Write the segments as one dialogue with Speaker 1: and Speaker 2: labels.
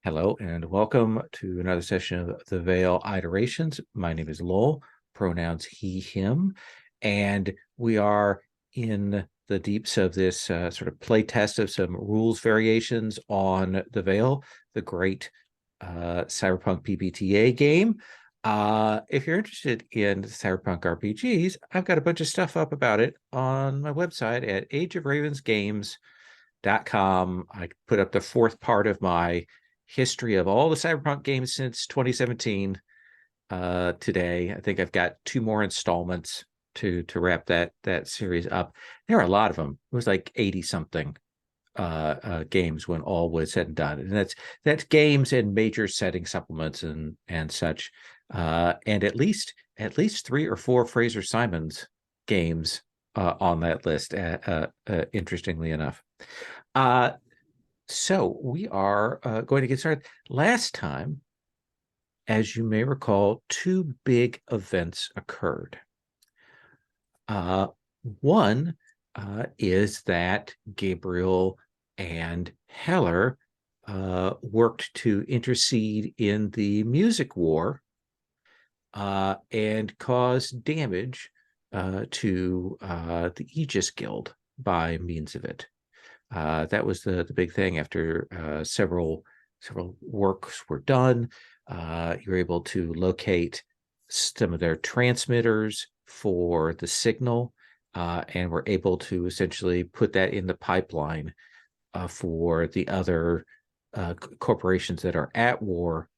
Speaker 1: Hello and welcome to another session of the Veil Iterations. My name is Lowell, pronouns he, him, and we are in the deeps of this sort of play test of some rules variations on the Veil, the great cyberpunk PbtA game. If you're interested in cyberpunk RPGs, I've got a bunch of stuff up about it on my website at ageofravensgames.com. I put up the fourth part of my history of all the cyberpunk games since 2017 today. I think I've got two more installments to wrap that series up. There are a lot of them. It was like 80 something games when all was said and done, and that's games and major setting supplements and such, and at least three or four Fraser Simons games on that list, interestingly enough. So we are going to get started. Last time, as you may recall, two big events occurred. One is that Gabriel and Heller worked to intercede in the music war and cause damage to the Aegis Guild by means of it. That was the big thing. After several works were done, you were able to locate some of their transmitters for the signal, and were able to essentially put that in the pipeline for the other corporations that are at war,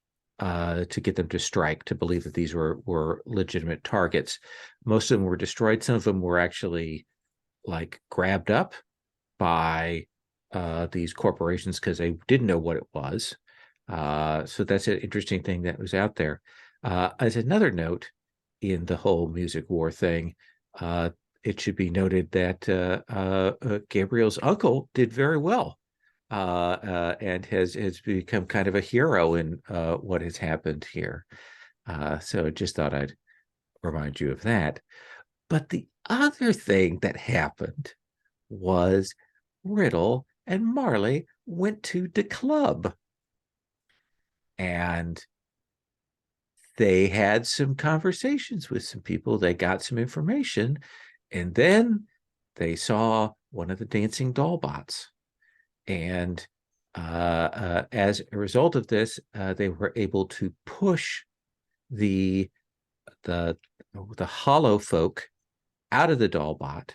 Speaker 1: to get them to strike, to believe that these were legitimate targets. Most of them were destroyed. Some of them were actually like grabbed up by these corporations because they didn't know what it was. So that's an interesting thing that was out there. As another note in the whole music war thing, it should be noted that Gabriel's uncle did very well, and has become kind of a hero in what has happened here. So just thought I'd remind you of that. But the other thing that happened was Riddle and Marley went to the club, and they had some conversations with some people. They got some information, and then they saw one of the dancing doll bots. And as a result of this, they were able to push the hollow folk out of the doll bot,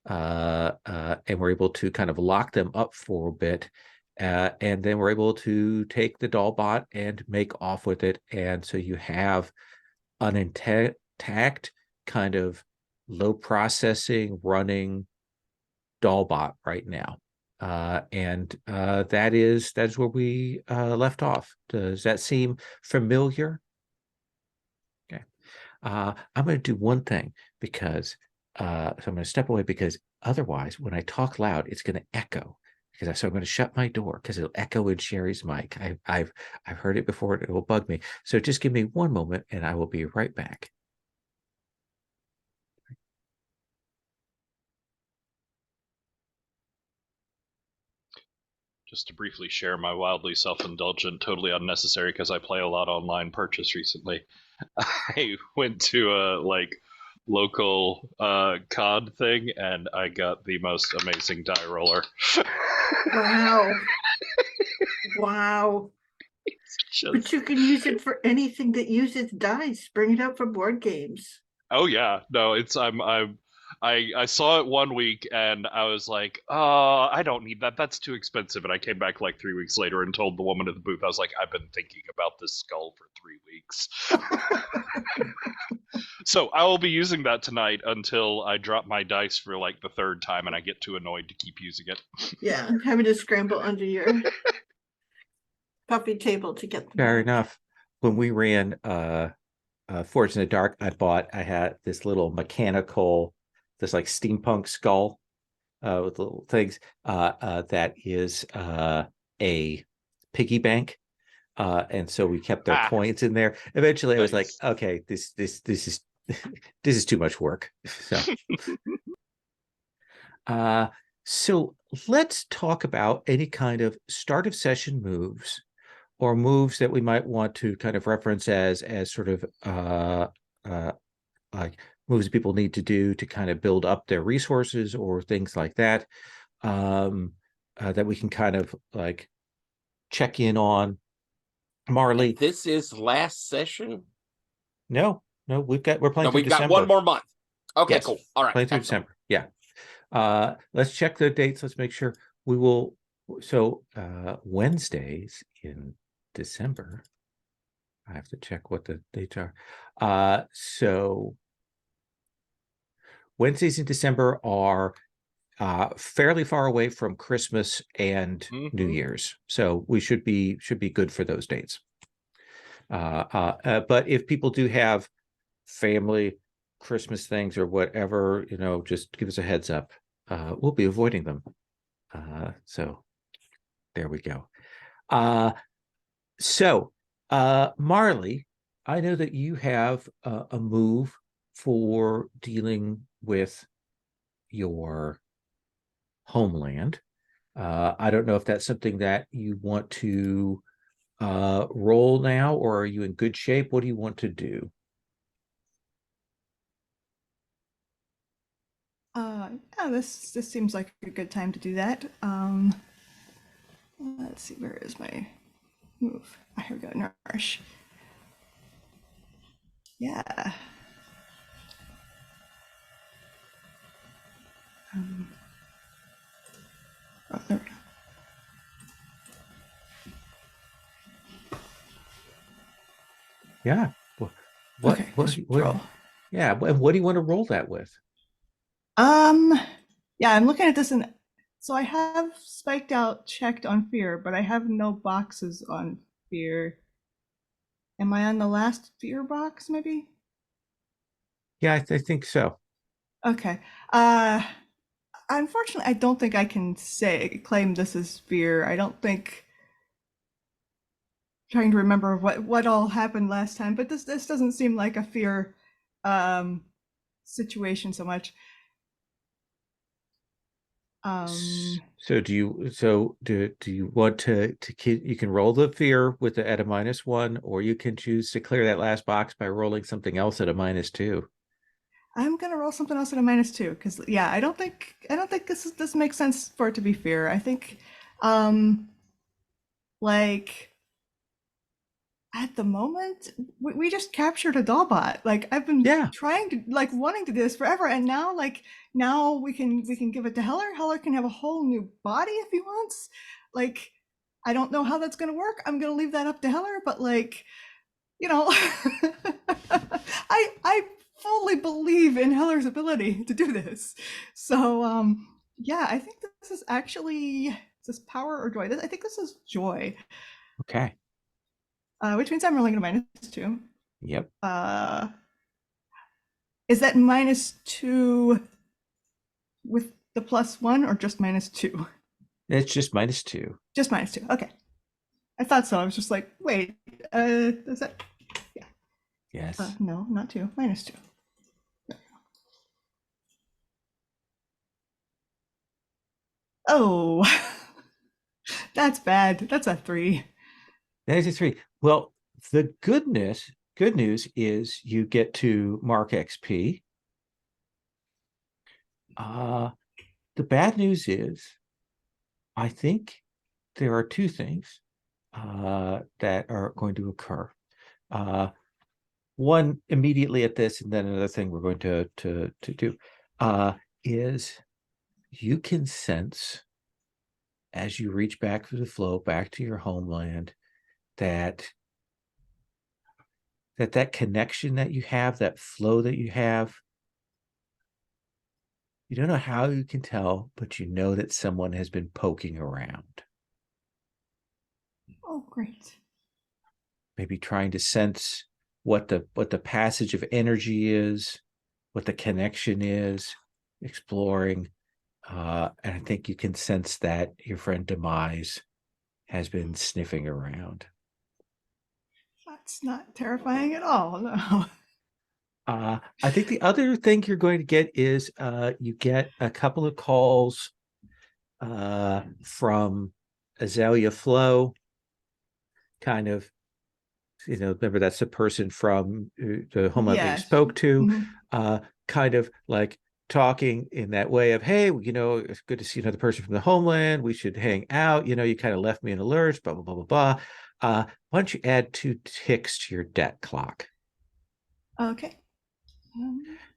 Speaker 1: and we're able to kind of lock them up for a bit, and then we're able to take the doll bot and make off with it. And so you have an intact kind of low processing running doll bot right now, and that's where we left off. Does that seem familiar? Okay. I'm going to do one thing, because so I'm going to step away, because otherwise, when I talk loud, it's going to echo. So I'm going to shut my door because it'll echo in Sherry's mic. I've heard it before, and it will bug me. So just give me one moment, and I will be right back.
Speaker 2: Just to briefly share my wildly self-indulgent, totally unnecessary, because I play a lot online purchase recently. I went to a local COD thing, and I got the most amazing die roller.
Speaker 3: Wow. Wow. But you can use it for anything that uses dice. Bring it out for board games.
Speaker 2: Oh yeah, no, I saw it one week and I was like, oh, I don't need that. That's too expensive. And I came back like 3 weeks later and told the woman at the booth, I was like, I've been thinking about this skull for 3 weeks. So I will be using that tonight until I drop my dice for like the third time and I get too annoyed to keep using it.
Speaker 3: Yeah, having to scramble under your coffee table to get them.
Speaker 1: Fair enough. When we ran Forged in the Dark, I had this little mechanical, this like steampunk skull with little things, that is a piggy bank. And so we kept their coins in there. Eventually, I was like, okay, this is this is too much work. So let's talk about any kind of start of session moves moves that we might want to kind of reference as sort of like moves people need to do to kind of build up their resources or things like that, that we can kind of like check in on. Marley,
Speaker 4: this is last session.
Speaker 1: No, we're playing through
Speaker 4: we've got
Speaker 1: December.
Speaker 4: one more month. Okay,
Speaker 1: Yes.
Speaker 4: cool. All right,
Speaker 1: Playing through December. Yeah. Let's check the dates. Let's make sure we will. So Wednesdays in December. I have to check what the dates are. So Wednesdays in December are fairly far away from Christmas and New Year's, so we should be good for those dates. But if people do have family Christmas things or whatever, just give us a heads up. We'll be avoiding them. So there we go. So Marley, I know that you have a move for dealing with your homeland. I don't know if that's something that you want to roll now, or are you in good shape? What do you want to do?
Speaker 5: Yeah, this seems like a good time to do that. Let's see, where is my move? Here we go, nourish. Yeah. Oh, there we go.
Speaker 1: Yeah. What?
Speaker 5: Roll.
Speaker 1: Yeah. And what do you want to roll that with?
Speaker 5: Yeah, I'm looking at this, and so I have spiked out checked on fear, but I have no boxes on fear. Am I on the last fear box, maybe?
Speaker 1: Yeah, I think so.
Speaker 5: Okay. Unfortunately, I don't think I can claim this is fear. I don't think. Trying to remember what all happened last time, but this doesn't seem like a fear situation so much.
Speaker 1: So do you want to you can roll the fear with at a -1, or you can choose to clear that last box by rolling something else at a -2.
Speaker 5: I'm gonna roll something else at a -2 because yeah, I don't think this makes sense for it to be fear. I think like at the moment we just captured a dollbot. Like I've been trying to wanting to do this forever, and now we can give it to Heller. Heller can have a whole new body if he wants. Like I don't know how that's gonna work. I'm gonna leave that up to Heller, but I fully believe in Heller's ability to do this. So yeah, I think this is actually, is this power or joy? I think this is joy.
Speaker 1: Okay.
Speaker 5: Which means I'm rolling a -2.
Speaker 1: Yep.
Speaker 5: Is that -2 with the +1 or just -2?
Speaker 1: It's just -2.
Speaker 5: Just -2. Okay. I thought so. I was just like, wait, is that? Yeah.
Speaker 1: Yes.
Speaker 5: No, not 2. -2. Oh, that's bad. That's a 3.
Speaker 1: That is a 3. Well, the good news is you get to mark XP. The bad news is, I think there are 2 things that are going to occur. One immediately at this, and then another thing we're going to do is you can sense as you reach back through the flow back to your homeland that connection that you have, that flow that you have, you don't know how you can tell, but you know that someone has been poking around.
Speaker 5: Oh, great.
Speaker 1: Maybe trying to sense what the passage of energy is, what the connection is, exploring. And I think you can sense that your friend Demise has been sniffing around.
Speaker 5: That's not terrifying at all, no.
Speaker 1: I think the other thing you're going to get is you get a couple of calls from Azalea Flo kind of, remember that's the person from the homeland that you
Speaker 5: Yes.
Speaker 1: spoke to,
Speaker 5: Mhm.
Speaker 1: kind of like talking in that way of, hey, it's good to see another person from the homeland. We should hang out. You kind of left me in a lurch, blah, blah, blah, blah, blah. Why don't you add 2 ticks to your debt clock?
Speaker 5: Okay.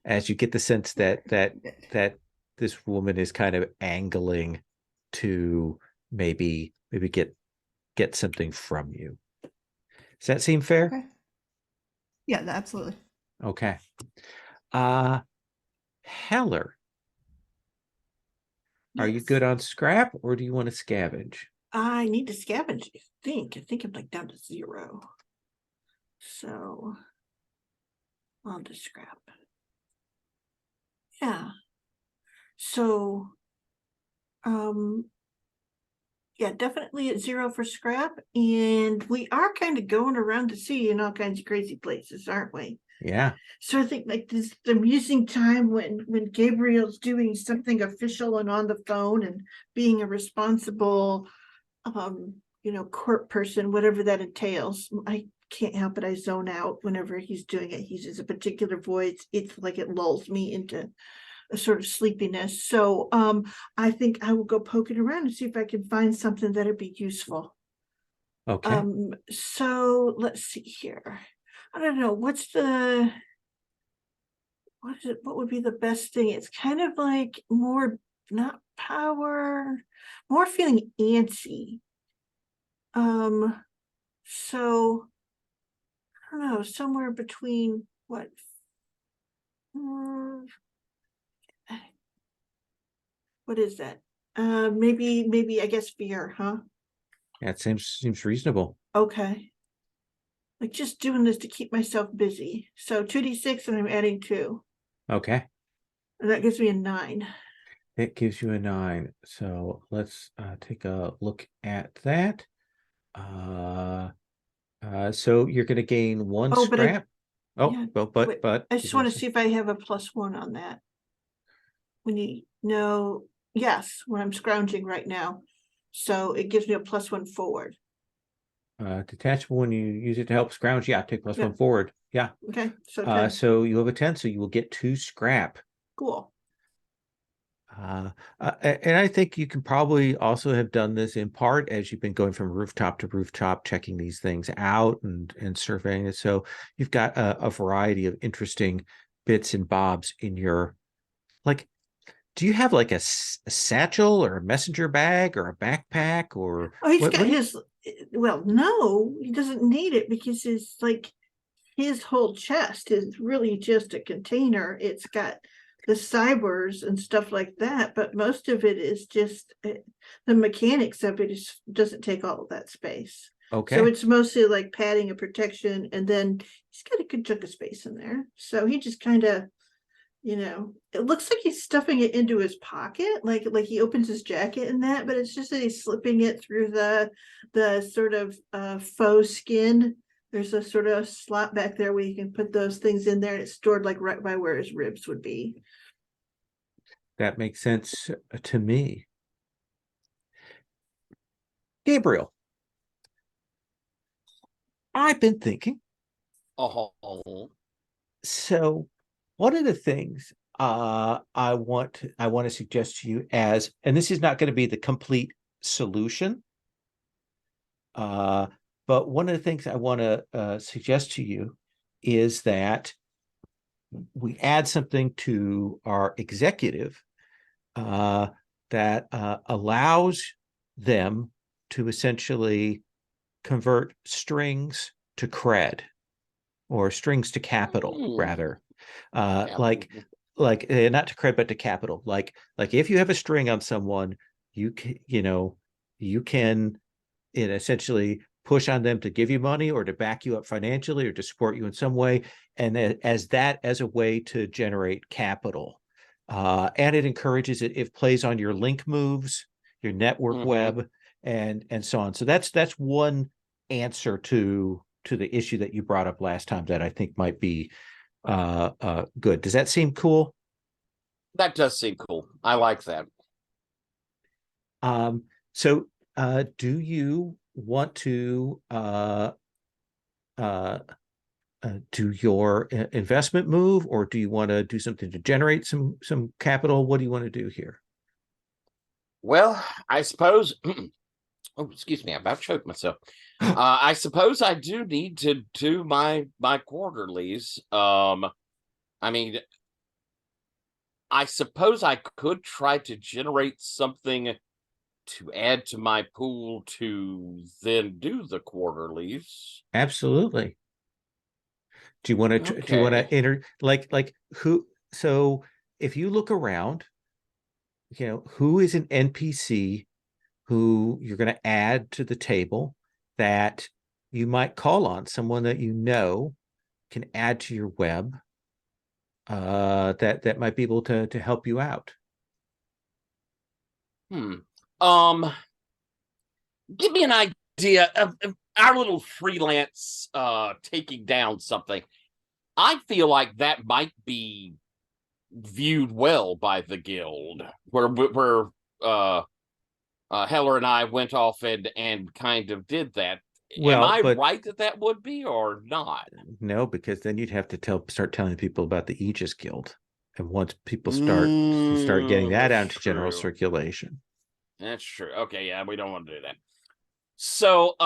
Speaker 1: As you get the sense that this woman is kind of angling to maybe get something from you. Does that seem fair?
Speaker 5: Okay. Yeah, absolutely.
Speaker 1: Okay. Heller, are you
Speaker 3: Yes.
Speaker 1: good on scrap, or do you want to scavenge?
Speaker 3: I need to scavenge, I think. I think I'm like down to 0. So I'll just scrap. Yeah. So yeah, definitely at 0 for scrap. And we are kind of going around the sea in all kinds of crazy places, aren't we?
Speaker 1: Yeah.
Speaker 3: So I think like this the amusing time when Gabriel's doing something official and on the phone and being a responsible court person, whatever that entails. I can't help it. I zone out whenever he's doing it. He uses a particular voice. It's like it lulls me into a sort of sleepiness. So I think I will go poking around and see if I can find something that'd be useful.
Speaker 1: Okay.
Speaker 3: So let's see here. I don't know, what would be the best thing? It's kind of like more, not power, more feeling antsy. So I don't know, somewhere between what? What is that? Maybe I guess fear, huh?
Speaker 1: That seems reasonable.
Speaker 3: Okay. Like just doing this to keep myself busy. So 2d6 and I'm adding 2.
Speaker 1: Okay.
Speaker 3: And that gives me a 9.
Speaker 1: It gives you a 9. So let's take a look at that. So you're going to gain 1
Speaker 3: Oh, but
Speaker 1: scrap.
Speaker 3: yeah,
Speaker 1: But
Speaker 3: I just want to see if I have a +1 on that. When you know, yes, when I'm scrounging right now. So it gives me a +1 forward.
Speaker 1: Detachable when you use it to help scrounge. Yeah, take +1
Speaker 3: Yeah.
Speaker 1: forward. Yeah.
Speaker 3: Okay, so 10.
Speaker 1: So you have a 10, so you will get 2 scrap.
Speaker 3: Cool.
Speaker 1: And I think you can probably also have done this in part as you've been going from rooftop to rooftop, checking these things out and surveying it. So you've got a variety of interesting bits and bobs in your, like, do you have like a satchel or a messenger bag or a backpack or
Speaker 3: Oh, he's
Speaker 1: what?
Speaker 3: got his, well, no, he doesn't need it because it's like his whole chest is really just a container. It's got the cybers and stuff like that, but most of it is just the mechanics of it doesn't take all of that space.
Speaker 1: Okay.
Speaker 3: So it's mostly like padding and protection, and then he's got a good chunk of space in there. So he just kind of, it looks like he's stuffing it into his pocket, like he opens his jacket and that, but it's just that he's slipping it through the sort of faux skin. There's a sort of slot back there where you can put those things in there, and it's stored like right by where his ribs would be.
Speaker 1: That makes sense to me. Gabriel, I've been thinking.
Speaker 4: Oh.
Speaker 1: So one of the things I want to suggest to you as, and this is not going to be the complete solution, but one of the things I want to suggest to you is that we add something to our executive that allows them to essentially convert strings to cred, or strings to capital, rather. Like not to cred, but to capital. Like if you have a string on someone, you can essentially push on them to give you money or to back you up financially or to support you in some way, and as a way to generate capital. And it encourages it. It plays on your link moves, your network web, and so on. So that's one answer to the issue that you brought up last time that I think might be good. Does that seem cool?
Speaker 4: That does seem cool. I like that.
Speaker 1: So do you want to do your investment move, or do you want to do something to generate some capital? What do you want to do here?
Speaker 4: Well, I suppose. Oh, excuse me, I about choked myself. I suppose I do need to do my quarterlies. I mean, I suppose I could try to generate something to add to my pool to then do the quarterlies.
Speaker 1: Absolutely. Do you want to do you want to enter like who? So if you look around, who is an NPC who you're going to add to the table that you might call on, someone that can add to your web, that might be able to help you out.
Speaker 4: Give me an idea of our little freelance taking down something. I feel like that might be viewed well by the guild, where Heller and I went off and kind of did that. Well, am I right that would be, or not?
Speaker 1: No, because then you'd have to start telling people about the Aegis Guild, and once people start getting that out into general circulation.
Speaker 4: That's true. Okay, yeah, we don't want to do that. So,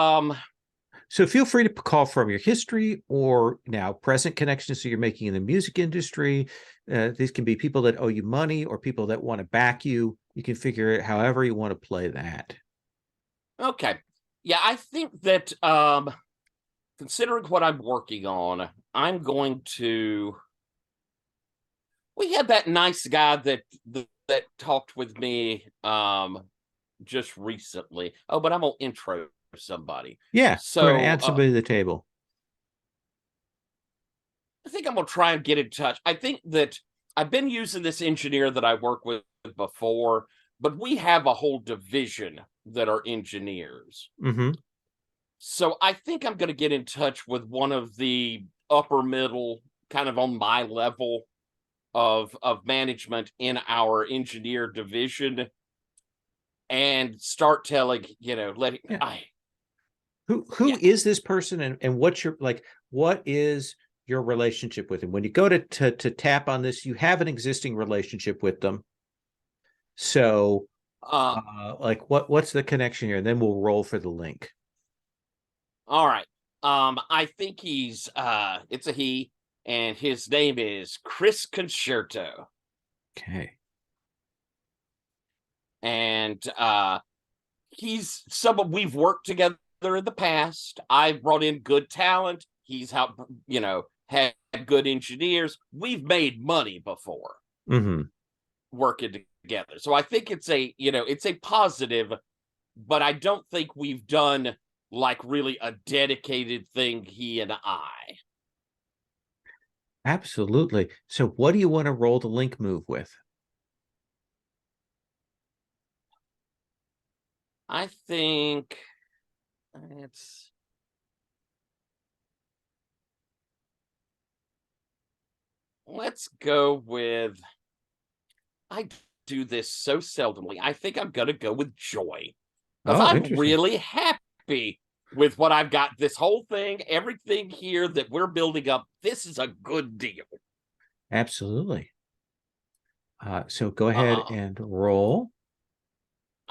Speaker 1: so feel free to call from your history or now present connections that you're making in the music industry. These can be people that owe you money or people that want to back you. You can figure it however you want to play that.
Speaker 4: Okay. Yeah, I think that considering what I'm working on, I'm going to. We had that nice guy that talked with me just recently. Oh, but I'm gonna intro somebody.
Speaker 1: Yeah, so we're gonna add somebody to the table.
Speaker 4: I think I'm gonna try and get in touch. I think that I've been using this engineer that I work with before, but we have a whole division that are engineers.
Speaker 1: Mm-hmm.
Speaker 4: So I think I'm gonna get in touch with one of the upper middle, kind of on my level of management in our engineer division, and start telling, letting
Speaker 1: who is this person, and what's your what is your relationship with him? When you go to tap on this, you have an existing relationship with them. So what's the connection here? And then we'll roll for the link.
Speaker 4: All right. I think he's it's a he, and his name is Chris Concerto.
Speaker 1: Okay.
Speaker 4: And he's someone we've worked together in the past. I've brought in good talent. He's helped, had good engineers. We've made money before working together. So I think it's a positive, but I don't think we've done really a dedicated thing, he and I.
Speaker 1: Absolutely. So what do you want to roll the link move with?
Speaker 4: I think let's go with, I do this so seldomly. I think I'm going to go with joy. Because I'm really happy with what I've got. This whole thing, everything here that we're building up, this is a good deal.
Speaker 1: Absolutely. So go ahead and roll.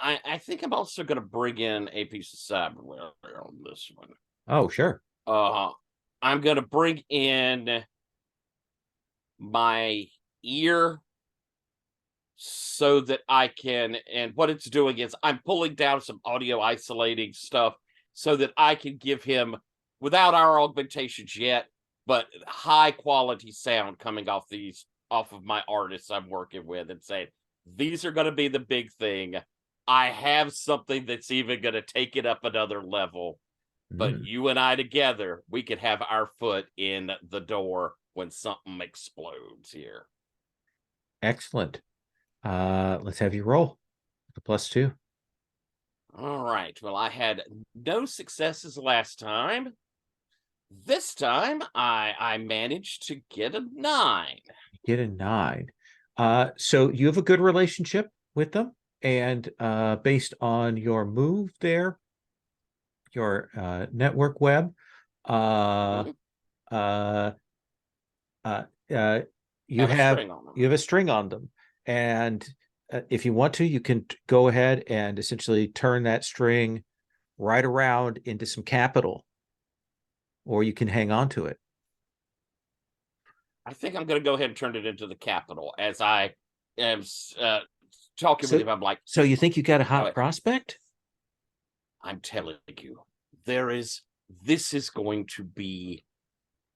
Speaker 4: I think I'm also going to bring in a piece of cyberware on this one.
Speaker 1: Oh, sure.
Speaker 4: I'm going to bring in my ear so that I can, and what it's doing is I'm pulling down some audio isolating stuff so that I can give him, without our augmentations yet, but high quality sound coming off of my artists I'm working with, and saying, these are going to be the big thing. I have something that's even going to take it up another level. But you and I together, we could have our foot in the door when something explodes here.
Speaker 1: Excellent. Let's have you roll the +2.
Speaker 4: All right. Well, I had no successes last time. This time, I managed to get a 9.
Speaker 1: Get a 9. So you have a good relationship with them, and based on your move there, network web,
Speaker 4: Mhm.
Speaker 1: uh, you
Speaker 4: Have a
Speaker 1: have
Speaker 4: string on them.
Speaker 1: a string on them, and if you want to, you can go ahead and essentially turn that string right around into some capital, or you can hang on to it.
Speaker 4: I think I'm going to go ahead and turn it into the capital as I am talking with him. I'm like,
Speaker 1: so you think you got a
Speaker 4: All
Speaker 1: hot
Speaker 4: right.
Speaker 1: prospect?
Speaker 4: I'm telling you, this is going to be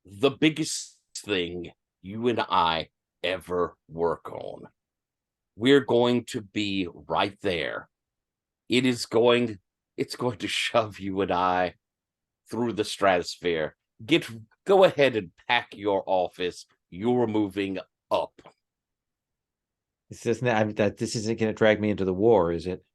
Speaker 4: the biggest thing you and I ever work on. We're going to be right there. It's going to shove you and I through the stratosphere. Go ahead and pack your office. You're moving up.
Speaker 1: This isn't this isn't going to drag me into the war, is it?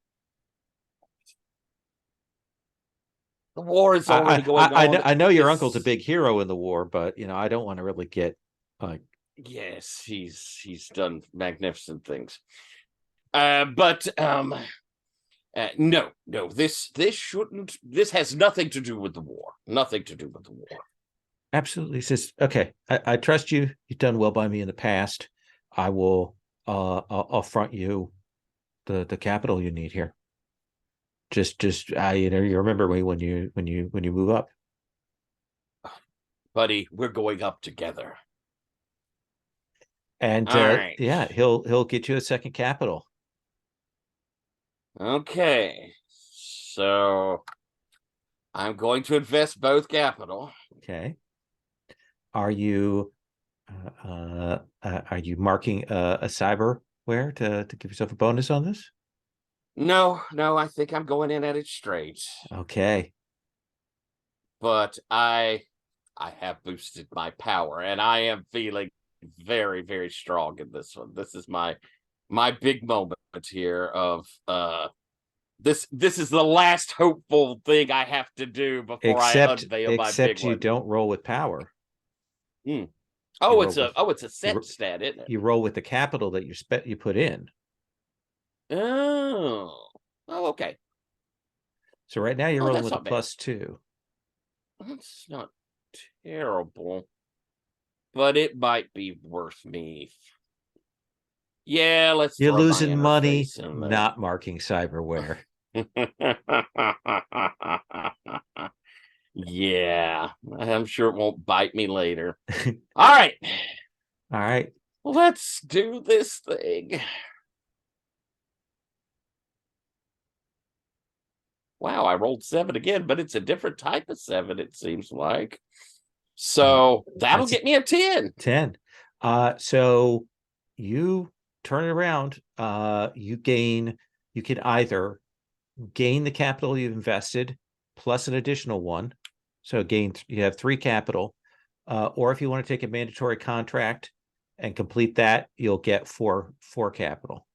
Speaker 4: The war is already going on.
Speaker 1: I know your uncle's a big hero in the war, but I don't want to really get like.
Speaker 4: Yes, he's done magnificent things. But no, this shouldn't. This has nothing to do with the war. Nothing to do with the war.
Speaker 1: Absolutely. Says, okay, I trust you. You've done well by me in the past. I will I'll front you the capital you need here. Just you remember me when you move up.
Speaker 4: Buddy, we're going up together.
Speaker 1: And
Speaker 4: right.
Speaker 1: Yeah, he'll get you a second capital.
Speaker 4: Okay. So I'm going to invest both capital.
Speaker 1: Okay. Are you marking a cyberware to give yourself a bonus on this?
Speaker 4: No, I think I'm going in at it straight.
Speaker 1: Okay.
Speaker 4: But I have boosted my power, and I am feeling very, very strong in this one. This is my big moment here of this is the last hopeful thing I have to do before I unveil my big
Speaker 1: except you don't roll with power.
Speaker 4: Oh, it's a set stat, isn't it?
Speaker 1: You roll with the capital that you put in.
Speaker 4: Oh, okay.
Speaker 1: So right now you're rolling with a +2.
Speaker 4: That's not terrible, but it might be worth me. Yeah, let's.
Speaker 1: You're losing money, not marking cyberware.
Speaker 4: Yeah, I'm sure it won't bite me later. All right. Let's do this thing. Wow, I rolled 7 again, but it's a different type of 7, it seems like. So that'll get me a 10.
Speaker 1: 10. So you turn it around. You can either gain the capital you've invested plus an additional one. So you have 3 capital. Or if you want to take a mandatory contract and complete that, you'll get 4 capital.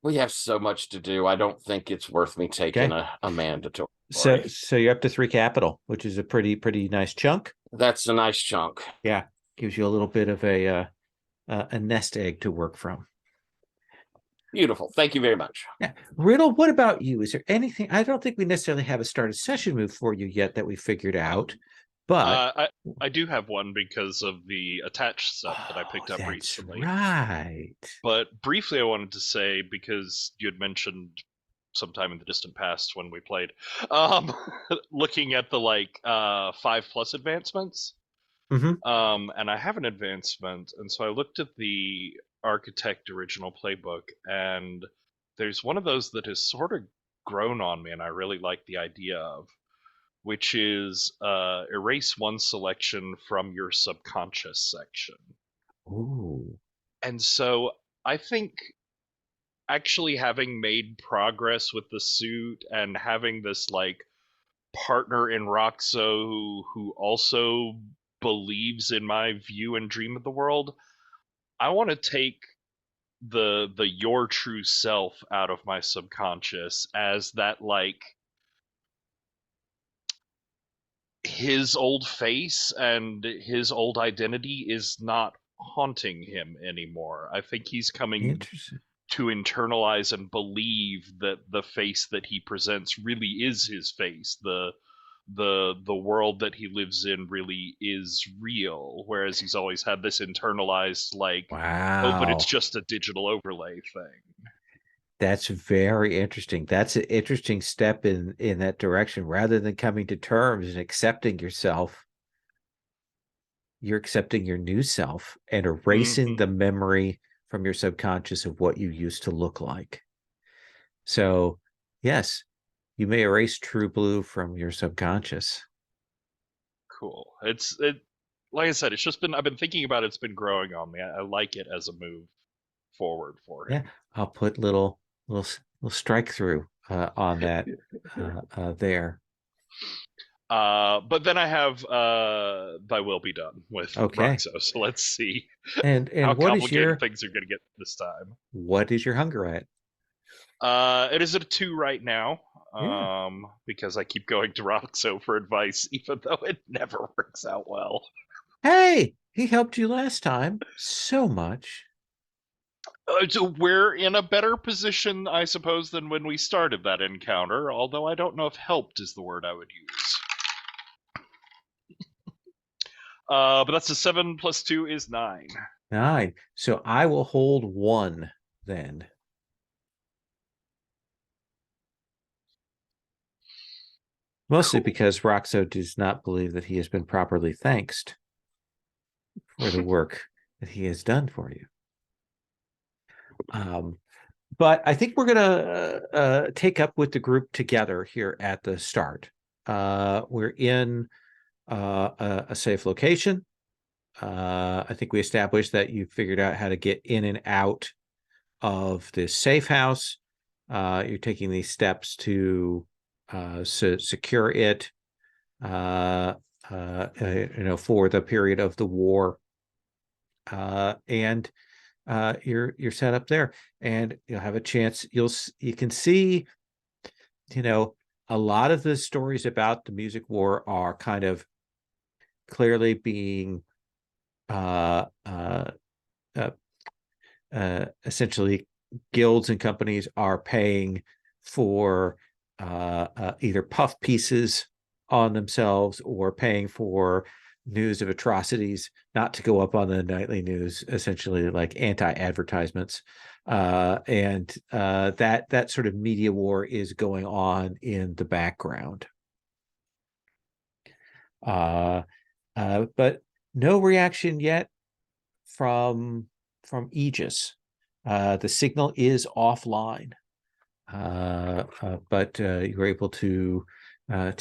Speaker 4: We have so much to do. I don't think it's worth me taking a mandatory.
Speaker 1: So you're up to 3 capital, which is a pretty nice chunk.
Speaker 4: That's a nice chunk.
Speaker 1: Yeah, gives you a little bit of a nest egg to work from.
Speaker 4: Beautiful. Thank you very much.
Speaker 1: Yeah. Riddle, what about you? Is there anything? I don't think we necessarily have a started session move for you yet that we figured out, but
Speaker 2: I do have one because of the attached stuff that I picked up recently.
Speaker 1: Right.
Speaker 2: But briefly, I wanted to say, because you had mentioned sometime in the distant past when we played, looking at the 5+ advancements.
Speaker 1: Mm-hmm.
Speaker 2: And I have an advancement, and so I looked at the Architect original playbook, and there's one of those that has sort of grown on me, and I really like the idea of, which is erase one selection from your subconscious section.
Speaker 1: Ooh.
Speaker 2: And so I think actually having made progress with the suit and having this partner in Roxo who also believes in my view and dream of the world, I want to take the your true self out of my subconscious as that his old face and his old identity is not haunting him anymore. I think he's coming to internalize and believe that the face that he presents really is his face. The world that he lives in really is real, whereas he's always had this internalized like, oh, but it's
Speaker 1: Wow.
Speaker 2: just a digital overlay thing.
Speaker 1: That's very interesting. That's an interesting step in that direction. Rather than coming to terms and accepting yourself, you're accepting your new self and erasing the memory from your subconscious of what you used to look like. So, yes, you may erase True Blue from your subconscious.
Speaker 2: Cool. Like I said, it's just been, I've been thinking about it. It's been growing on me. I like it as a move forward for him.
Speaker 1: Yeah, I'll put little strike through on that there.
Speaker 2: But then I have Thy Will Be Done with Roxo. So let's see
Speaker 1: and
Speaker 2: how
Speaker 1: what is
Speaker 2: complicated things are going to get this time.
Speaker 1: What is your hunger at?
Speaker 2: It is at a 2 right now. Because I keep going to Roxo for advice, even though it never works out well.
Speaker 1: Hey, he helped you last time so much.
Speaker 2: So we're in a better position, I suppose, than when we started that encounter, although I don't know if helped is the word I would use. But that's a 7 plus 2 is 9.
Speaker 1: 9. So I will hold 1 then. Mostly because Roxo does not believe that he has been properly thanked for the work that he has done for you. But I think we're going to take up with the group together here at the start. We're in a safe location. I think we established that you figured out how to get in and out of this safe house. You're taking these steps to secure it, for the period of the war, and you're set up there, and you'll have a chance. You can see, a lot of the stories about the music war are kind of clearly being essentially guilds and companies are paying for either puff pieces on themselves or paying for news of atrocities not to go up on the nightly news, essentially like anti-advertisements. And that sort of media war is going on in the background. But no reaction yet from Aegis. The signal is offline, but you're able to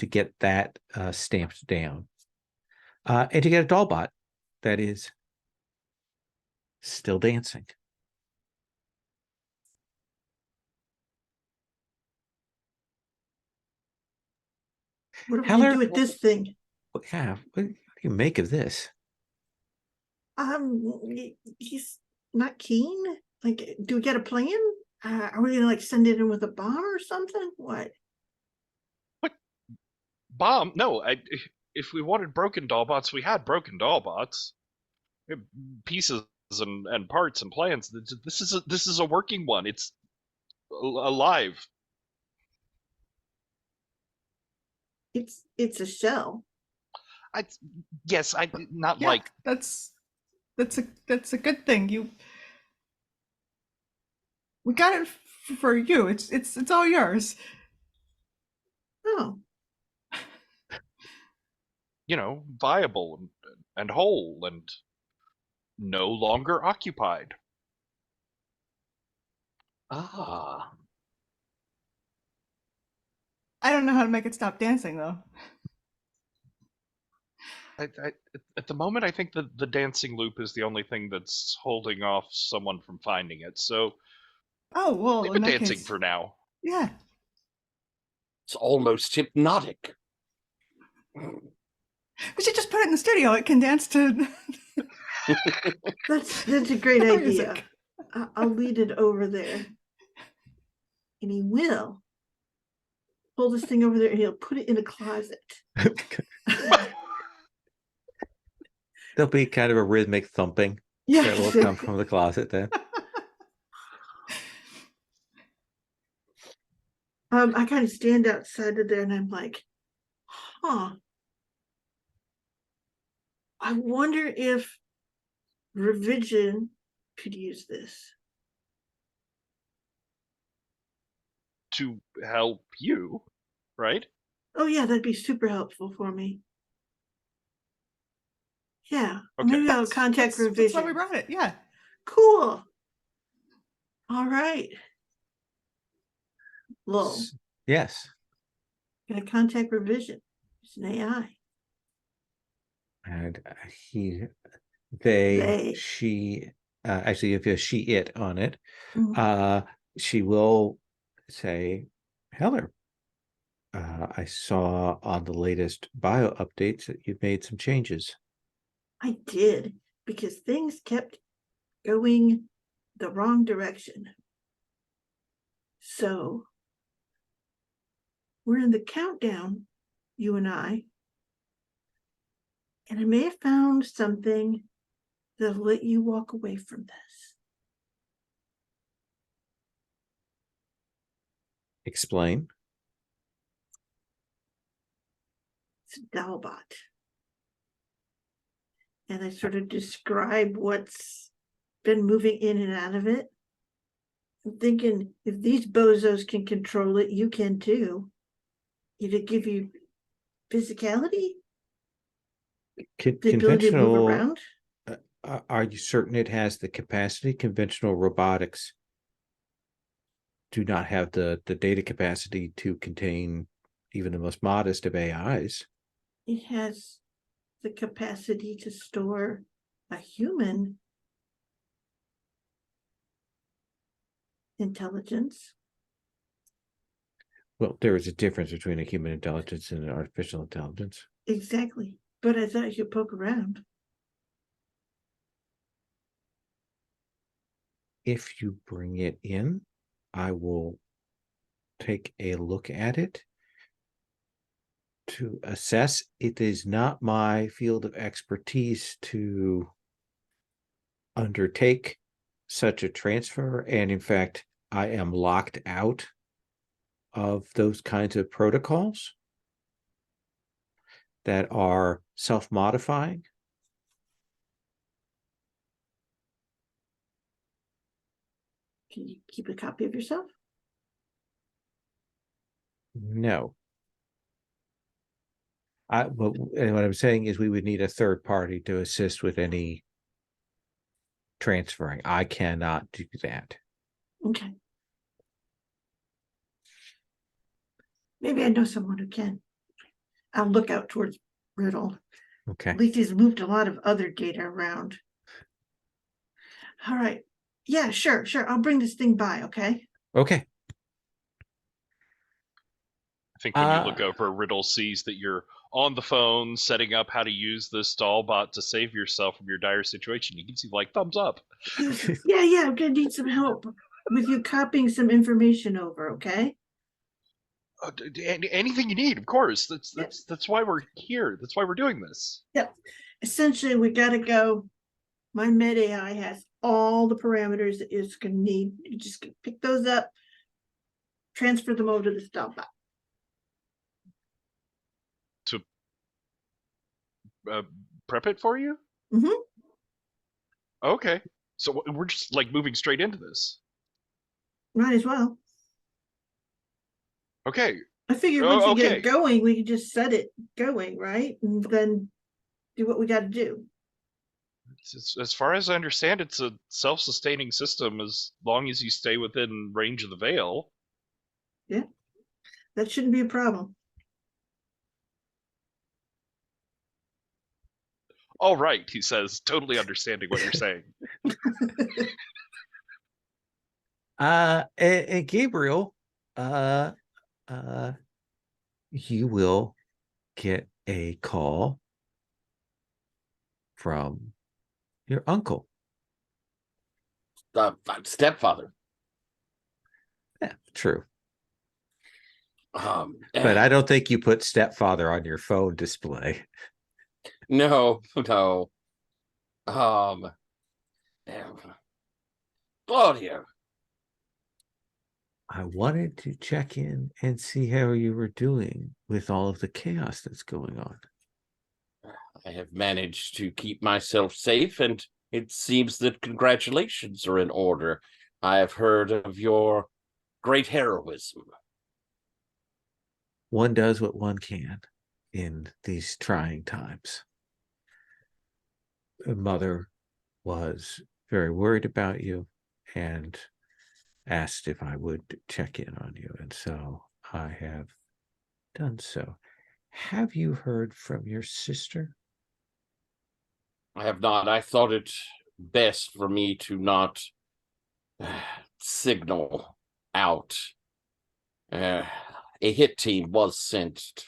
Speaker 1: get that stamped down, and to get a dollbot that is still dancing.
Speaker 3: What are we gonna do with this thing?
Speaker 1: Yeah, what do you make of this?
Speaker 3: He's not keen. Like, do we get a plan? Are we gonna like send it in with a bomb or something? What?
Speaker 2: Bomb? No, if we wanted broken dollbots, we had broken dollbots. We have pieces and parts and plans. This is a working one. It's alive.
Speaker 3: It's a shell.
Speaker 2: Yes, not
Speaker 5: Yeah,
Speaker 2: like
Speaker 5: that's a good thing. We got it for you. It's all yours.
Speaker 3: Oh,
Speaker 2: viable and whole and no longer occupied.
Speaker 4: Ah.
Speaker 5: I don't know how to make it stop dancing though.
Speaker 2: At the moment, I think the dancing loop is the only thing that's holding off someone from finding it. So,
Speaker 5: oh well,
Speaker 2: leave
Speaker 5: in
Speaker 2: it
Speaker 5: that
Speaker 2: dancing
Speaker 5: case,
Speaker 2: for now.
Speaker 5: yeah,
Speaker 4: It's almost hypnotic.
Speaker 5: we should just put it in the studio. It can dance to.
Speaker 3: that's a great idea.
Speaker 5: Music.
Speaker 3: I'll lead it over there, and he will pull this thing over there, and he'll put it in a closet.
Speaker 1: There'll be kind of a rhythmic thumping that will come from the closet then.
Speaker 3: I kind of stand outside of there and I'm like, huh. I wonder if revision could use this.
Speaker 2: To help you, right?
Speaker 3: Oh yeah, that'd be super helpful for me. Yeah,
Speaker 2: Okay.
Speaker 3: maybe I'll contact revision.
Speaker 5: That's why we brought it. Yeah.
Speaker 3: Cool. All right. Lol.
Speaker 1: Yes.
Speaker 3: Gonna contact revision. It's an AI.
Speaker 1: And
Speaker 3: They.
Speaker 1: she, actually, if you she, it on it,
Speaker 3: Mhm.
Speaker 1: she will say, Heller, I saw on the latest bio updates that you've made some changes.
Speaker 3: I did, because things kept going the wrong direction. So we're in the countdown, you and I may have found something that'll let you walk away from this.
Speaker 1: Explain.
Speaker 3: It's a Dalbot. And I sort of describe what's been moving in and out of it. I'm thinking, if these bozos can control it, you can too. It'll give you physicality, the ability to move
Speaker 1: Conventional,
Speaker 3: around.
Speaker 1: are you certain it has the capacity? Conventional robotics do not have the data capacity to contain even the most modest of AIs.
Speaker 3: It has the capacity to store a human intelligence.
Speaker 1: Well, there is a difference between a human intelligence and an artificial intelligence.
Speaker 3: Exactly. But I thought you could poke around.
Speaker 1: If you bring it in, I will take a look at it to assess. It is not my field of expertise to undertake such a transfer. And in fact, I am locked out of those kinds of protocols that are self-modifying.
Speaker 3: Can you keep a copy of yourself?
Speaker 1: No. And what I'm saying is we would need a third party to assist with any transferring. I cannot do that.
Speaker 3: Okay. Maybe I know someone who can. I'll look out towards Riddle.
Speaker 1: Okay.
Speaker 3: At least he's moved a lot of other data around. All right. Yeah, sure. I'll bring this thing by, okay?
Speaker 1: Okay.
Speaker 2: I think when you look over, Riddle sees that you're on the phone setting up how to use this Dollbot to save yourself from your dire situation. You can see like thumbs up.
Speaker 3: Yeah, I'm gonna need some help with you copying some information over, okay?
Speaker 2: Anything you need, of course. That's why we're here. That's why we're doing this.
Speaker 3: Yep. Essentially, we gotta go. My med AI has all the parameters that it's gonna need. You just pick those up, transfer them over to the Dollbot.
Speaker 2: To prep it for you?
Speaker 3: Mm-hmm.
Speaker 2: Okay. So we're just like moving straight into this.
Speaker 3: Might as well.
Speaker 2: Okay.
Speaker 3: I figured once we get
Speaker 2: okay.
Speaker 3: it going, we can just set it going, right? And then do what we got to do.
Speaker 2: As far as I understand, it's a self-sustaining system as long as you stay within range of the veil.
Speaker 3: Yeah, that shouldn't be a problem.
Speaker 2: All right, he says, totally understanding what you're saying.
Speaker 1: And Gabriel, you will get a call from your uncle.
Speaker 4: Stepfather.
Speaker 1: Yeah, true.
Speaker 4: But
Speaker 1: I don't think you put stepfather on your phone display.
Speaker 4: No. Claudio,
Speaker 1: I wanted to check in and see how you were doing with all of the chaos that's going on.
Speaker 4: I have managed to keep myself safe, and it seems that congratulations are in order. I have heard of your great heroism.
Speaker 1: One does what one can in these trying times. Mother was very worried about you and asked if I would check in on you, and so I have done so. Have you heard from your sister?
Speaker 4: I have not. I thought it best for me to not signal out. A hit team was sent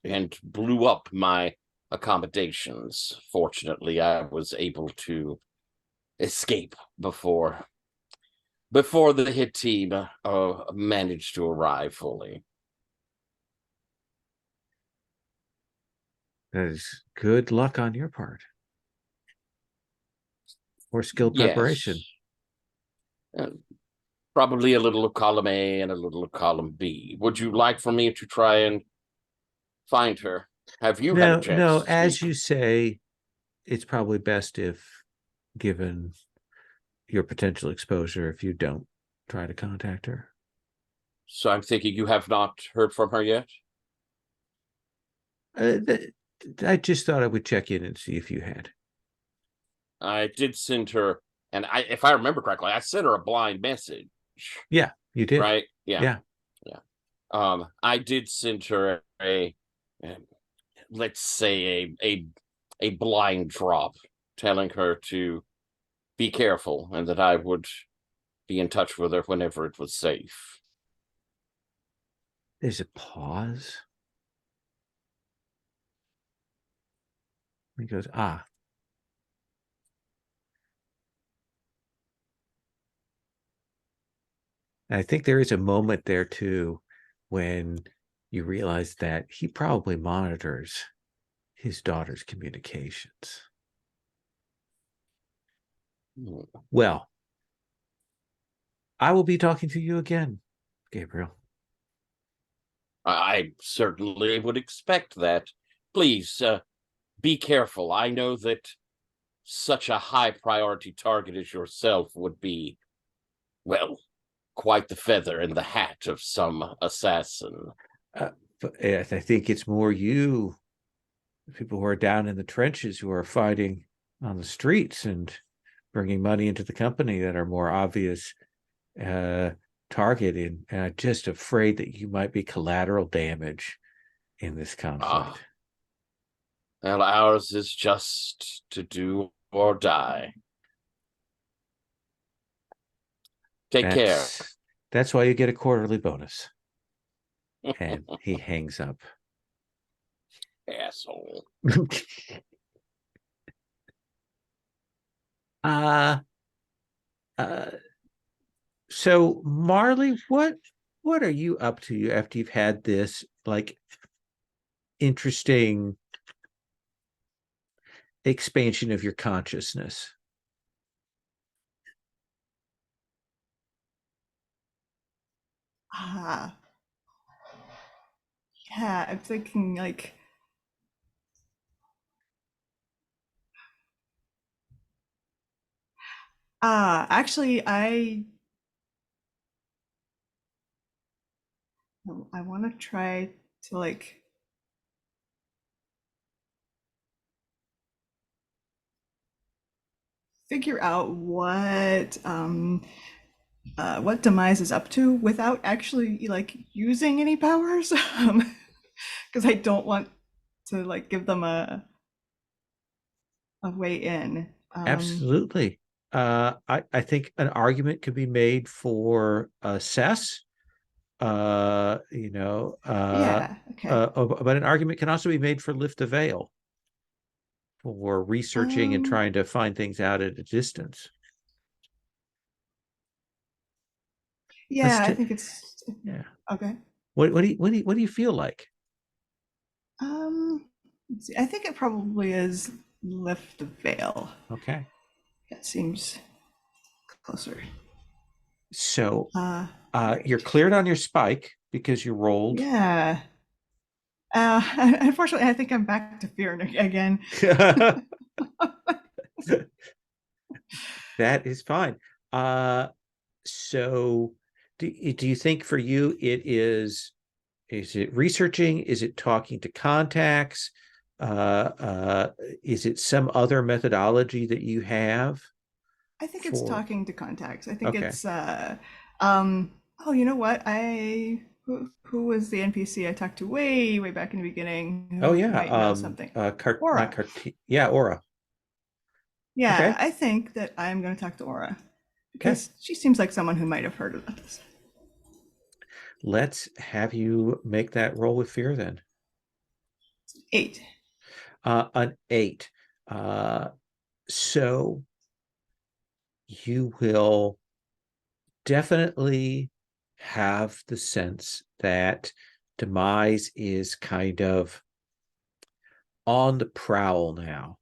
Speaker 4: and blew up my accommodations. Fortunately, I was able to escape before the hit team managed to arrive fully.
Speaker 1: That is good luck on your part. Or skill preparation.
Speaker 4: Yes. Probably a little of column A and a little of column B. Would you like for me to try and find her? Have you had a chance?
Speaker 1: No,
Speaker 4: to
Speaker 1: as
Speaker 4: speak?
Speaker 1: you say, it's probably best if, given your potential exposure, if you don't try to contact her.
Speaker 4: So I'm thinking you have not heard from her yet?
Speaker 1: I just thought I would check in and see if you had.
Speaker 4: I did send her, and if I remember correctly, I sent her a blind message.
Speaker 1: Yeah, you did.
Speaker 4: Right? Yeah.
Speaker 1: Yeah.
Speaker 4: I did send her a let's say a blind drop, telling her to be careful and that I would be in touch with her whenever it was safe.
Speaker 1: There's a pause. He goes, ah. And I think there is a moment there too when you realize that he probably monitors his daughter's communications. Well, I will be talking to you again, Gabriel.
Speaker 4: I certainly would expect that. Please be careful. I know that such a high priority target as yourself would be, well, quite the feather in the hat of some assassin.
Speaker 1: But I think it's more you, people who are down in the trenches, who are fighting on the streets and bringing money into the company, that are more obvious target. And I'm just afraid that you might be collateral damage in this conflict.
Speaker 4: Well, ours is just to do or die. Take care.
Speaker 1: That's why you get a quarterly bonus. And he hangs up.
Speaker 4: Asshole.
Speaker 1: So Marley, what are you up to after you've had this like interesting expansion of your consciousness?
Speaker 5: Yeah, I'm thinking like actually I want to try to like figure out what Demise is up to without actually like using any powers, because I don't want to like give them a way in.
Speaker 1: Absolutely. I think an argument could be made for Cess.
Speaker 5: Yeah. Okay.
Speaker 1: But an argument can also be made for Lift the Veil, for researching and trying to find things out at a distance.
Speaker 5: Yeah, I think it's okay.
Speaker 1: What do you feel like?
Speaker 5: Let's see. I think it probably is Lift the Veil.
Speaker 1: Okay.
Speaker 5: That seems closer.
Speaker 1: So You're cleared on your spike because you rolled.
Speaker 5: Yeah. Unfortunately, I think I'm back to fear again.
Speaker 1: That is fine. So do you think for you is it researching? Is it talking to contacts? Is it some other methodology that you have?
Speaker 5: I think it's talking to contacts. I think
Speaker 1: Okay.
Speaker 5: it's oh, you know what? Who was the NPC I talked to way back in the beginning who
Speaker 1: Oh yeah,
Speaker 5: might know something?
Speaker 1: Aura. Yeah, Aura.
Speaker 5: Yeah,
Speaker 1: Okay.
Speaker 5: I think that I'm going to talk to Aura
Speaker 1: Okay.
Speaker 5: because she seems like someone who might have heard about this.
Speaker 1: Let's have you make that roll with fear then.
Speaker 5: 8.
Speaker 1: An 8. So you will definitely have the sense that Demise is kind of on the prowl now.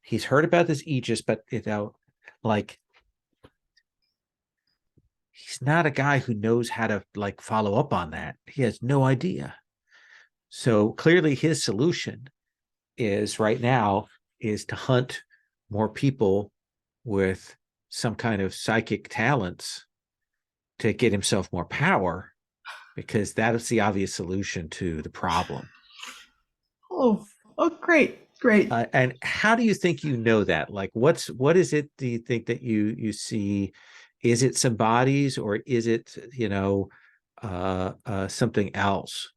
Speaker 1: He's heard about this Aegis, but like he's not a guy who knows how to like follow up on that. He has no idea. So clearly his solution is right now is to hunt more people with some kind of psychic talents to get himself more power, because that is the obvious solution to the problem.
Speaker 5: Oh, great.
Speaker 1: And how do you think you know that? Like, what is it? Do you think that you see? Is it some bodies, or is it something else?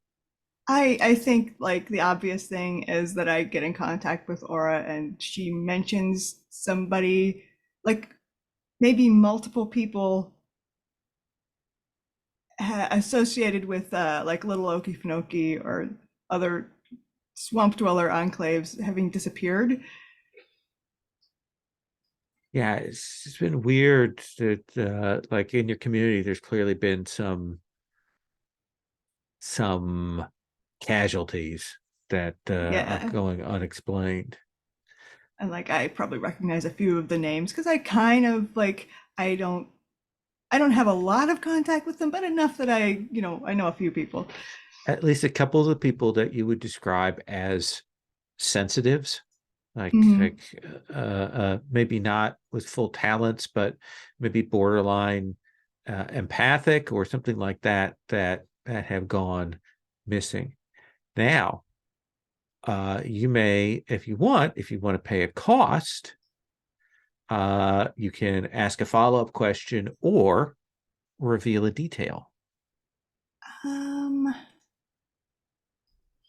Speaker 5: I think like the obvious thing is that I get in contact with Aura and she mentions somebody, like maybe multiple people associated with like Little Okefenokee or other swamp dweller enclaves having disappeared.
Speaker 1: Yeah, it's been weird that like in your community, there's clearly been some casualties that are
Speaker 5: Yeah.
Speaker 1: going unexplained.
Speaker 5: And like I probably recognize a few of the names because I kind of like I don't have a lot of contact with them, but enough that I know a few people.
Speaker 1: At least a couple of the people that you would describe as sensitives, like maybe not with full talents, but maybe borderline empathic or something like that have gone missing. Now, you may, if you want to pay a cost, you can ask a follow-up question or reveal a detail.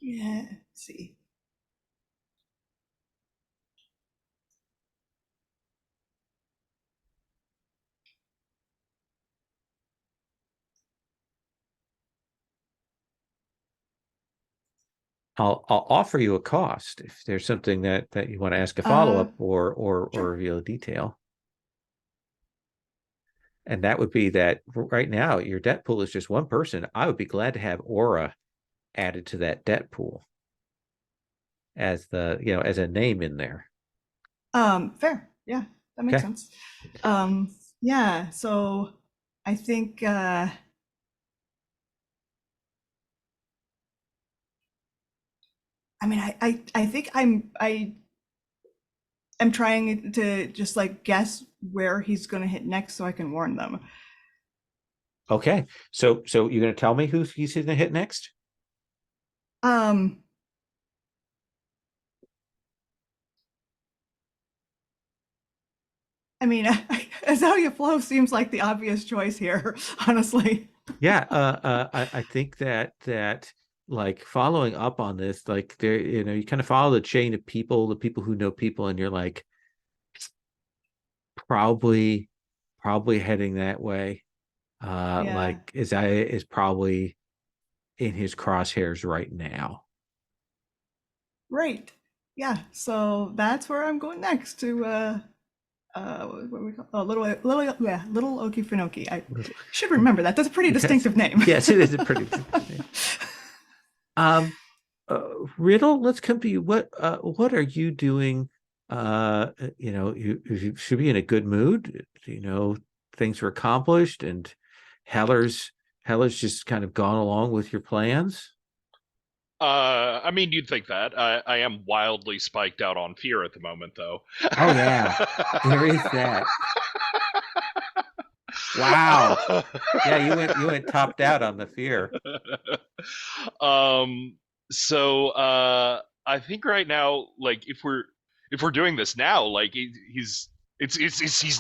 Speaker 5: Yeah, let's see.
Speaker 1: I'll offer you a cost if there's something that you want to ask a follow-up or
Speaker 5: sure.
Speaker 1: reveal a detail. And that would be that right now your debt pool is just one person. I would be glad to have Aura added to that debt pool as as a name in there.
Speaker 5: Fair. Yeah, that makes sense. Yeah, so I think I mean I think I'm trying to just like guess where he's going to hit next so I can warn them.
Speaker 1: Okay. So you're going to tell me who he's going to hit next?
Speaker 5: I mean, Azalea Flow seems like the obvious choice here, honestly.
Speaker 1: Yeah, I think that like following up on this, like there, you kind of follow the chain of people, the people who know people, and you're like probably heading that way.
Speaker 5: Yeah.
Speaker 1: Like is probably in his crosshairs right now.
Speaker 5: Right. Yeah. So that's where I'm going next to what we call little Okefenokee. I should remember that. That's a pretty distinctive name.
Speaker 1: Yes, it is a pretty distinctive name. Riddle, let's come to you. What are you doing? You should be in a good mood. things are accomplished and Heller's just kind of gone along with your plans?
Speaker 2: I mean, you'd think that. I am wildly spiked out on fear at the moment, though.
Speaker 1: Oh yeah, there is that. Wow. Yeah, you went topped out on the fear.
Speaker 2: So I think right now, like if we're doing this now, like he's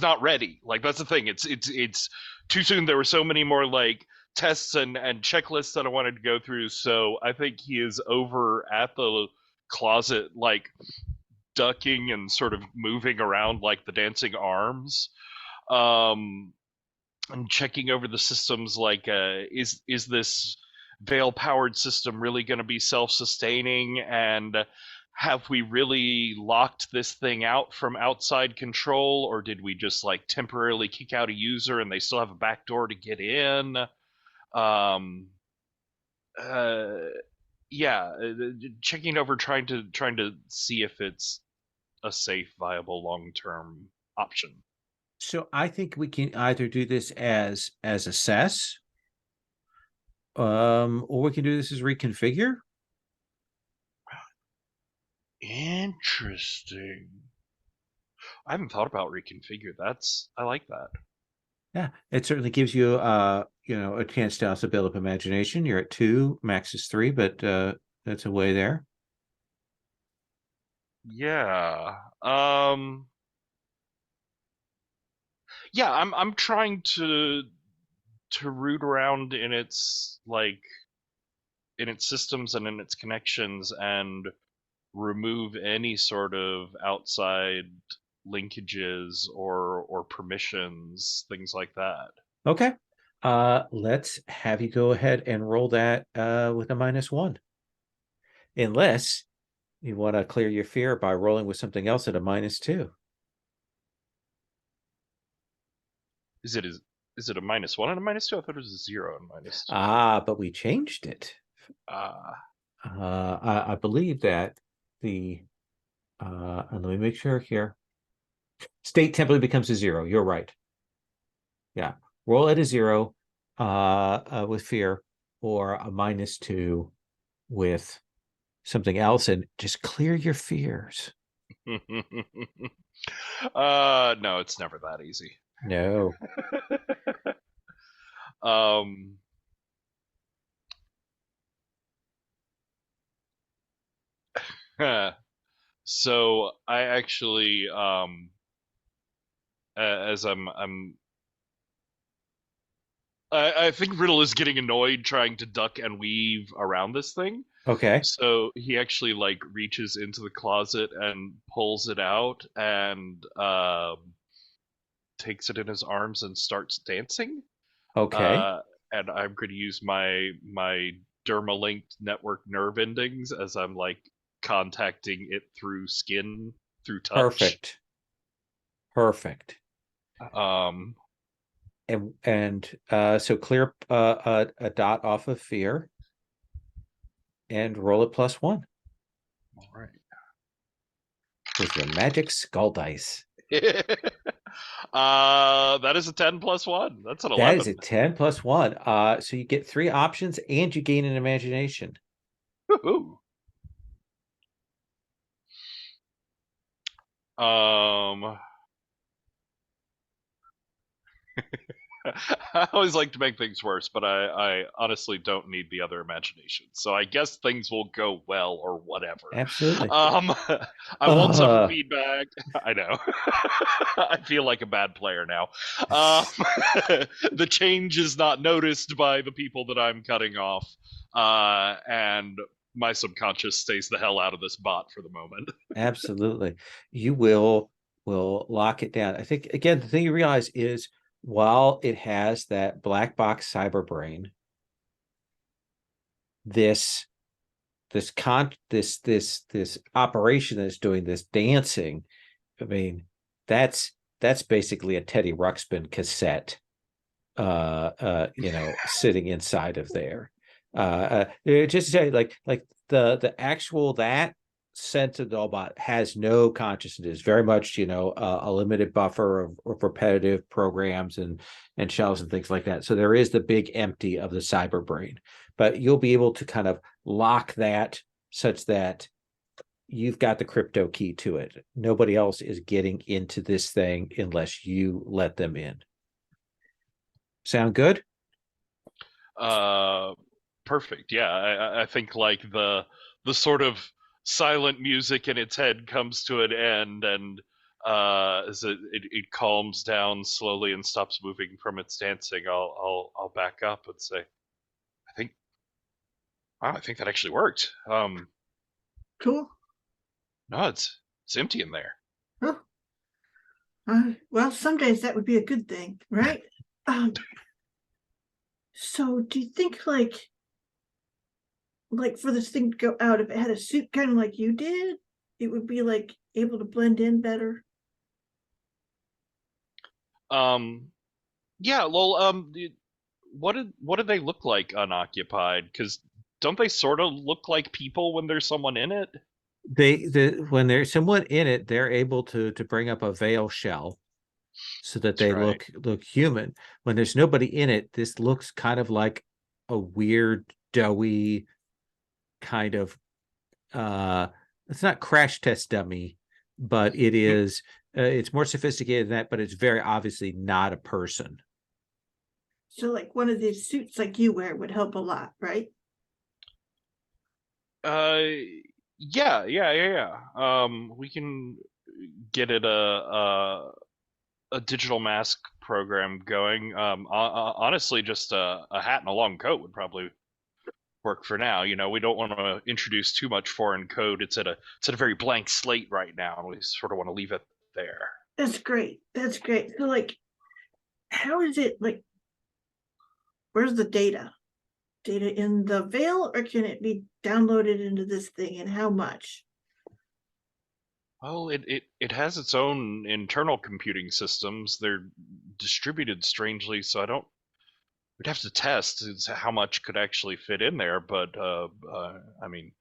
Speaker 2: not ready. Like that's the thing. It's too soon. There were so many more like tests and checklists that I wanted to go through. So I think he is over at the closet, like ducking and sort of moving around like the dancing arms. And checking over the systems like is this Veil powered system really going to be self-sustaining, and have we really locked this thing out from outside control, or did we just like temporarily kick out a user and they still have a backdoor to get in? Yeah, checking over, trying to see if it's a safe, viable, long-term option.
Speaker 1: So I think we can either do this as assess, or we can do this as reconfigure.
Speaker 2: Interesting. I haven't thought about reconfigure. I like that.
Speaker 1: Yeah, it certainly gives you a chance to also build up imagination. You're at 2, max is 3, but that's a way there.
Speaker 2: Yeah. Yeah, I'm trying to root around in its systems and in its connections and remove any sort of outside linkages or permissions, things like that.
Speaker 1: Okay. Let's have you go ahead and roll that with a -1. Unless you want to clear your fear by rolling with something else at a -2.
Speaker 2: Is it a -1 and a -2? I thought it was a 0 and -2.
Speaker 1: Ah, but we changed it. I believe that the and let me make sure here. State template becomes a 0. You're right. Yeah. Roll at a 0 with fear, or a -2 with something else, and just clear your fears.
Speaker 2: No, it's never that easy.
Speaker 1: No.
Speaker 2: So I actually as I think Riddle is getting annoyed trying to duck and weave around this thing.
Speaker 1: Okay.
Speaker 2: So he actually like reaches into the closet and pulls it out and takes it in his arms and starts dancing.
Speaker 1: Okay.
Speaker 2: And I'm going to use my derma-linked network nerve endings as I'm like contacting it through skin, through touch.
Speaker 1: Perfect. And so clear a dot off of fear and roll it +1.
Speaker 2: All right.
Speaker 1: With your magic skull dice.
Speaker 2: That is a 10 + 1. That's an 11.
Speaker 1: That is a 10 + 1. So you get 3 options and you gain an imagination.
Speaker 2: Woohoo. I always like to make things worse, but I honestly don't need the other imagination. So I guess things will go well or whatever.
Speaker 1: Absolutely.
Speaker 2: I want some feedback. I know. I feel like a bad player now. The change is not noticed by the people that I'm cutting off. And my subconscious stays the hell out of this bot for the moment.
Speaker 1: Absolutely. You will lock it down. I think, again, the thing you realize is, while it has that black box cyber brain, this operation that's doing this dancing, I mean, that's basically a Teddy Ruxpin cassette, sitting inside of there. Just to say, like the actual that sense of the Dollbot has no consciousness, very much, a limited buffer of repetitive programs and shells and things like that. So there is the big empty of the cyber brain, but you'll be able to kind of lock that such that you've got the crypto key to it. Nobody else is getting into this thing unless you let them in. Sound good?
Speaker 2: Perfect. Yeah, I think like the sort of silent music in its head comes to an end, and as it calms down slowly and stops moving from its dancing, I'll back up and say, I think that actually worked.
Speaker 3: Cool.
Speaker 2: No, it's empty in there.
Speaker 3: Oh. Well, some days that would be a good thing, right? So do you think like for this thing to go out, if it had a suit kind of like you did, it would be like able to blend in better?
Speaker 2: Yeah, well, what did they look like unoccupied? Because don't they sort of look like people when there's someone in it?
Speaker 1: When there's someone in it, they're able to bring up a veil shell so that they look human. When there's nobody in it, this looks kind of like a weird, doughy kind of it's not crash test dummy, but it is it's more sophisticated than that, but it's very obviously not a person.
Speaker 3: So like one of these suits like you wear would help a lot, right?
Speaker 2: Yeah. We can get it a digital mask program going. Honestly, just a hat and a long coat would probably work for now. We don't want to introduce too much foreign code. It's at a very blank slate right now, and we sort of want to leave it there.
Speaker 3: That's great. So like, how is it like? Where's the data? Data in the Veil, or can it be downloaded into this thing, and how much?
Speaker 2: Well, it has its own internal computing systems. They're distributed strangely, so we'd have to test how much could actually fit in there, but I mean,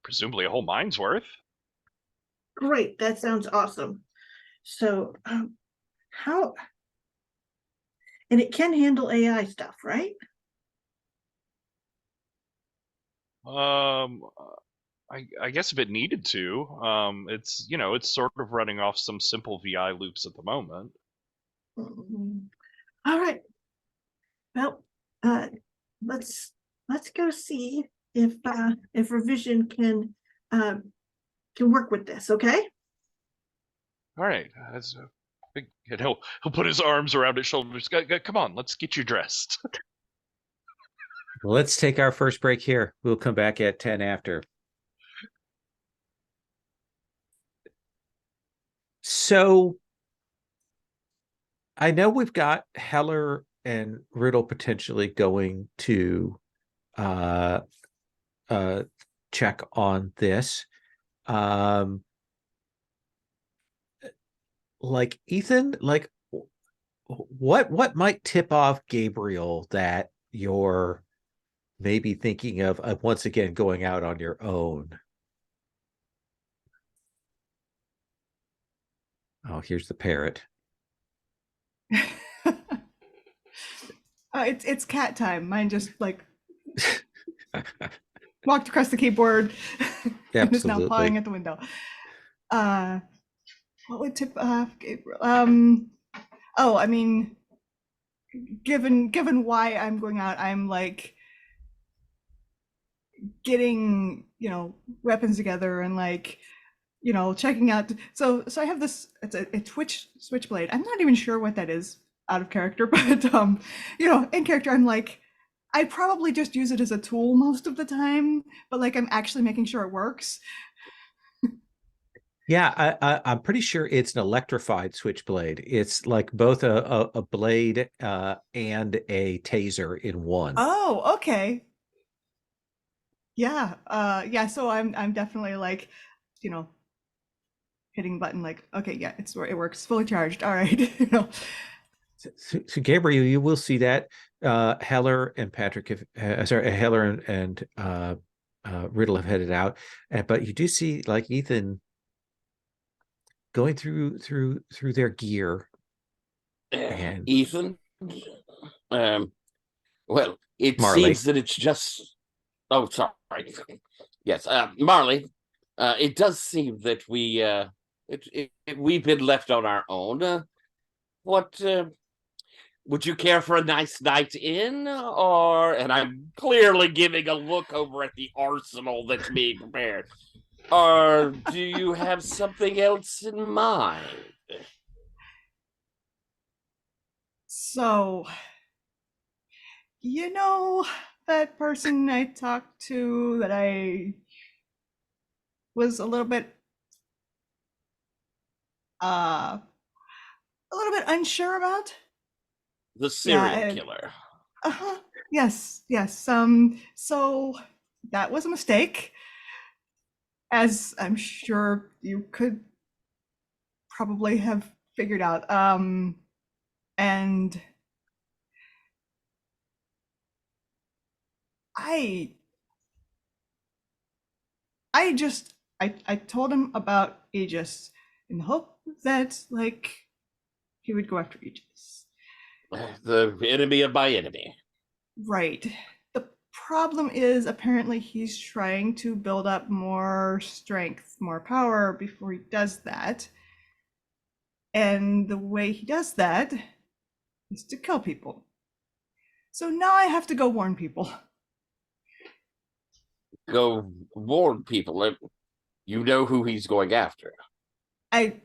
Speaker 2: presumably a whole mine's worth.
Speaker 3: Great, that sounds awesome. So how, and it can handle AI stuff, right?
Speaker 2: I guess if it needed to, it's it's sort of running off some simple VI loops at the moment.
Speaker 3: All right. Well, let's go see if revision can work with this. Okay.
Speaker 2: All right. That's a big. And he'll put his arms around his shoulders. Come on, let's get you dressed.
Speaker 1: Well, let's take our first break here. We'll come back at 10 after. So I know we've got Heller and Riddle potentially going to check on this. Like Ethan, like what might tip off Gabriel that you're maybe thinking of once again going out on your own? Oh, here's the parrot.
Speaker 5: It's cat time. Mine just like walked across the keyboard and is now pawing at the window. What would tip off Gabriel? Oh, I mean, given why I'm going out, I'm like getting weapons together and like checking out. So I have this. It's a Twitch switchblade. I'm not even sure what that is out of character, but in character, I'm like, I probably just use it as a tool most of the time, but like I'm actually making sure it works.
Speaker 1: Yeah, I'm pretty sure it's an electrified switchblade. It's like both a blade and a taser in one.
Speaker 5: Oh, okay. Yeah, yeah. So I'm definitely like, hitting button like, okay, yeah, it works, fully charged. All right,
Speaker 1: So Gabriel, you will see that Heller and Patrick, Heller and Riddle have headed out, but you do see like Ethan going through their gear. And
Speaker 4: Ethan, well, it
Speaker 1: Marley.
Speaker 4: seems that it's just. Oh, sorry. Yes, Marley. It does seem that we've been left on our own. What would you care for a nice night in, or? And I'm clearly giving a look over at the arsenal that's being prepared. Or do you have something else in mind?
Speaker 5: So, you know, that person I talked to that I was a little bit unsure about?
Speaker 4: The serial killer.
Speaker 5: Uh-huh. Yes. So that was a mistake, as I'm sure you could probably have figured out. And I told him about Aegis in the hope that like he would go after Aegis.
Speaker 4: The enemy of my enemy.
Speaker 5: Right. The problem is apparently he's trying to build up more strength, more power before he does that. And the way he does that is to kill people. So now I have to go warn people.
Speaker 4: Go warn people. You know who he's going after.
Speaker 5: I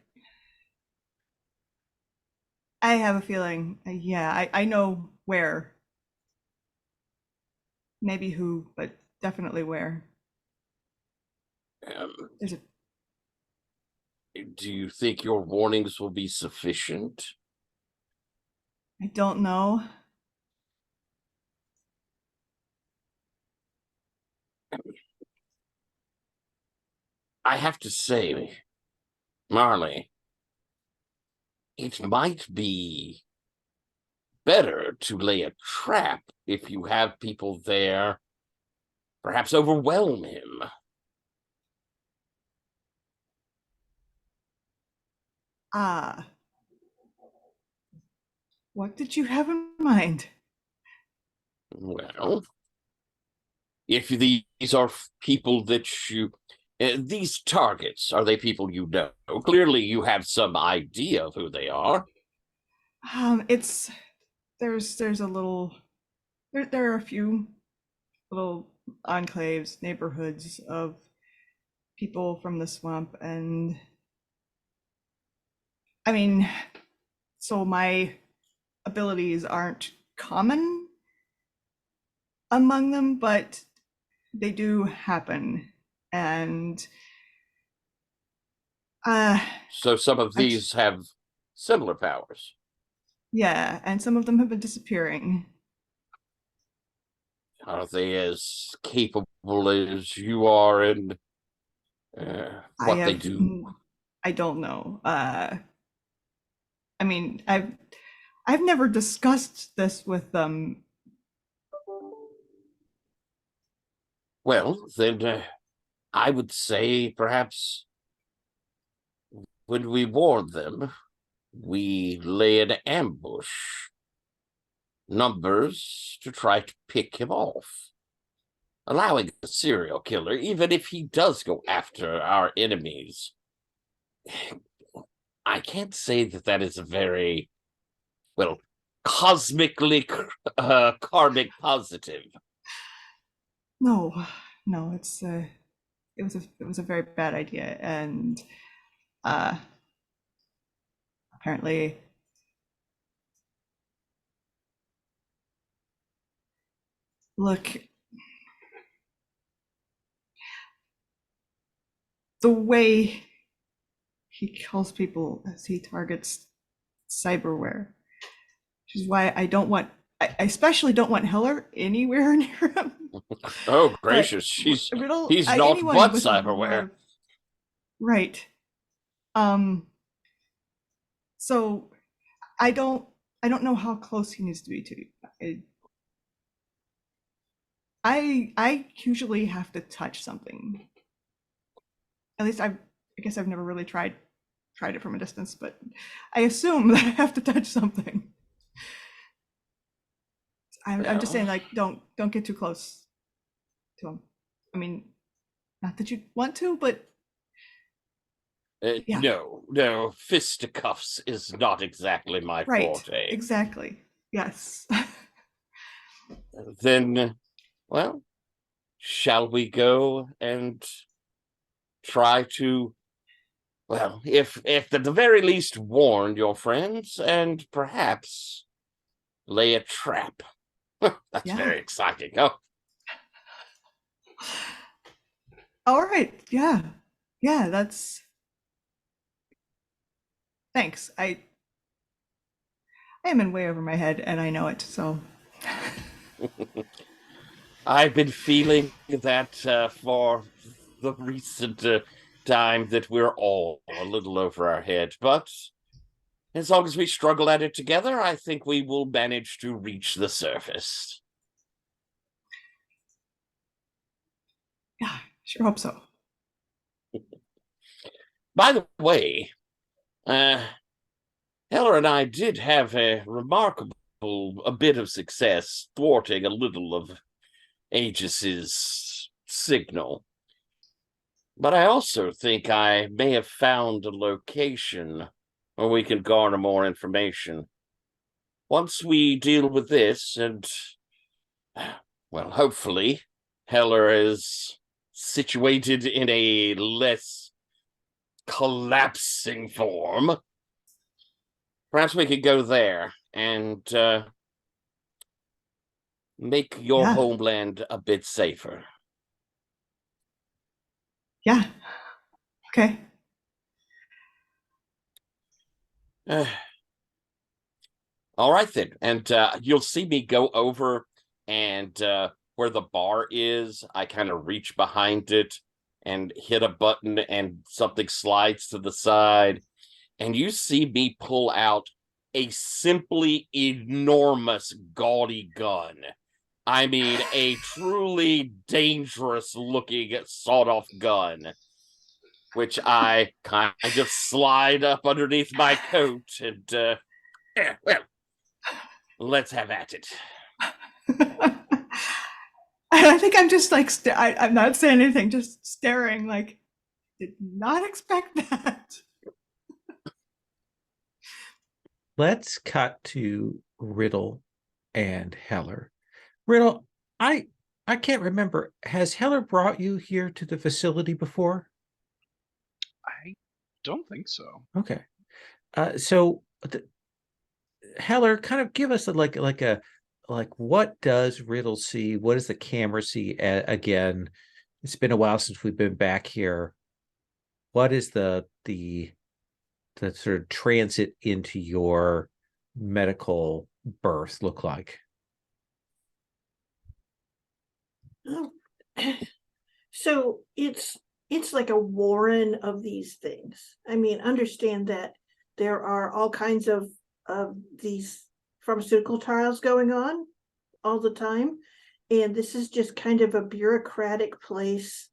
Speaker 5: have a feeling. Yeah, I know where. Maybe who, but definitely where. There's a.
Speaker 4: Do you think your warnings will be sufficient?
Speaker 5: I don't know.
Speaker 4: I have to say, Marley, it might be better to lay a trap if you have people there. Perhaps overwhelm him.
Speaker 5: What did you have in mind?
Speaker 4: Well, if these are people that you... these targets, are they people you know? Clearly you have some idea of who they are.
Speaker 5: There's a little... There are a few little enclaves, neighborhoods of people from the swamp, and I mean, so my abilities aren't common among them, but they do happen. And
Speaker 4: so some of these have similar powers.
Speaker 5: Yeah, and some of them have been disappearing.
Speaker 4: Are they as capable as you are in what they do?
Speaker 5: I don't know. I mean, I've never discussed this with them.
Speaker 4: Well, then I would say perhaps when we warn them, we lay an ambush. Numbers to try to pick him off. Allowing a serial killer, even if he does go after our enemies, I can't say that that is a very, well, cosmically karmic positive.
Speaker 5: No, it was a very bad idea, and apparently look, the way he kills people as he targets cyberware, which is why I especially don't want Heller anywhere near him.
Speaker 4: Oh gracious, he's not but cyberware.
Speaker 5: Right. So I don't know how close he needs to be to you. I usually have to touch something. At least I guess I've never really tried it from a distance, but I assume that I have to touch something. I'm just saying, like, don't get too close to him. I mean, not that you want to, but yeah.
Speaker 4: No, fisticuffs is not exactly my forte.
Speaker 5: Exactly. Yes.
Speaker 4: Then, well, shall we go and try to, well, if at the very least warn your friends and perhaps lay a trap? That's very exciting. Oh.
Speaker 5: All right. Yeah. That's. Thanks. I am in way over my head, and I know it. So.
Speaker 4: I've been feeling that for the recent time that we're all a little over our head, but as long as we struggle at it together, I think we will manage to reach the surface.
Speaker 5: Yeah, sure hope so.
Speaker 4: By the way, Heller and I did have a bit of success thwarting a little of Aegis's signal. But I also think I may have found a location where we can garner more information. Once we deal with this, and, well, hopefully, Heller is situated in a less collapsing form, perhaps we could go there and make your homeland a bit safer.
Speaker 5: Yeah. Okay.
Speaker 4: All right then, and you'll see me go over and where the bar is, I kind of reach behind it and hit a button and something slides to the side, and you see me pull out a simply enormous gaudy gun. I mean, a truly dangerous looking sawed-off gun, which I kind of slide up underneath my coat and, well, let's have at it.
Speaker 5: I think I'm just like, I'm not saying anything, just staring, like, did not expect that.
Speaker 1: Let's cut to Riddle and Heller. Riddle, I can't remember. Has Heller brought you here to the facility before?
Speaker 2: I don't think so.
Speaker 1: Okay. So Heller, kind of give us like what does Riddle see? What does the camera see? Again, it's been a while since we've been back here. What is the sort of transit into your medical birth look like?
Speaker 3: So it's like a warren of these things. I mean, understand that there are all kinds of these pharmaceutical trials going on all the time, and this is just kind of a bureaucratic place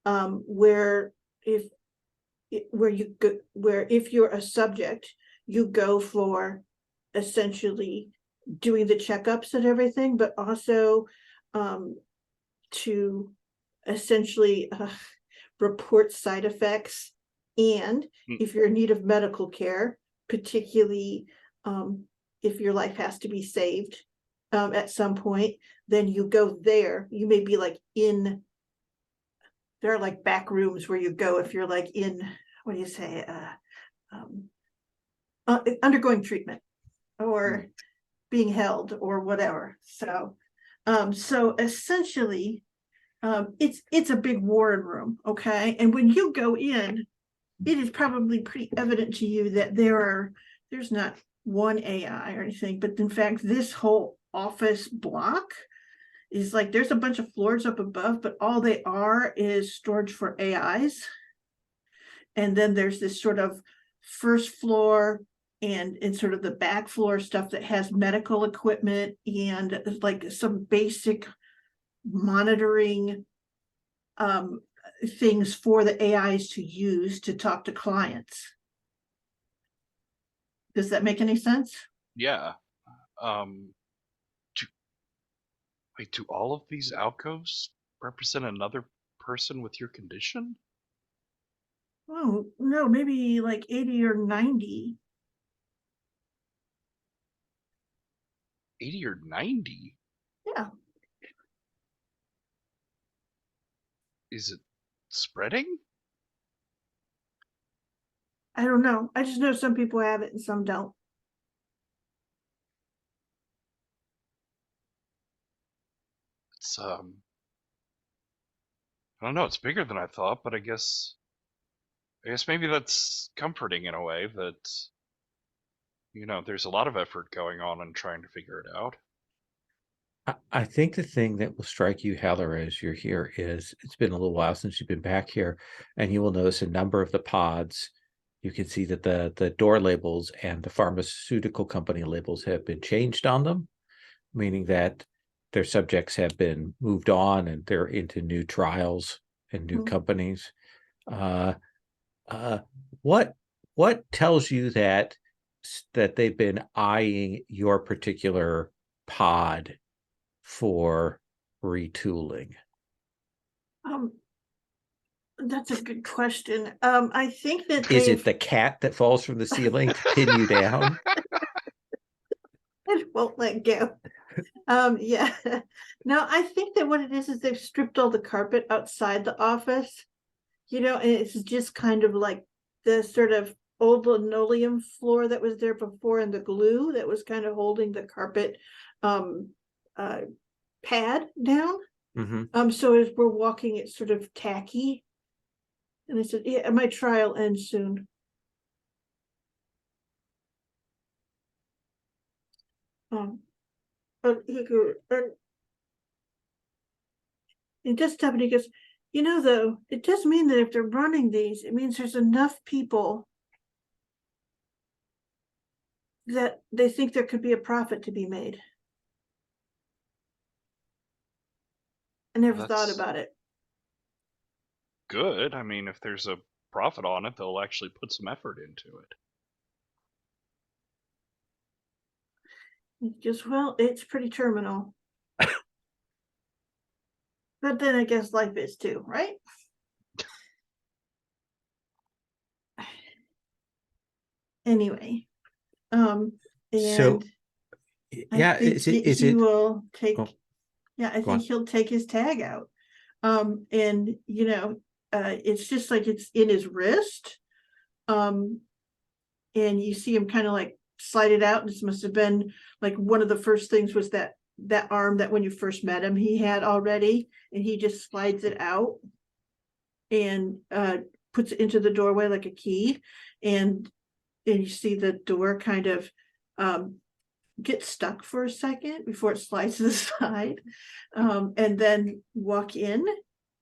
Speaker 3: where if you're a subject, you go for essentially doing the checkups and everything, but also to essentially report side effects, and if you're in need of medical care, particularly if your life has to be saved at some point, then you go there. You may be like there are like back rooms where you go if you're like in, what do you say, undergoing treatment or being held or whatever. So essentially it's a big warren room, okay? And when you go in, it is probably pretty evident to you that there's not one AI or anything, but in fact, this whole office block is like, there's a bunch of floors up above, but all they are is storage for AIs. And then there's this sort of first floor and sort of the back floor stuff that has medical equipment and like some basic monitoring things for the AIs to use to talk to clients. Does that make any sense?
Speaker 2: Yeah. Wait, do all of these alcoves represent another person with your condition?
Speaker 3: Oh, no, maybe like 80 or 90.
Speaker 2: 80 or 90?
Speaker 3: Yeah.
Speaker 2: Is it spreading?
Speaker 3: I don't know. I just know some people have it and some don't.
Speaker 2: It's I don't know, it's bigger than I thought, but I guess maybe that's comforting in a way that, you know, there's a lot of effort going on in trying to figure it out.
Speaker 1: I think the thing that will strike you, Heller, as you're here is it's been a little while since you've been back here, and you will notice a number of the pods. You can see that the door labels and the pharmaceutical company labels have been changed on them, meaning that their subjects have been moved on and they're into new trials and new companies. What tells you that they've been eyeing your particular pod for retooling?
Speaker 3: That's a good question. I think that
Speaker 1: is it the cat that falls from the ceiling to pin you down?
Speaker 3: It won't let go. Yeah. No, I think that what it is they've stripped all the carpet outside the office, you know, and it's just kind of like the sort of old linoleum floor that was there before and the glue that was kind of holding the carpet pad down. So as we're walking, it's sort of tacky. And I said, yeah, my trial ends soon. But he goes, and just happened, he goes, you know, though, it does mean that if they're running these, it means there's enough people that they think there could be a profit to be made. I never thought about it.
Speaker 2: Good. I mean, if there's a profit on it, they'll actually put some effort into it.
Speaker 3: Just, well, it's pretty terminal. But then I guess life is too, right? Anyway, and
Speaker 1: so yeah,
Speaker 3: he will take.
Speaker 1: Oh,
Speaker 3: yeah, I think he'll take his tag out. And you know, it's just like it's in his wrist. And you see him kind of like slide it out. This must have been like one of the first things was that arm that when you first met him he had already, and he just slides it out and puts it into the doorway like a key, and you see the door kind of get stuck for a second before it slides to the side, and then walk in,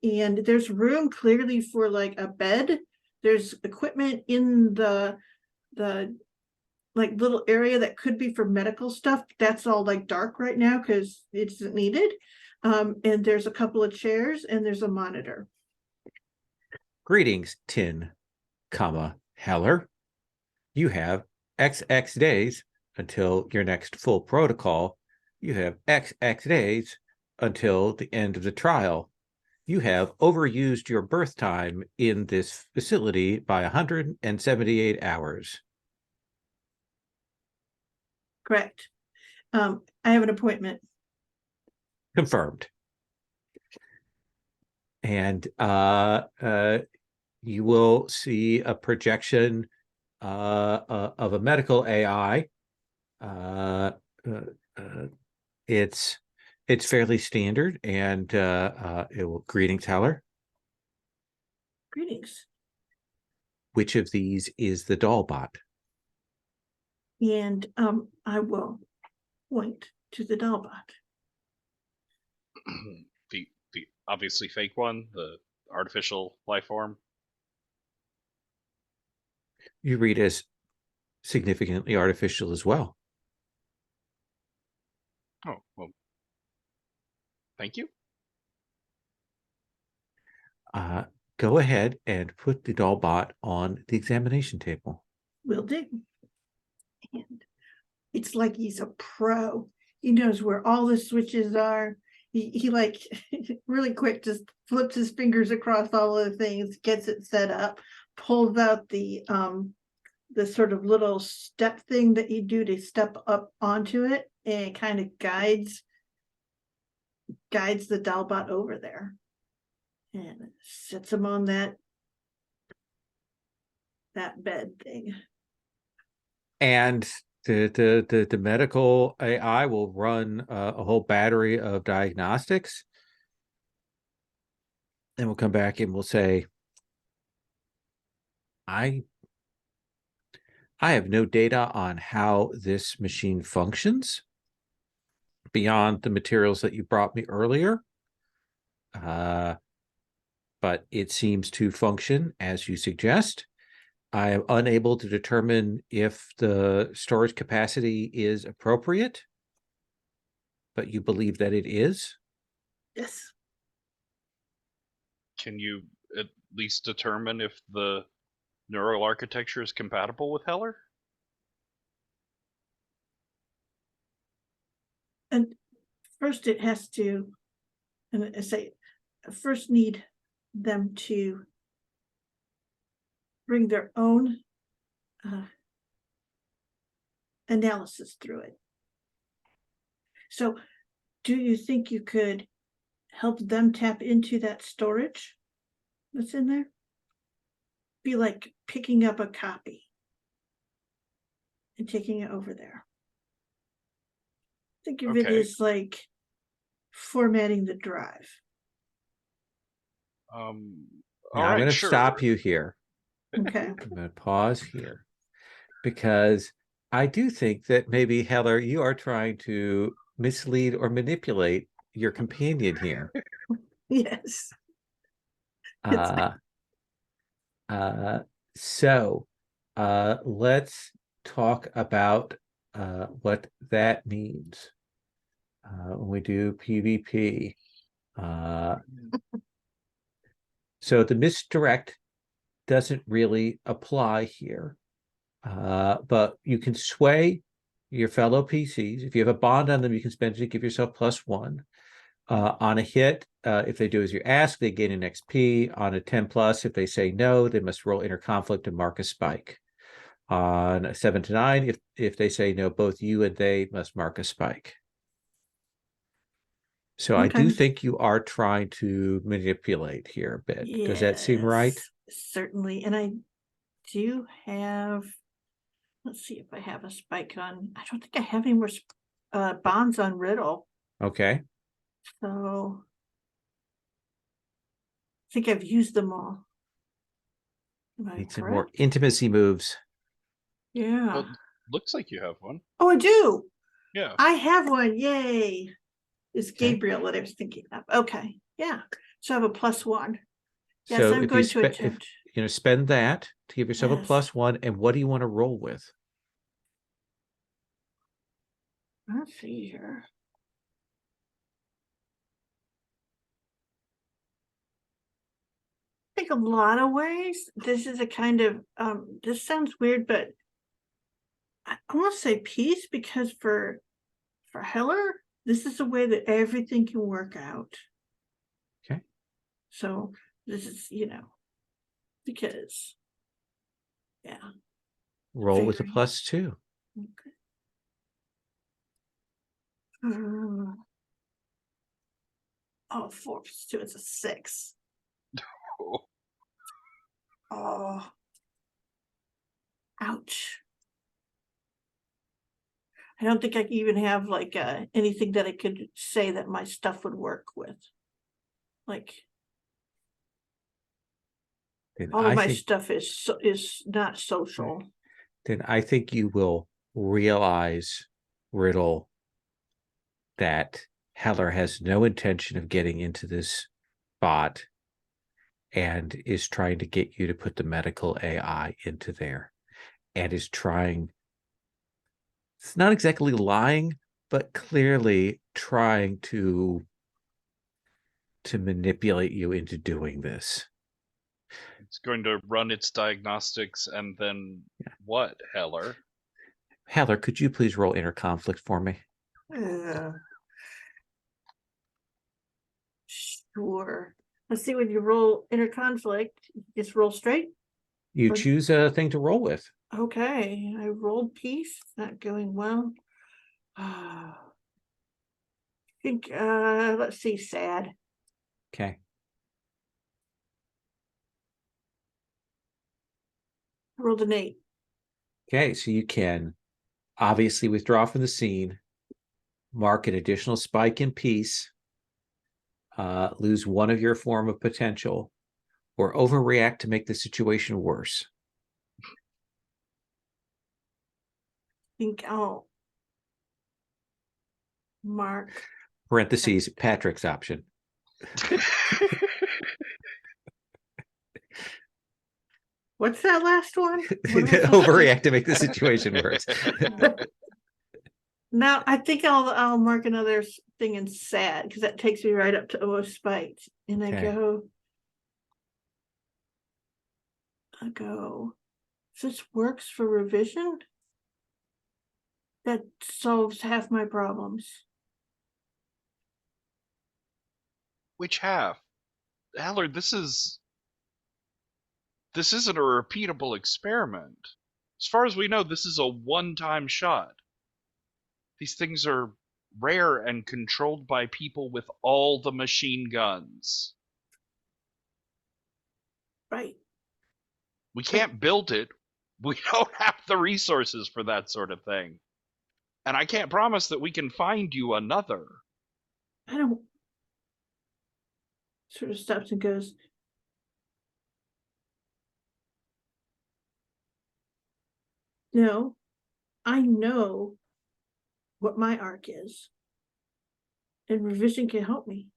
Speaker 3: and there's room clearly for like a bed. There's equipment in the like little area that could be for medical stuff. That's all like dark right now because it's needed. And there's a couple of chairs and there's a monitor.
Speaker 1: Greetings, Tin, Heller. You have XX days until your next full protocol. You have XX days until the end of the trial. You have overused your birth time in this facility by 178 hours.
Speaker 3: Correct. I have an appointment.
Speaker 1: Confirmed. And you will see a projection of a medical AI. It's fairly standard, and it will. Greetings, Heller.
Speaker 3: Greetings.
Speaker 1: Which of these is the doll bot?
Speaker 3: And I will point to the doll bot.
Speaker 2: the obviously fake one, the artificial life form.
Speaker 1: You read as significantly artificial as well.
Speaker 2: Oh, well, thank you.
Speaker 1: go ahead and put the doll bot on the examination table.
Speaker 3: Will do. And it's like he's a pro. He knows where all the switches are. He like really quick just flips his fingers across all of the things, gets it set up, pulls out the sort of little step thing that you do to step up onto it, and kind of guides the dollbot over there and sets him on that bed thing.
Speaker 1: And the medical AI will run a whole battery of diagnostics. And we'll come back and we'll say, I have no data on how this machine functions beyond the materials that you brought me earlier. But it seems to function as you suggest. I am unable to determine if the storage capacity is appropriate, but you believe that it is?
Speaker 3: Yes.
Speaker 2: Can you at least determine if the neural architecture is compatible with Heller?
Speaker 3: And first it has to, and I say, first need them to bring their own analysis through it. So do you think you could help them tap into that storage that's in there? Be like picking up a copy and taking it over there. Think of it as like formatting the drive.
Speaker 1: I'm going to stop you here.
Speaker 3: Okay.
Speaker 1: I'm going to pause here because I do think that maybe, Heller, you are trying to mislead or manipulate your companion here.
Speaker 3: Yes.
Speaker 1: So let's talk about what that means when we do PvP. So the misdirect doesn't really apply here, but you can sway your fellow PCs. If you have a bond on them, you can spend it to give yourself +1. On a hit, if they do as you ask, they gain an XP. On a 10+, if they say no, they must roll inner conflict and mark a spike. On a 7 to 9, if they say no, both you and they must mark a spike. So I do think you are trying to manipulate here a bit. Does that seem right?
Speaker 3: Certainly. And I do have, let's see if I have a spike on. I don't think I have any more bonds on Riddle.
Speaker 1: Okay.
Speaker 3: So I think I've used them all.
Speaker 1: Need some more intimacy moves.
Speaker 3: Yeah.
Speaker 2: Well, looks like you have one.
Speaker 3: Oh, I do.
Speaker 2: Yeah.
Speaker 3: I have one. Yay. It's Gabriel that I was thinking of. Okay. Yeah. So I have a +1. Yes,
Speaker 1: so
Speaker 3: I'm going to attempt.
Speaker 1: Spend that to give yourself a +1. And what do you want to roll with?
Speaker 3: Let's see here. I think a lot of ways, this is a kind of, this sounds weird, but I want to say peace, because for Heller, this is a way that everything can work out.
Speaker 1: Okay.
Speaker 3: So this is, because, yeah.
Speaker 1: Roll with a +2.
Speaker 3: Okay. Oh, 4 + 2 is a 6. Oh. Ouch. I don't think I can even have like anything that I could say that my stuff would work with. Like all of my stuff is not social.
Speaker 1: Then I think you will realize, Riddle, that Heller has no intention of getting into this bot and is trying to get you to put the medical AI into there, and is trying, it's not exactly lying, but clearly trying to manipulate you into doing this.
Speaker 2: It's going to run its diagnostics and then what, Heller?
Speaker 1: Heller, could you please roll inner conflict for me?
Speaker 3: Sure. Let's see, when you roll inner conflict, just roll straight.
Speaker 1: You choose a thing to roll with.
Speaker 3: Okay, I rolled peace, not going well. I think, let's see, sad.
Speaker 1: Okay.
Speaker 3: I rolled an 8.
Speaker 1: Okay, so you can obviously withdraw from the scene, mark an additional spike in peace, lose one of your form of potential, or overreact to make the situation worse.
Speaker 3: I think I'll mark
Speaker 1: Parentheses, Patrick's option.
Speaker 3: What's that last one?
Speaker 1: Overreact to make the situation worse.
Speaker 3: Now I think I'll mark another thing in sad, because that takes me right up to almost spite. And I go, if this works for revision, that solves half my problems.
Speaker 2: Which half? Heller, this isn't a repeatable experiment. As far as we know, this is a one-time shot. These things are rare and controlled by people with all the machine guns.
Speaker 3: Right.
Speaker 2: We can't build it. We don't have the resources for that sort of thing. And I can't promise that we can find you another.
Speaker 3: I don't. Sort of stops and goes, no, I know what my arc is, and revision can help me.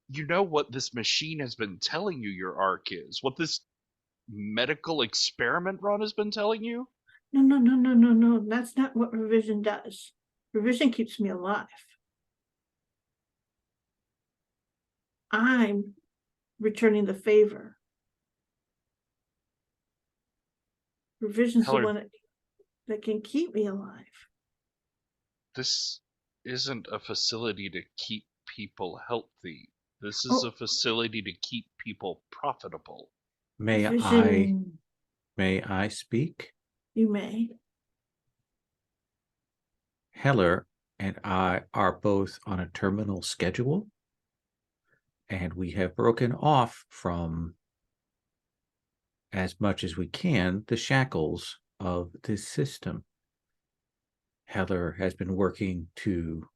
Speaker 2: You know what this machine has been telling you your arc is? What this medical experiment run has been telling you?
Speaker 3: No. That's not what revision does. Revision keeps me alive. I'm returning the favor. Revision's the one that can keep me alive.
Speaker 2: This isn't a facility to keep people healthy. This is a facility to keep people profitable.
Speaker 1: May I speak?
Speaker 3: You may.
Speaker 1: Heller and I are both on a terminal schedule, and we have broken off from, as much as we can, the shackles of this system. Heller has been working to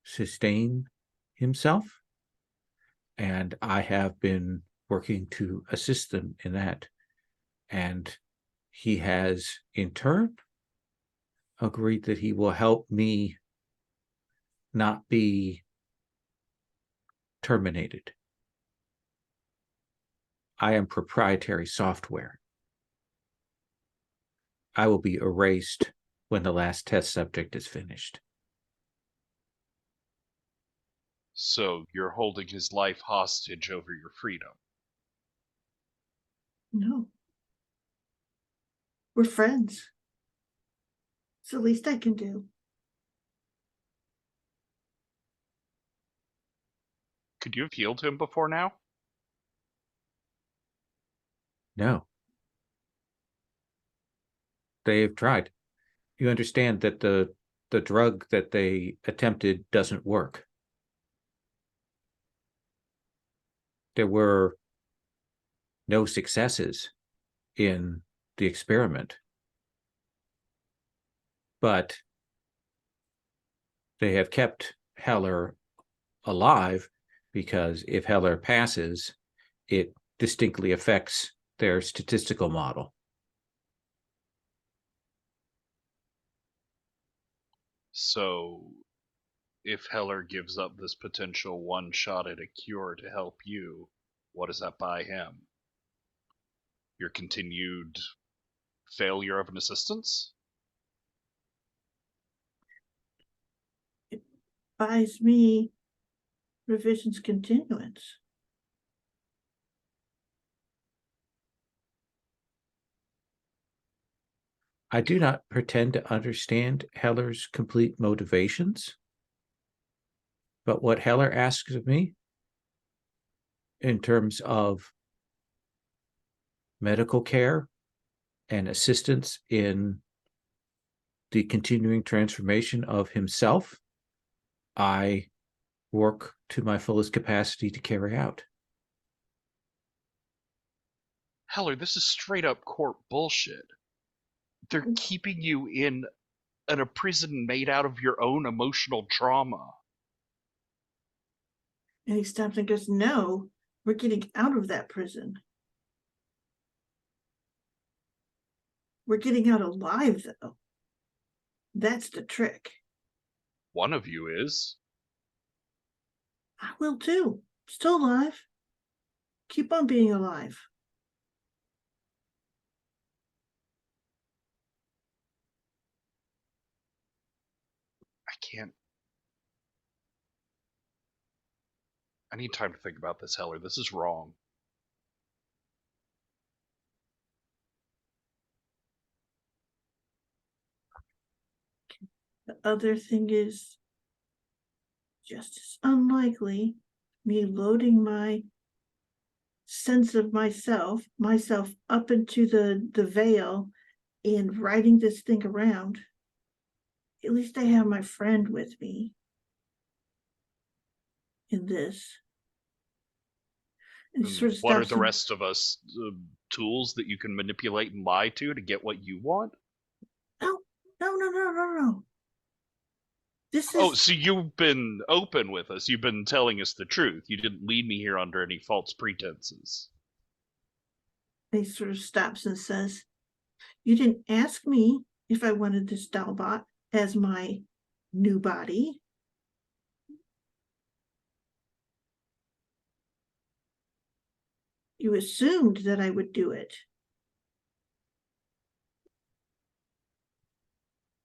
Speaker 1: sustain himself, and I have been working to assist them in that. And he has, in turn, agreed that he will help me not be terminated. I am proprietary software. I will be erased when the last test subject is finished.
Speaker 2: So you're holding his life hostage over your freedom?
Speaker 3: No. We're friends. It's the least I can do.
Speaker 2: Could you have healed him before now?
Speaker 1: No. They've tried. You understand that the drug that they attempted doesn't work. There were no successes in the experiment, but they have kept Heller alive because if Heller passes, it distinctly affects their statistical model.
Speaker 2: So if Heller gives up this potential one shot at a cure to help you, what does that buy him? Your continued failure of an assistance?
Speaker 3: It buys me revisions continuance.
Speaker 1: I do not pretend to understand Heller's complete motivations, but what Heller asks of me in terms of medical care and assistance in the continuing transformation of himself, I work to my fullest capacity to carry out.
Speaker 2: Heller, this is straight up court bullshit. They're keeping you in a prison made out of your own emotional trauma.
Speaker 3: And he stops and goes, no, we're getting out of that prison. We're getting out alive, though. That's the trick.
Speaker 2: One of you is.
Speaker 3: I will too. Still alive. Keep on being alive.
Speaker 2: I can't. I need time to think about this, Heller. This is wrong.
Speaker 3: The other thing is just as unlikely me loading my sense of myself up into the veil and riding this thing around. At least I have my friend with me in this. And sort of
Speaker 2: what are
Speaker 3: stops
Speaker 2: the
Speaker 3: and-
Speaker 2: rest of us tools that you can manipulate and lie to get what you want?
Speaker 3: No. This is
Speaker 2: Oh, so you've been open with us. You've been telling us the truth. You didn't lead me here under any false pretenses.
Speaker 3: he sort of stops and says, you didn't ask me if I wanted this Dalbot as my new body. You assumed that I would do it.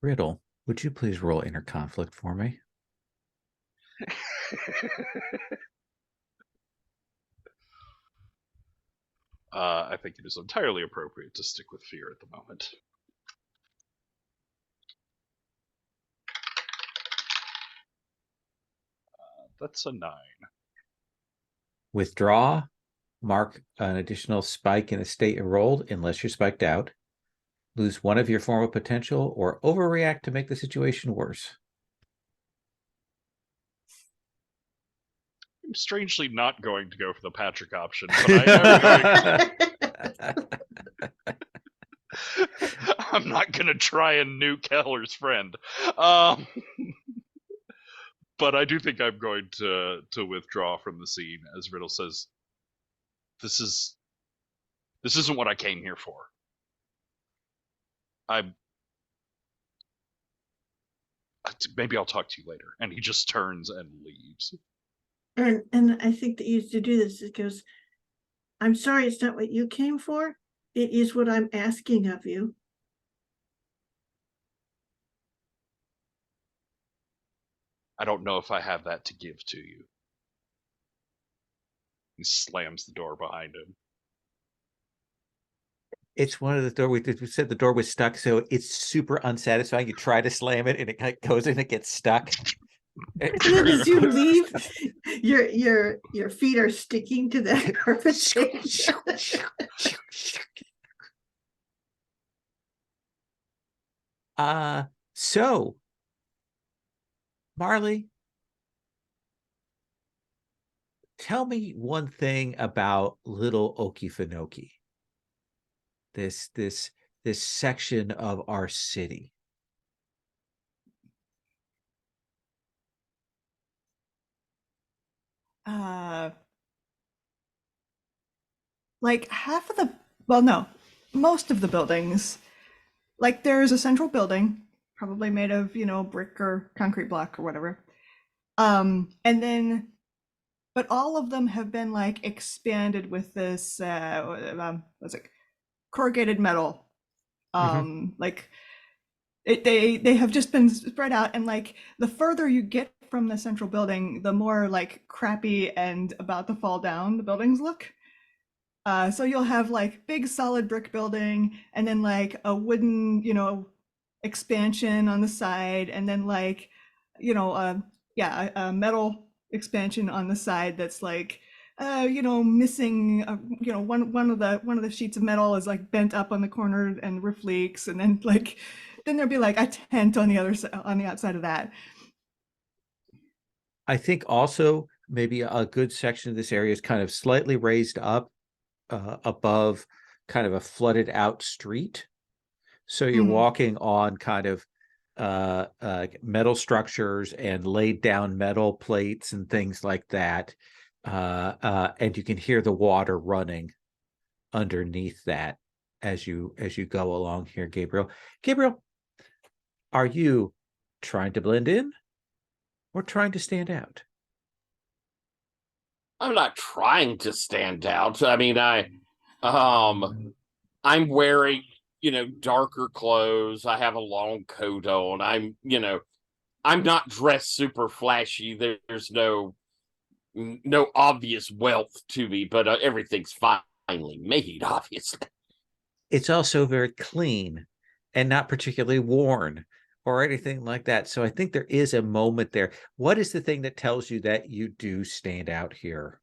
Speaker 1: Riddle, would you please roll inner conflict for me?
Speaker 2: I think it is entirely appropriate to stick with fear at the moment. That's a 9.
Speaker 1: Withdraw, mark an additional spike in the state enrolled unless you're spiked out. Lose one of your formal potential or overreact to make the situation worse.
Speaker 2: I'm strangely not going to go for the Patrick option, but I am going I'm not going to try and nuke Heller's friend. But I do think I'm going to withdraw from the scene, as Riddle says, this isn't what I came here for. Maybe I'll talk to you later. And he just turns and leaves.
Speaker 3: And I think that you used to do this. It goes, I'm sorry, it's not what you came for. It is what I'm asking of you.
Speaker 2: I don't know if I have that to give to you. He slams the door behind him.
Speaker 1: It's one of the door we said the door was stuck, so it's super unsatisfying. You try to slam it and it like goes and it gets stuck.
Speaker 3: And then as you leave, your feet are sticking to that carpet.
Speaker 1: So Marley, tell me one thing about Little Okefenokee. This section of our city.
Speaker 5: Like half of the, most of the buildings, like there's a central building, probably made of, brick or concrete block or whatever. And then, but all of them have been like expanded with this, what's it, corrugated metal. Like they have just been spread out, and like the further you get from the central building, the more like crappy and about to fall down the buildings look. So you'll have like big solid brick building, and then like a wooden, expansion on the side, and then like, a metal expansion on the side that's like, missing, one of the sheets of metal is like bent up on the corner and roof leaks, and then like, then there'll be like a tent on the other side, on the outside of that.
Speaker 1: I think also maybe a good section of this area is kind of slightly raised up above kind of a flooded out street. So you're walking on kind of metal structures and laid down metal plates and things like that. And you can hear the water running underneath that as you go along here, Gabriel. Gabriel, are you trying to blend in or trying to stand out?
Speaker 4: I'm not trying to stand out. I mean, I'm wearing, darker clothes. I have a long coat on. I'm not dressed super flashy. There's no obvious wealth to me, but everything's finely made, obviously.
Speaker 1: It's also very clean and not particularly worn or anything like that. So I think there is a moment there. What is the thing that tells you that you do stand out here?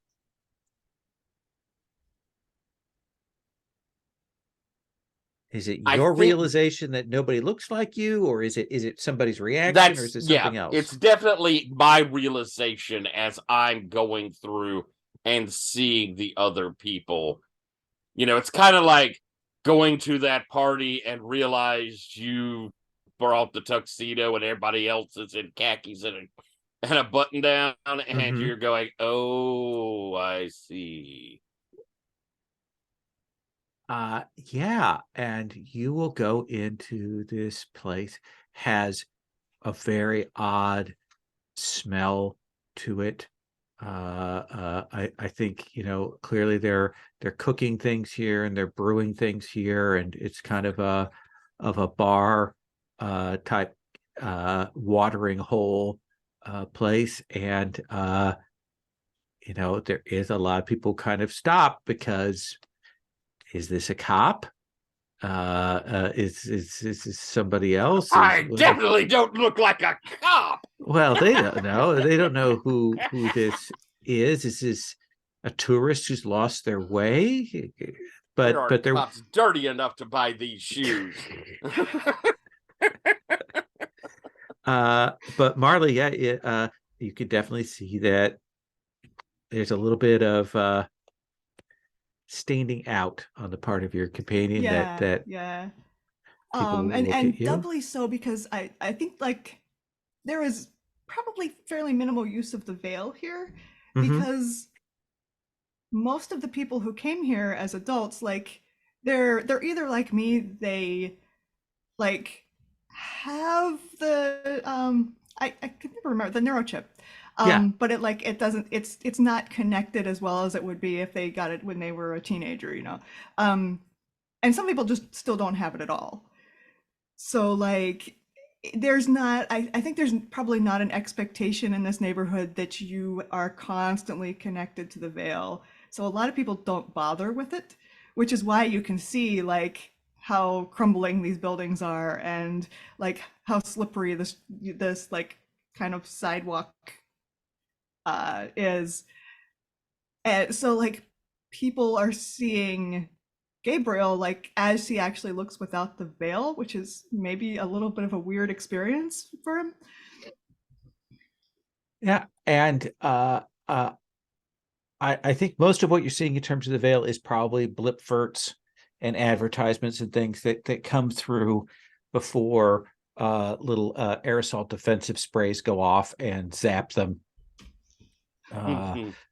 Speaker 1: Is it your realization that nobody looks like you, or is it somebody's reaction, or is it something else?
Speaker 4: It's definitely my realization as I'm going through and seeing the other people. It's kind of like going to that party and realize you brought the tuxedo and everybody else is in khakis and a button down, and you're going, oh, I see.
Speaker 1: Yeah, and you will go into this place, has a very odd smell to it. I think, clearly they're cooking things here and they're brewing things here, and it's kind of a bar type watering hole place, and there is a lot of people kind of stop because, is this a cop? Is this somebody else?
Speaker 4: I definitely don't look like a cop.
Speaker 1: Well, they don't know. They don't know who this is. Is this a tourist who's lost their way? But
Speaker 4: they're cops dirty enough to buy these shoes.
Speaker 1: But Marley, yeah, you could definitely see that there's a little bit of standing out on the part of your companion.
Speaker 5: And doubly so because I think like there is probably fairly minimal use of the veil here, because most of the people who came here as adults, like they're either like me, they like have the I can never remember the neurochip. But it's not connected as well as it would be if they got it when they were a teenager, and some people just still don't have it at all. So like there's not, I think there's probably not an expectation in this neighborhood that you are constantly connected to the veil. So a lot of people don't bother with it, which is why you can see like how crumbling these buildings are and like how slippery this like kind of sidewalk is. And so like people are seeing Gabriel like as he actually looks without the veil, which is maybe a little bit of a weird experience for him.
Speaker 1: Yeah, and I think most of what you're seeing in terms of the veil is probably blipverts and advertisements and things that come through before little aerosol defensive sprays go off and zap them.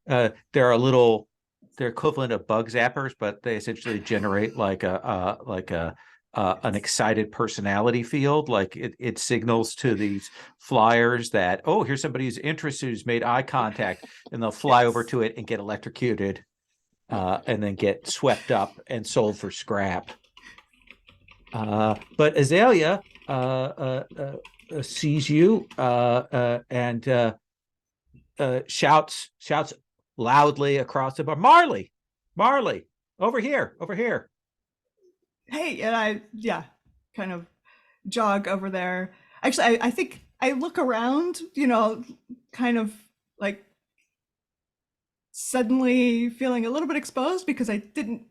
Speaker 1: They're equivalent of bug zappers, but they essentially generate like an excited personality field. Like it signals to these flyers that, oh, here's somebody who's interested, who's made eye contact, and they'll fly over to it and get electrocuted, and then get swept up and sold for scrap. But Azalea sees you and shouts loudly across the bar, Marley, over here.
Speaker 5: Hey, and I kind of jog over there. Actually, I think I look around, kind of like suddenly feeling a little bit exposed because I didn't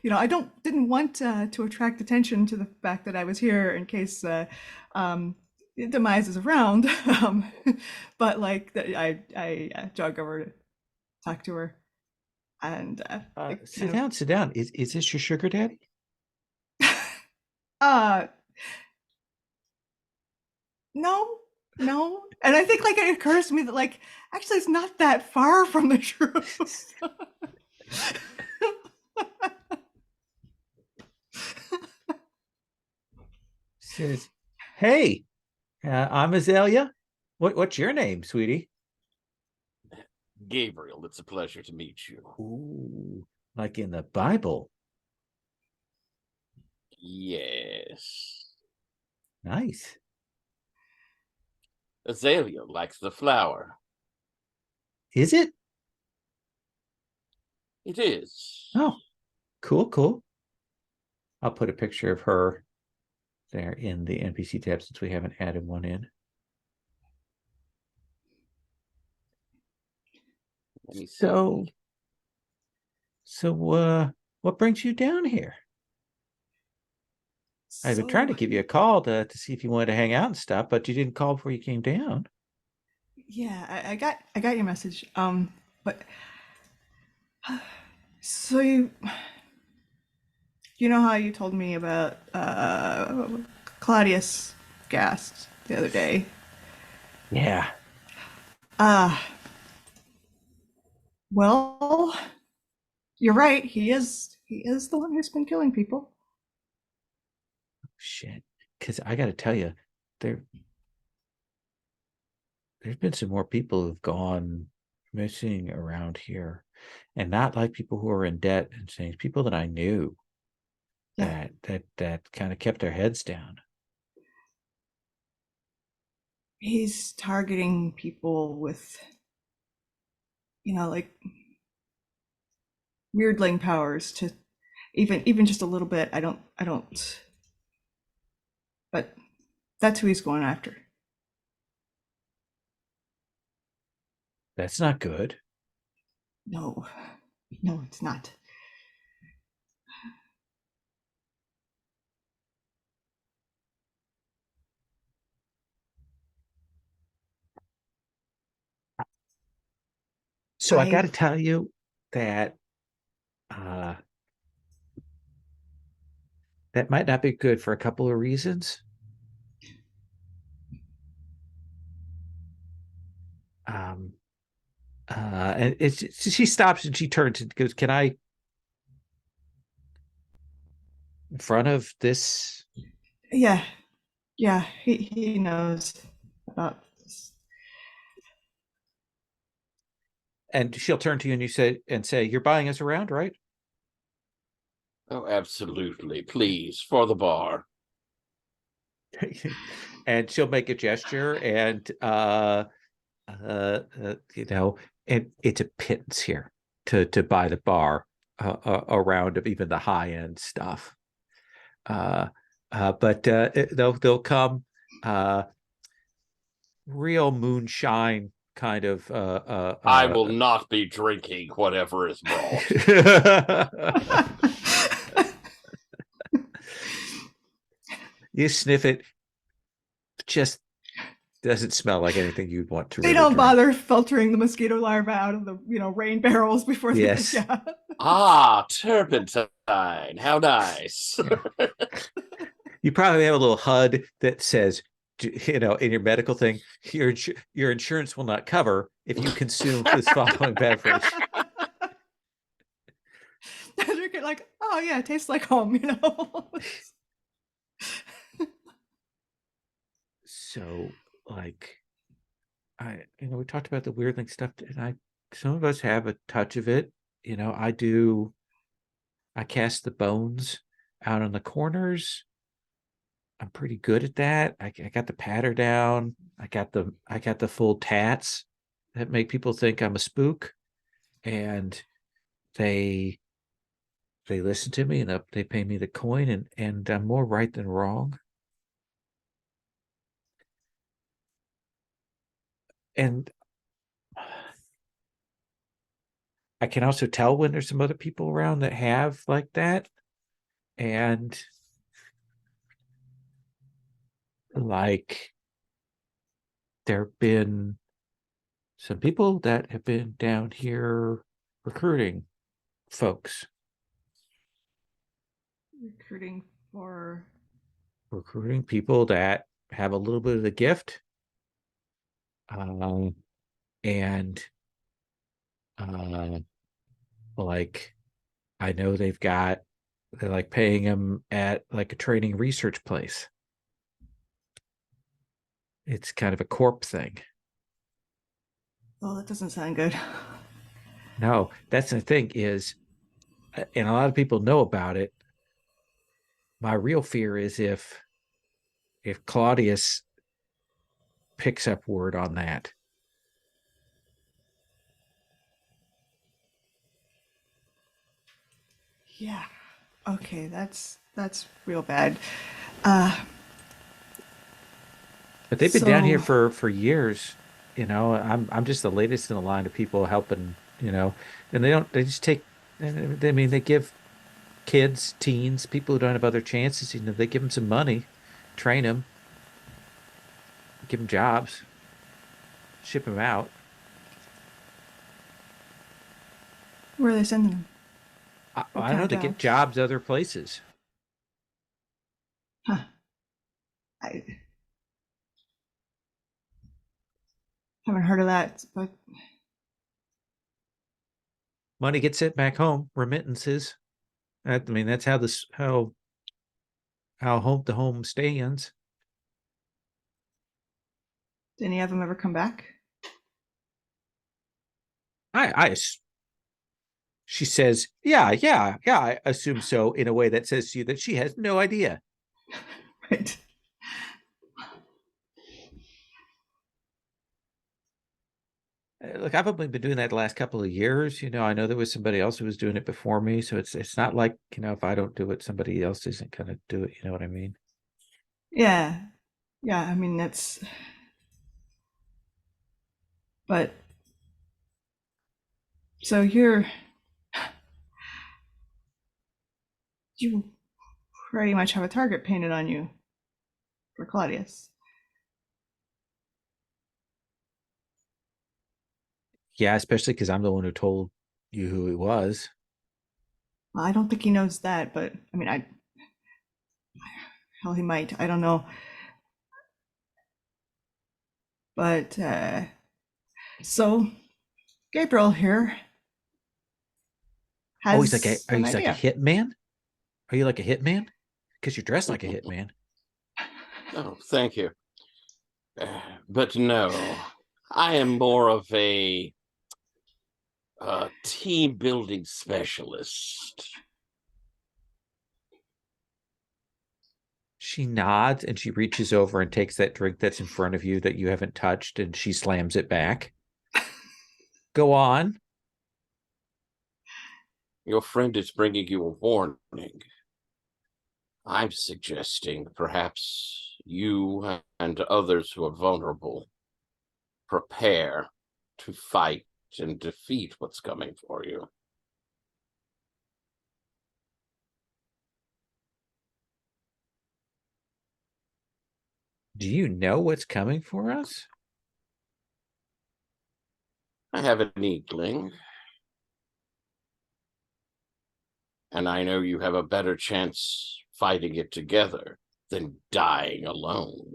Speaker 5: want to attract attention to the fact that I was here in case Demise is around. But like I jog over to talk to her and
Speaker 1: sit down. Is this your sugar daddy?
Speaker 5: No. And I think like it occurs to me that like actually it's not that far from the truth.
Speaker 1: Says, hey, I'm Azalea. What's your name, sweetie?
Speaker 4: Gabriel, it's a pleasure to meet you.
Speaker 1: Ooh, like in the Bible.
Speaker 4: Yes.
Speaker 1: Nice.
Speaker 4: Azalea likes the flower.
Speaker 1: Is it?
Speaker 4: It is.
Speaker 1: Oh, cool. I'll put a picture of her there in the NPC tab since we haven't added one in. So what brings you down here? I've been trying to give you a call to see if you wanted to hang out and stuff, but you didn't call before you came down.
Speaker 5: Yeah, I got your message. But so you know how you told me about Claudius Gast the other day?
Speaker 1: Yeah.
Speaker 5: Well, you're right. He is the one who's been killing people.
Speaker 1: Shit. Because I got to tell you, there's been some more people who've gone missing around here, and not like people who are in debt and things. People that I knew that kind of kept their heads down.
Speaker 5: He's targeting people with, like weirdling powers to even just a little bit. I don't. But that's who he's going after.
Speaker 1: That's not good.
Speaker 5: No, it's not.
Speaker 1: So I got to tell you that that might not be good for a couple of reasons. And she stops and she turns and goes, "Can I, in front of this?"
Speaker 5: Yeah, he knows about this.
Speaker 1: And she'll turn to you and you say, "You're buying us around, right?"
Speaker 4: Oh, absolutely. Please, for the bar.
Speaker 1: And she'll make a gesture, and and it's a pittance here to buy the bar around of even the high end stuff. But they'll come real moonshine kind of.
Speaker 4: I will not be drinking whatever is brought.
Speaker 1: You sniff it, just doesn't smell like anything you'd want to.
Speaker 5: They don't bother filtering the mosquito larvae out of the rain barrels before they get
Speaker 4: Ah, turpentine. How nice.
Speaker 1: You probably have a little HUD that says, in your medical thing, your insurance will not cover if you consume this following beverage.
Speaker 5: They're like, oh yeah, it tastes like home,
Speaker 1: So, like, we talked about the weirdling stuff, and some of us have a touch of it. I cast the bones out on the corners. I'm pretty good at that. I got the patter down. I got the full tats. that make people think I'm a spook, and they listen to me and they pay me the coin, and I'm more right than wrong. And I can also tell when there's some other people around that have like that. And like there have been some people that have been down here recruiting folks. Recruiting people that have a little bit of the gift. And like I know they're like paying them at like a training research place. It's kind of a corp thing.
Speaker 5: Oh, that doesn't sound good.
Speaker 1: No, that's the thing is, and a lot of people know about it. My real fear is if Claudius picks up word on that.
Speaker 5: Yeah. Okay, that's real bad.
Speaker 1: But they've been down here for years. You know, I'm just the latest in the line of people helping, you know, and they just take, I mean, they give kids, teens, people who don't have other chances, you know, they give them some money, train them, give them jobs, ship them out.
Speaker 5: Where are they sending them?
Speaker 1: I don't know, they get jobs other places.
Speaker 5: Huh. I haven't heard of that, but
Speaker 1: Money gets sent back home, remittances. I mean, that's how home to home stands.
Speaker 5: did any of them ever come back?
Speaker 1: She says, yeah, I assume so, in a way that says to you that she has no idea.
Speaker 5: Right.
Speaker 1: Look, I've only been doing that the last couple of years. You know, I know there was somebody else who was doing it before me, so it's not like, you know, if I don't do it, somebody else isn't going to do it. You know what I mean?
Speaker 5: Yeah. Yeah, I mean, but so you pretty much have a target painted on you for Claudius.
Speaker 1: Yeah, especially because I'm the one who told you who he was.
Speaker 5: Well, I don't think he knows that, but I mean, hell, he might. I don't know. But so Gabriel here has
Speaker 1: He's like
Speaker 5: an
Speaker 1: he's like a
Speaker 5: idea.
Speaker 1: hitman. Are you like a hitman? Because you're dressed like a hitman.
Speaker 4: Oh, thank you. But no, I am more of a team building specialist.
Speaker 1: She nods and she reaches over and takes that drink that's in front of you that you haven't touched, and she slams it back. Go on.
Speaker 4: Your friend is bringing you a warning. I'm suggesting perhaps you and others who are vulnerable prepare to fight and defeat what's coming for you.
Speaker 1: Do you know what's coming for us?
Speaker 4: I have an inkling. And I know you have a better chance fighting it together than dying alone.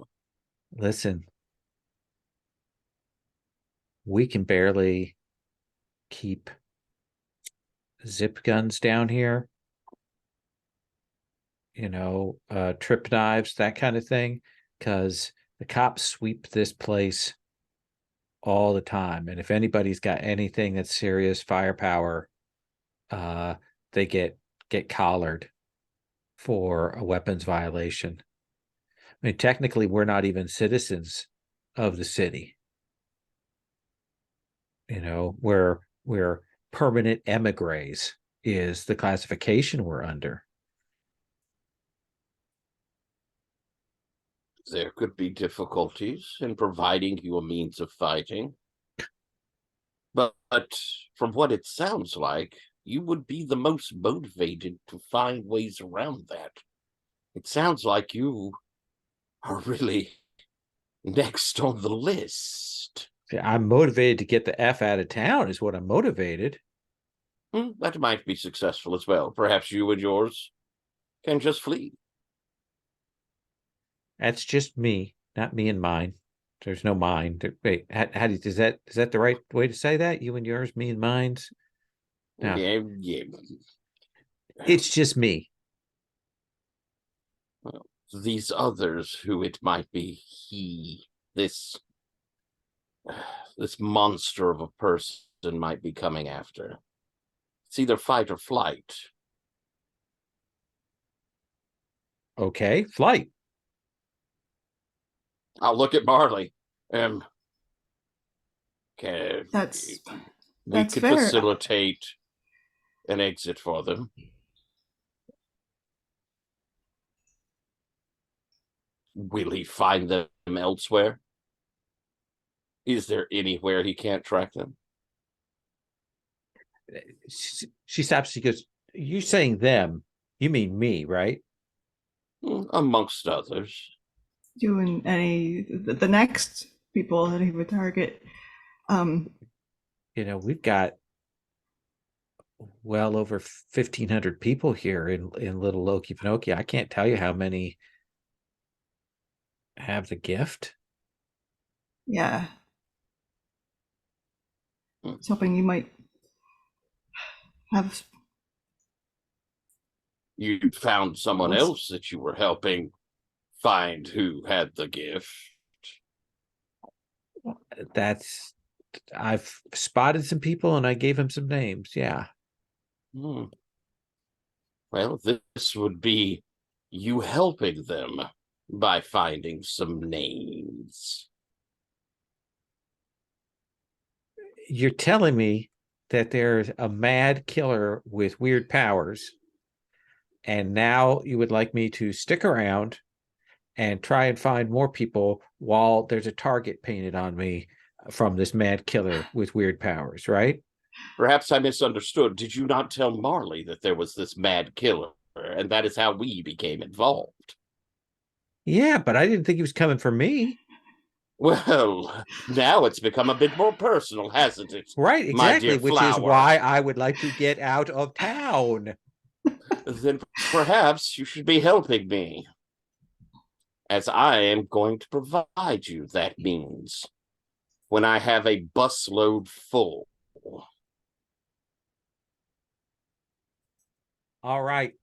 Speaker 1: Listen, we can barely keep zip guns down here, you know, trip knives, that kind of thing, because the cops sweep this place all the time. And if anybody's got anything that's serious firepower, they get collared for a weapons violation. I mean, technically, we're not even citizens of the city. where permanent emigres is the classification we're under.
Speaker 4: There could be difficulties in providing you a means of fighting. But from what it sounds like, you would be the most motivated to find ways around that. It sounds like you are really next on the list.
Speaker 1: I'm motivated to get the F out of town is what I'm motivated.
Speaker 4: That might be successful as well. Perhaps you and yours can just flee.
Speaker 1: That's just me, not me and mine. There's no mine. Wait, how do you, is that the right way to say that? You and yours, me and mine's? No.
Speaker 4: Yeah.
Speaker 1: It's just me.
Speaker 4: Well, these others who it might be this monster of a person might be coming after. It's either fight or flight.
Speaker 1: Okay, flight.
Speaker 4: I'll look at Marley. We
Speaker 5: That's
Speaker 4: could
Speaker 5: fair.
Speaker 4: facilitate an exit for them. Will he find them elsewhere? Is there anywhere he can't track them?
Speaker 1: She stops. She goes, "You saying them? You mean me, right?"
Speaker 4: Amongst others.
Speaker 5: You and the next people that he would target.
Speaker 1: We've got well over 1,500 people here in Little Okefenokee. I can't tell you how many have the gift.
Speaker 5: Yeah. I was hoping you might have.
Speaker 4: You found someone else that you were helping find who had the gift.
Speaker 1: I've spotted some people and I gave him some names. Yeah.
Speaker 4: Well, this would be you helping them by finding some names.
Speaker 1: You're telling me that there's a mad killer with weird powers, and now you would like me to stick around and try and find more people while there's a target painted on me from this mad killer with weird powers, right?
Speaker 4: Perhaps I misunderstood. Did you not tell Marley that there was this mad killer, and that is how we became involved?
Speaker 1: Yeah, but I didn't think he was coming for me.
Speaker 4: Well, now it's become a bit more personal, hasn't it?
Speaker 1: Right, exactly, which is why I would like to get out of town.
Speaker 4: Then perhaps you should be helping me, as I am going to provide you that means when I have a busload full.
Speaker 1: All right.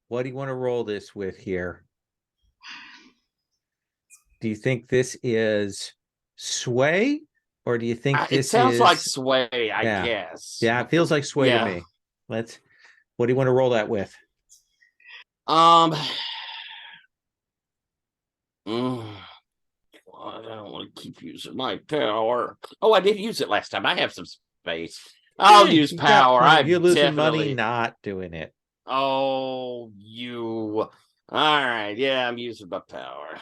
Speaker 1: What do you want to roll this with here? Do you think this is sway, or do you think this
Speaker 4: it sounds like sway, I guess.
Speaker 1: Yeah, it feels like sway to me. What do you want to roll that with?
Speaker 4: I don't want to keep using my power. Oh, I did use it last time. I have some space. I'll use power.
Speaker 1: You're losing money not doing it.
Speaker 4: Oh, you. All right. Yeah, I'm using my power.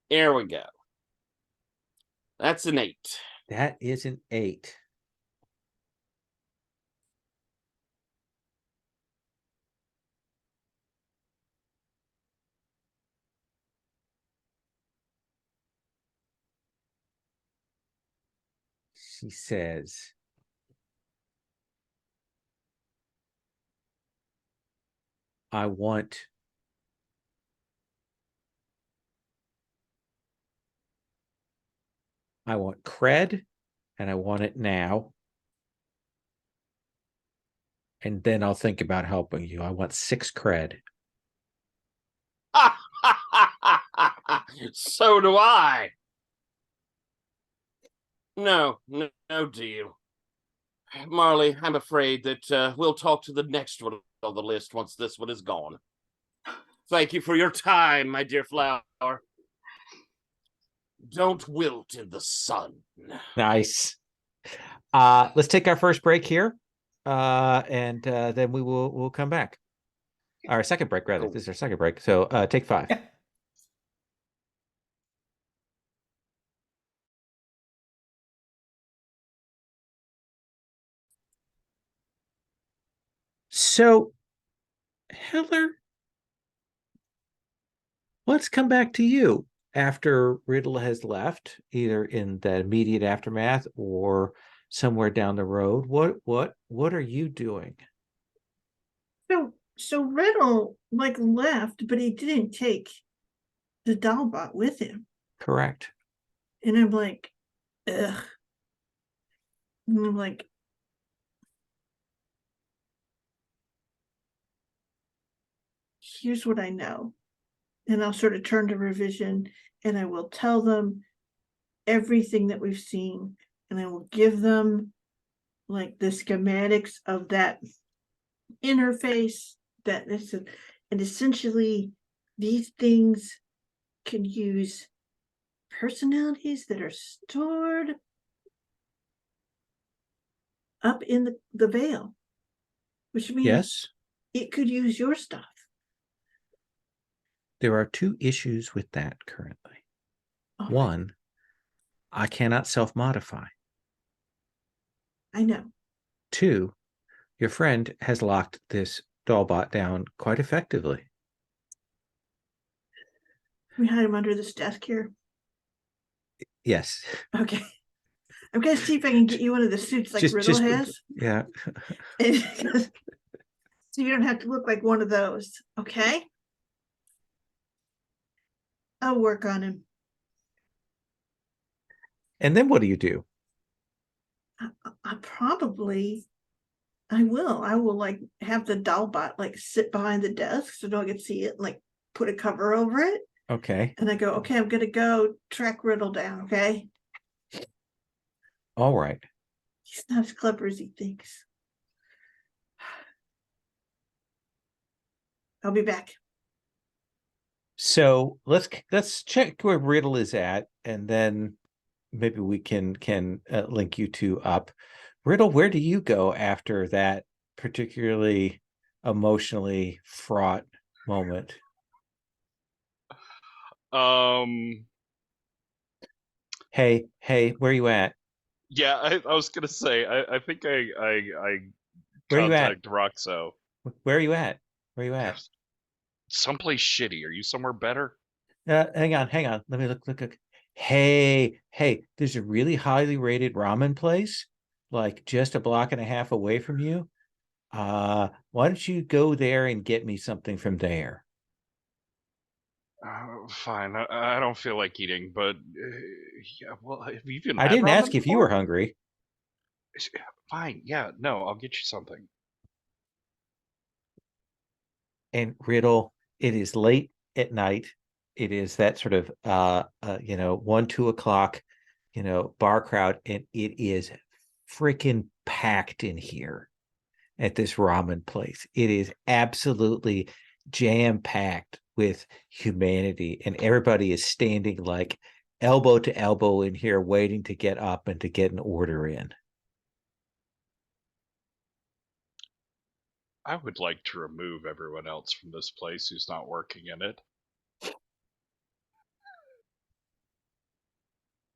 Speaker 4: Here we go. That's an 8.
Speaker 1: That is an 8. She says, I want cred, and I want it now. And then I'll think about helping you. I want 6 cred.
Speaker 4: So do I. No deal. Marley, I'm afraid that we'll talk to the next one on the list once this one is gone. Thank you for your time, my dear flower. don't wilt in the sun.
Speaker 1: Nice. Let's take our first break here, and then we'll come back. Our second break, rather.
Speaker 4: Cool.
Speaker 1: This is our second break. So take 5.
Speaker 5: Yeah.
Speaker 1: So, Heller, let's come back to you after Riddle has left, either in the immediate aftermath or somewhere down the road. What are you doing?
Speaker 3: So Riddle like left, but he didn't take the Dollbot with him.
Speaker 1: Correct.
Speaker 3: And I'm like, ugh. And I'm like, here's what I know. And I'll sort of turn to revision and I will tell them everything that we've seen. And I will give them like the schematics of that interface that this is, and essentially these things can use personalities that are stored up in the veil, which means
Speaker 1: Yes.
Speaker 3: it could use your stuff.
Speaker 1: There are 2 issues with that currently.
Speaker 3: Oh,
Speaker 1: One, I cannot self-modify.
Speaker 3: I know.
Speaker 1: 2, your friend has locked this Dollbot down quite effectively.
Speaker 3: We hide him under this desk here.
Speaker 1: Yes.
Speaker 3: Okay. I'm gonna see if I can get you one of the suits like Riddle has.
Speaker 1: Yeah.
Speaker 3: So you don't have to look like one of those. Okay. I'll work on him.
Speaker 1: And then what do you do?
Speaker 3: I will like have the Dollbot like sit behind the desk so no one can see it and like put a cover over it.
Speaker 1: Okay.
Speaker 3: And I go, okay, I'm gonna go track Riddle down, okay?
Speaker 1: All right.
Speaker 3: He's not as clever as he thinks. I'll be back.
Speaker 1: So let's check where Riddle is at, and then maybe we can link you 2 up. Riddle, where do you go after that particularly emotionally fraught moment? Hey, where are you at?
Speaker 2: Yeah, I was gonna say I think I
Speaker 1: Where are you at?
Speaker 2: contact Roxo.
Speaker 1: Where are you at? Where are you at?
Speaker 2: Someplace shitty. Are you somewhere better?
Speaker 1: Hang on. Let me look. Hey, there's a really highly rated ramen place, like just a block and a half away from you. Why don't you go there and get me something from there?
Speaker 2: Fine. I don't feel like eating, but yeah. Well, have you even
Speaker 1: I
Speaker 2: had
Speaker 1: didn't
Speaker 2: ramen
Speaker 1: ask if you were
Speaker 2: before?
Speaker 1: hungry.
Speaker 2: Fine. Yeah. No, I'll get you something.
Speaker 1: And Riddle, it is late at night. It is that sort of 1-2 o'clock, bar crowd, and it is freaking packed in here at this ramen place. It is absolutely jam-packed with humanity, and everybody is standing like elbow to elbow in here waiting to get up and to get an order in.
Speaker 2: I would like to remove everyone else from this place who's not working in it.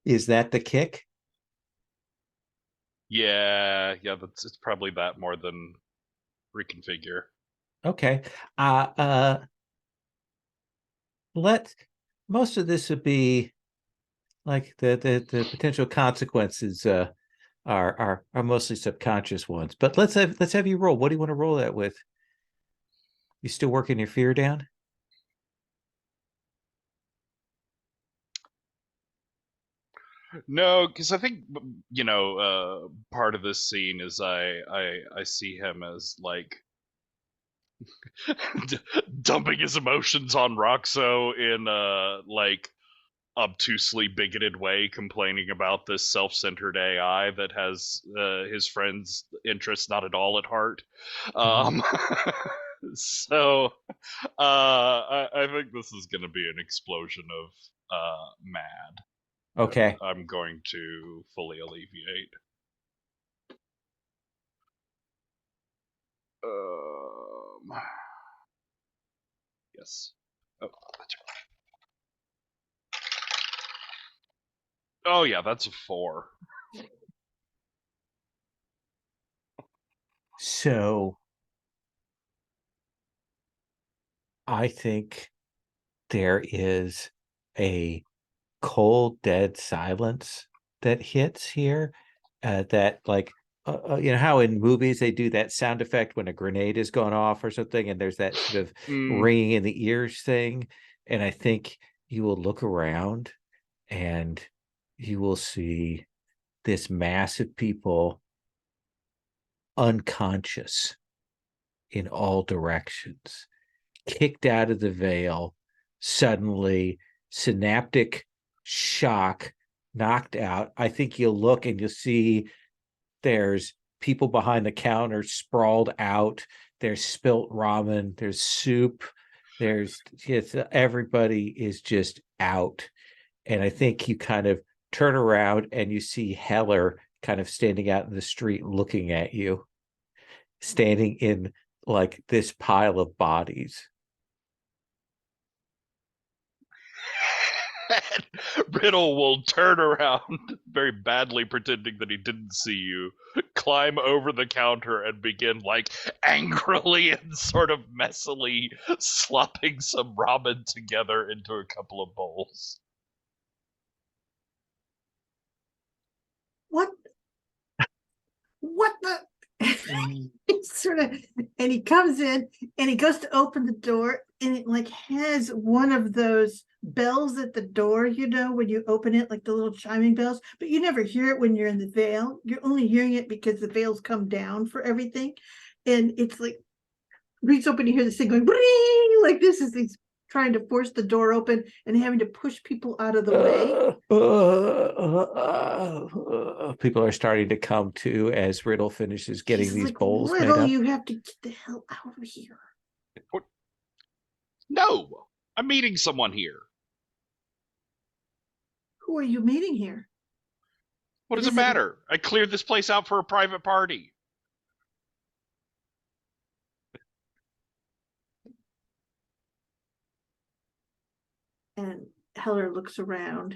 Speaker 1: Is that the kick?
Speaker 2: Yeah, it's probably that more than reconfigure.
Speaker 1: Okay. Most of this would be like the potential consequences are mostly subconscious ones. But let's have you roll. What do you want to roll that with? You still working your fear down?
Speaker 2: No, because I think part of this scene is I see him as like dumping his emotions on Roxo in like obtusely bigoted way, complaining about this self-centered AI that has his friend's interests not at all at heart. So I think this is going to be an explosion of mad.
Speaker 1: Okay.
Speaker 2: I'm going to fully alleviate. Yes. Oh, that's right. Oh yeah, that's a 4.
Speaker 1: So I think there is a cold, dead silence that hits here. That like you know how in movies they do that sound effect when a grenade is going off or something, and there's that sort of ringing in the ears thing. And I think you will look around and you will see this mass of people unconscious in all directions, kicked out of the veil, suddenly synaptic shock, knocked out. I think you'll look and you'll see there's people behind the counter sprawled out. There's spilt ramen, there's soup, there's just everybody is just out. And I think you kind of turn around and you see Heller kind of standing out in the street looking at you, standing in like this pile of bodies.
Speaker 2: Riddle will turn around, very badly pretending that he didn't see you, climb over the counter and begin, like, angrily and sort of messily slopping some ramen together into a couple of bowls.
Speaker 3: What the? It's sort of, and he comes in and he goes to open the door and it like has one of those bells at the door, you know, when you open it, like the little chiming bells, but you never hear it when you're in the veil. You're only hearing it because the veils come down for everything. And it's like, reach open, you hear this thing going, like this is these trying to force the door open and having to push people out of the way.
Speaker 1: People are starting to come to as Riddle finishes getting
Speaker 3: He's
Speaker 1: these
Speaker 3: like,
Speaker 1: bowls
Speaker 3: Riddle,
Speaker 1: made up.
Speaker 3: you have to get the hell out of here.
Speaker 2: What? No, I'm meeting someone here.
Speaker 3: Who are you meeting here?
Speaker 2: What does it matter? I cleared this place out for a private party.
Speaker 3: And Heller looks around.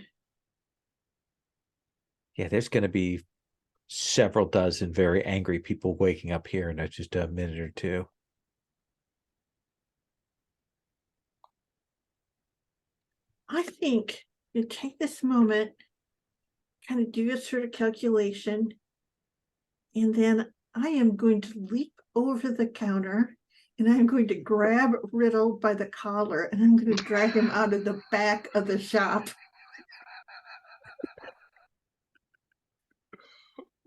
Speaker 1: Yeah, there's going to be several dozen very angry people waking up here in just a minute or two.
Speaker 3: I think you take this moment, kind of do a sort of calculation, and then I am going to leap over the counter and I'm going to grab Riddle by the collar and I'm going to drag him out of the back of the shop.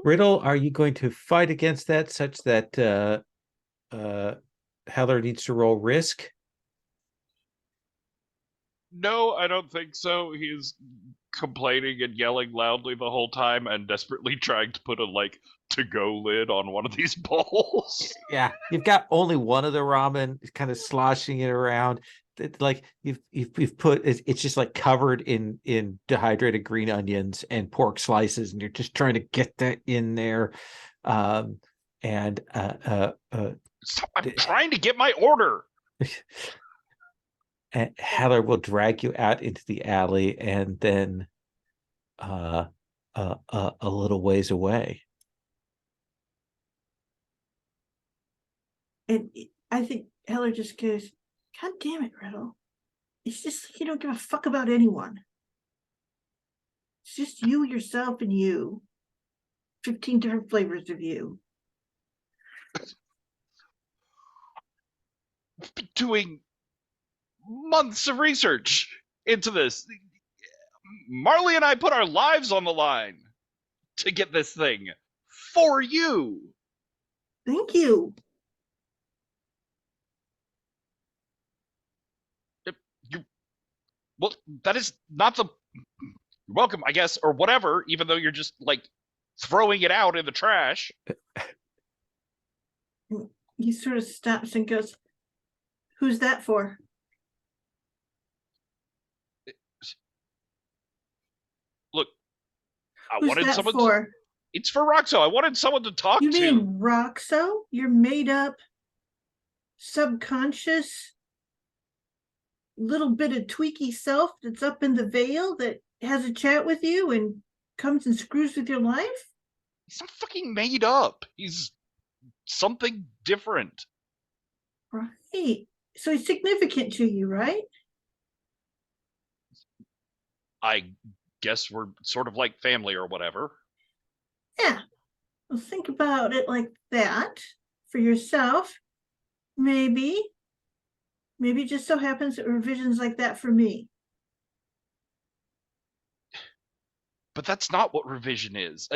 Speaker 1: Riddle, are you going to fight against that such that Heller needs to roll risk?
Speaker 2: No, I don't think so. He's complaining and yelling loudly the whole time and desperately trying to put a, like, to-go lid on one of these bowls.
Speaker 1: Yeah, you've got only one of the ramen, kind of sloshing it around. Like you've put it's just like covered in dehydrated green onions and pork slices, and you're just trying to get that in there.
Speaker 2: I'm trying to get my order.
Speaker 1: And Heather will drag you out into the alley, and then a little ways away.
Speaker 3: And I think Heller just goes, God damn it, Riddle. It's just like you don't give a fuck about anyone. It's just you, yourself, and you. 15 different flavors of you.
Speaker 2: I've been doing months of research into this. Marley and I put our lives on the line to get this thing for you.
Speaker 3: Thank you.
Speaker 2: Well, that is not the... You're welcome, I guess, or whatever, even though you're just, like, throwing it out in the trash.
Speaker 3: He sort of stops and goes, who's that for?
Speaker 2: Look, I
Speaker 3: Who's
Speaker 2: wanted
Speaker 3: that
Speaker 2: someone
Speaker 3: for?
Speaker 2: It's for Roxo. I wanted someone to talk
Speaker 3: You
Speaker 2: to.
Speaker 3: mean Roxo? Your made up, subconscious, little bit of tweaky self that's up in the veil that has a chat with you and comes and screws with your life?
Speaker 2: He's not fucking made up. He's something different.
Speaker 3: Right. So he's significant to you, right?
Speaker 2: I guess we're sort of like family or whatever.
Speaker 3: Yeah. Well, think about it like that for yourself. Maybe it just so happens that revision's like that for me.
Speaker 2: But that's not what revision is.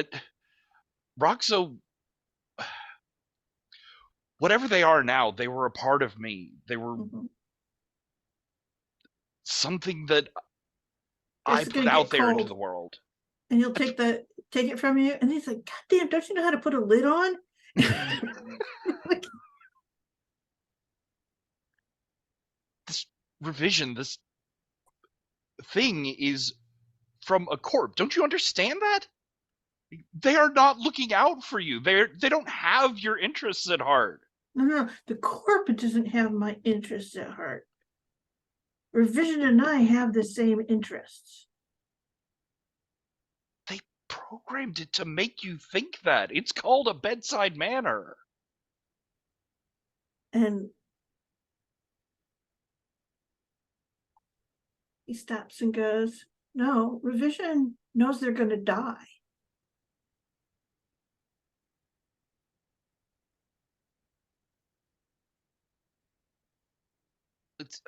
Speaker 2: Roxo, whatever they are now, they were a part of me. They were something that I
Speaker 3: It's
Speaker 2: put
Speaker 3: gonna
Speaker 2: out
Speaker 3: get
Speaker 2: there into
Speaker 3: cold.
Speaker 2: the world.
Speaker 3: And he'll take it from you, and he's like, God damn, don't you know how to put a lid on?
Speaker 2: This revision, this thing is from a corp. Don't you understand that? They are not looking out for you. They don't have your interests at heart.
Speaker 3: No, the corp doesn't have my interests at heart. Revision and I have the same interests.
Speaker 2: They programmed it to make you think that. It's called a bedside manner.
Speaker 3: And he stops and goes, no, revision knows they're going to die.
Speaker 2: It's.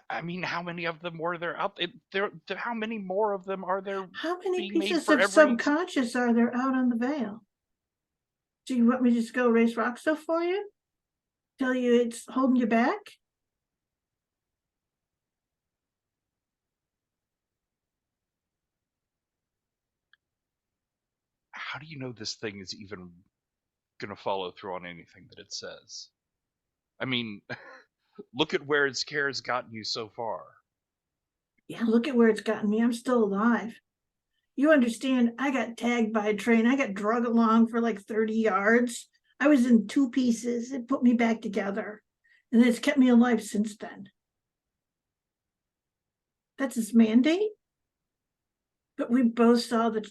Speaker 2: I mean, how many of them were there out there? How many more of them are there?
Speaker 3: How many
Speaker 2: being made
Speaker 3: pieces
Speaker 2: for
Speaker 3: of
Speaker 2: every...
Speaker 3: subconscious are there out on the veil? Do you want me to just go race Roxo for you? Tell you it's holding you back?
Speaker 2: How do you know this thing is even gonna follow through on anything that it says? I mean, look at where its care has gotten you so far.
Speaker 3: Yeah, look at where it's gotten me. I'm still alive. You understand, I got tagged by a train. I got drug along for like 30 yards. I was in two pieces. It put me back together. And it's kept me alive since then. That's his mandate. But we both saw the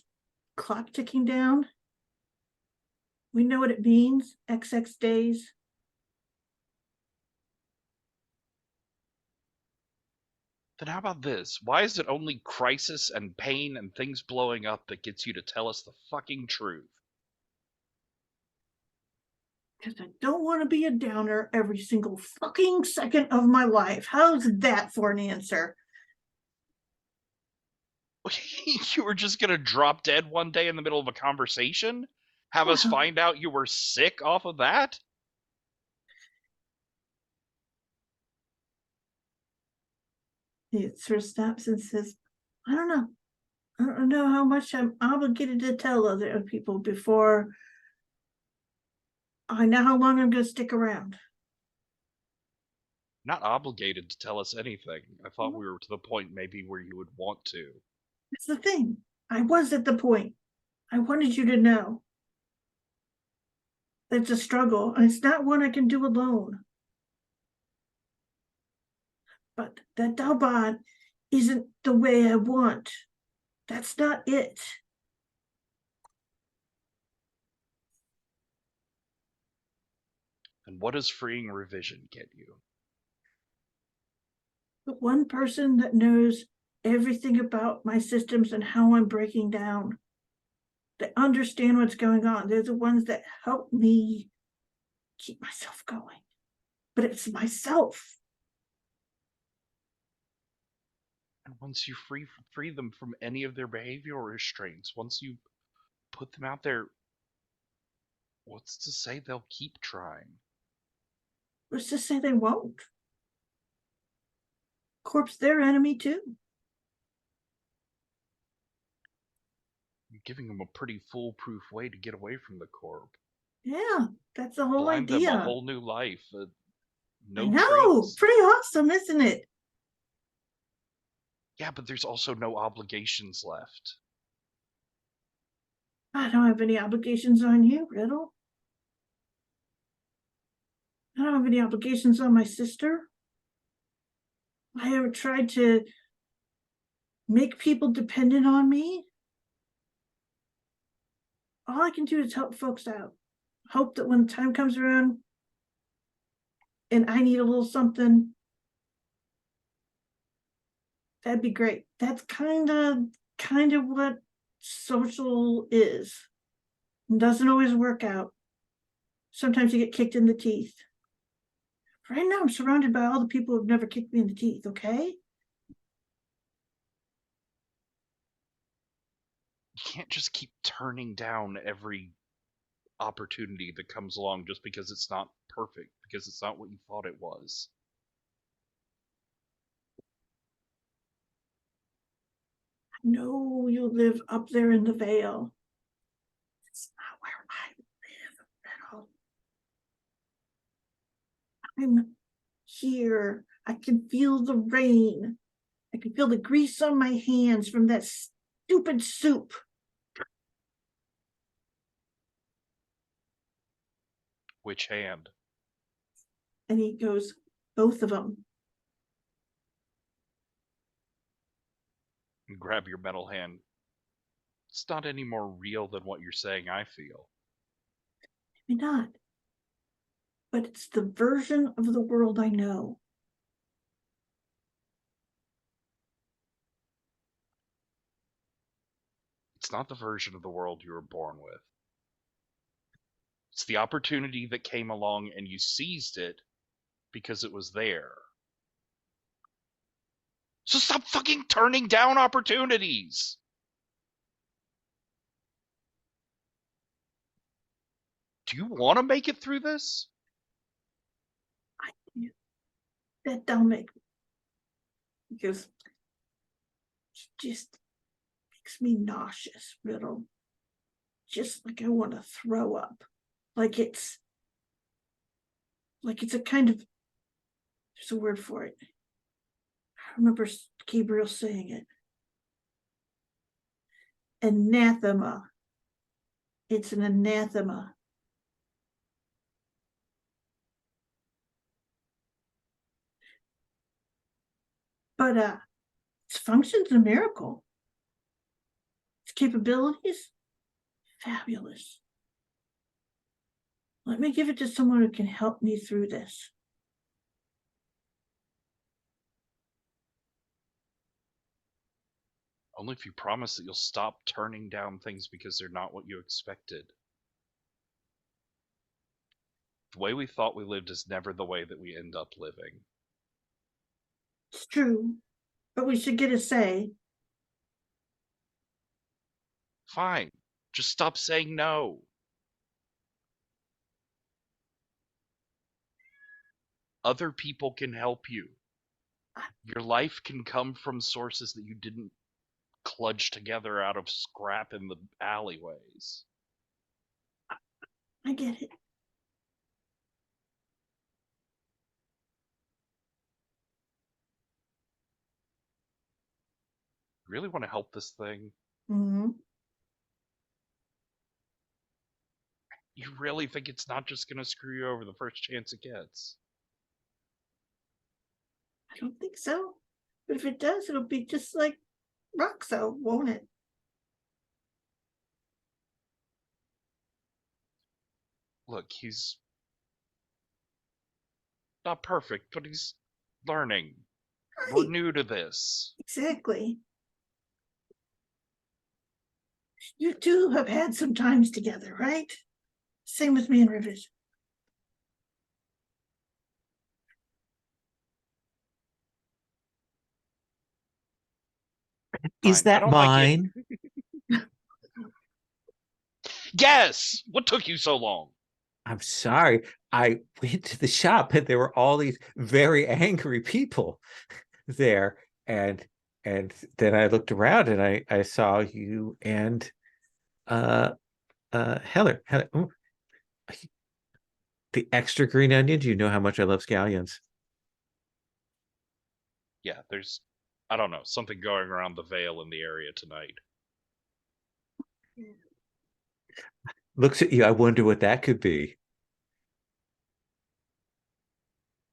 Speaker 3: clock ticking down. We know what it means, XX days.
Speaker 2: Then how about this? Why is it only crisis and pain and things blowing up that gets you to tell us the fucking truth?
Speaker 3: Because I don't want to be a downer every single fucking second of my life. How's that for an answer?
Speaker 2: You were just gonna drop dead one day in the middle of a conversation? Have us find out you were sick off of that?
Speaker 3: He sort of stops and says, I don't know. I don't know how much I'm obligated to tell other people before I know how long I'm going to stick around.
Speaker 2: Not obligated to tell us anything. I thought we were to the point maybe where you would want to.
Speaker 3: That's the thing. I was at the point. I wanted you to know. It's a struggle, and it's not one I can do alone. But that Dalbot isn't the way I want. That's not it.
Speaker 2: And what does freeing revision get you?
Speaker 3: The one person that knows everything about my systems and how I'm breaking down. They understand what's going on. They're the ones that help me keep myself going. But it's myself.
Speaker 2: And once you free them from any of their behavioral restraints, once you put them out there, what's to say they'll keep trying?
Speaker 3: What's to say they won't? Corp's their enemy too.
Speaker 2: You're giving them a pretty foolproof way to get away from the corp.
Speaker 3: Yeah, that's the whole
Speaker 2: Blind
Speaker 3: idea.
Speaker 2: them a whole new life. No
Speaker 3: I know,
Speaker 2: traits.
Speaker 3: pretty awesome, isn't it?
Speaker 2: Yeah, but there's also no obligations left.
Speaker 3: I don't have any obligations on you, Riddle. I don't have any obligations on my sister. I haven't tried to make people dependent on me. All I can do is help folks out. Hope that when the time comes around and I need a little something, that'd be great. That's kind of what social is. It doesn't always work out. Sometimes you get kicked in the teeth. Right now, I'm surrounded by all the people who've never kicked me in the teeth, okay?
Speaker 2: You can't just keep turning down every opportunity that comes along just because it's not perfect, because it's not what you thought it was.
Speaker 3: I know you live up there in the Veil. It's not where I live at all. I'm here. I can feel the rain. I can feel the grease on my hands from that stupid soup.
Speaker 2: Which hand?
Speaker 3: And he goes, both of them.
Speaker 2: And grab your metal hand. It's not any more real than what you're saying I feel.
Speaker 3: Maybe not. But it's the version of the world I know.
Speaker 2: It's not the version of the world you were born with. It's the opportunity that came along and you seized it because it was there. So stop fucking turning down opportunities! Do you want to make it through this?
Speaker 3: That don't make me. Because it just makes me nauseous, Riddle. Just like I want to throw up. Like it's a kind of, there's a word for it. I remember Gabriel saying it. Anathema. It's an anathema. But its function's a miracle. Its capabilities, fabulous. Let me give it to someone who can help me through this.
Speaker 2: Only if you promise that you'll stop turning down things because they're not what you expected. The way we thought we lived is never the way that we end up living.
Speaker 3: It's true, but we should get a say.
Speaker 2: Fine. Just stop saying no. Other people can help you. Your life can come from sources that you didn't kludge together out of scrap in the alleyways.
Speaker 3: I get it.
Speaker 2: You really want to help this thing?
Speaker 3: Mm-hmm.
Speaker 2: You really think it's not just going to screw you over the first chance it gets?
Speaker 3: I don't think so. But if it does, it'll be just like Roxo, won't it?
Speaker 2: Look, he's not perfect, but he's learning.
Speaker 3: Right.
Speaker 2: We're new to this.
Speaker 3: Exactly. You two have had some times together, right? Same with me and Rivers.
Speaker 1: Is
Speaker 2: Fine. I
Speaker 1: that
Speaker 2: don't like it.
Speaker 1: mine?
Speaker 2: Yes! What took you so long?
Speaker 1: I'm sorry. I went to the shop and there were all these very angry people there. And then I looked around and I saw you and Heather. Ooh, the extra green onion. Do you know how much I love scallions?
Speaker 2: Yeah, there's I don't know, something going around the Veil in the area tonight.
Speaker 1: Looks at you. I wonder what that could be.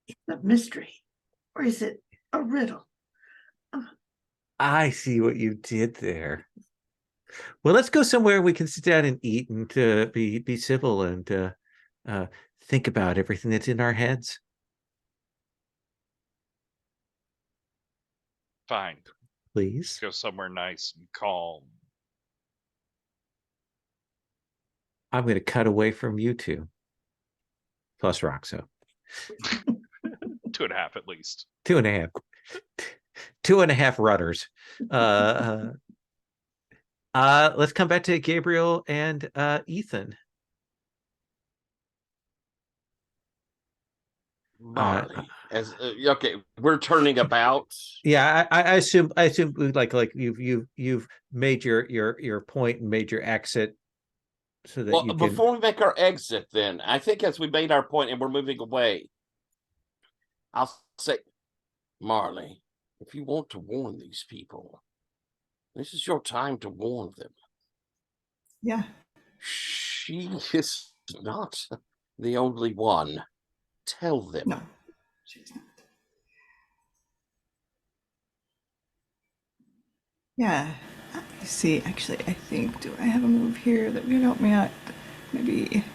Speaker 3: It's a mystery, or is it a riddle?
Speaker 1: I see what you did there. Well, let's go somewhere we can sit down and eat and be civil and think about everything that's in our heads.
Speaker 2: Fine.
Speaker 1: Please.
Speaker 2: Let's go somewhere nice and calm.
Speaker 1: I'm going to cut away from you two. Plus Roxo.
Speaker 2: 2.5 at least.
Speaker 1: 2.5. 2.5 rudders. Let's come back to Gabriel and Ethan.
Speaker 4: Marley, okay, we're turning about.
Speaker 1: Yeah, I assume like you've made your point and made your exit, so that you can.
Speaker 4: Before we make our exit, then I think as we made our point and we're moving away, I'll say, Marley, if you want to warn these people, this is your time to warn them.
Speaker 5: Yeah.
Speaker 4: She is not the only one. Tell them.
Speaker 5: No, she's not. Yeah. Let's see, actually, I think, do I have a move here that would help me out? Maybe.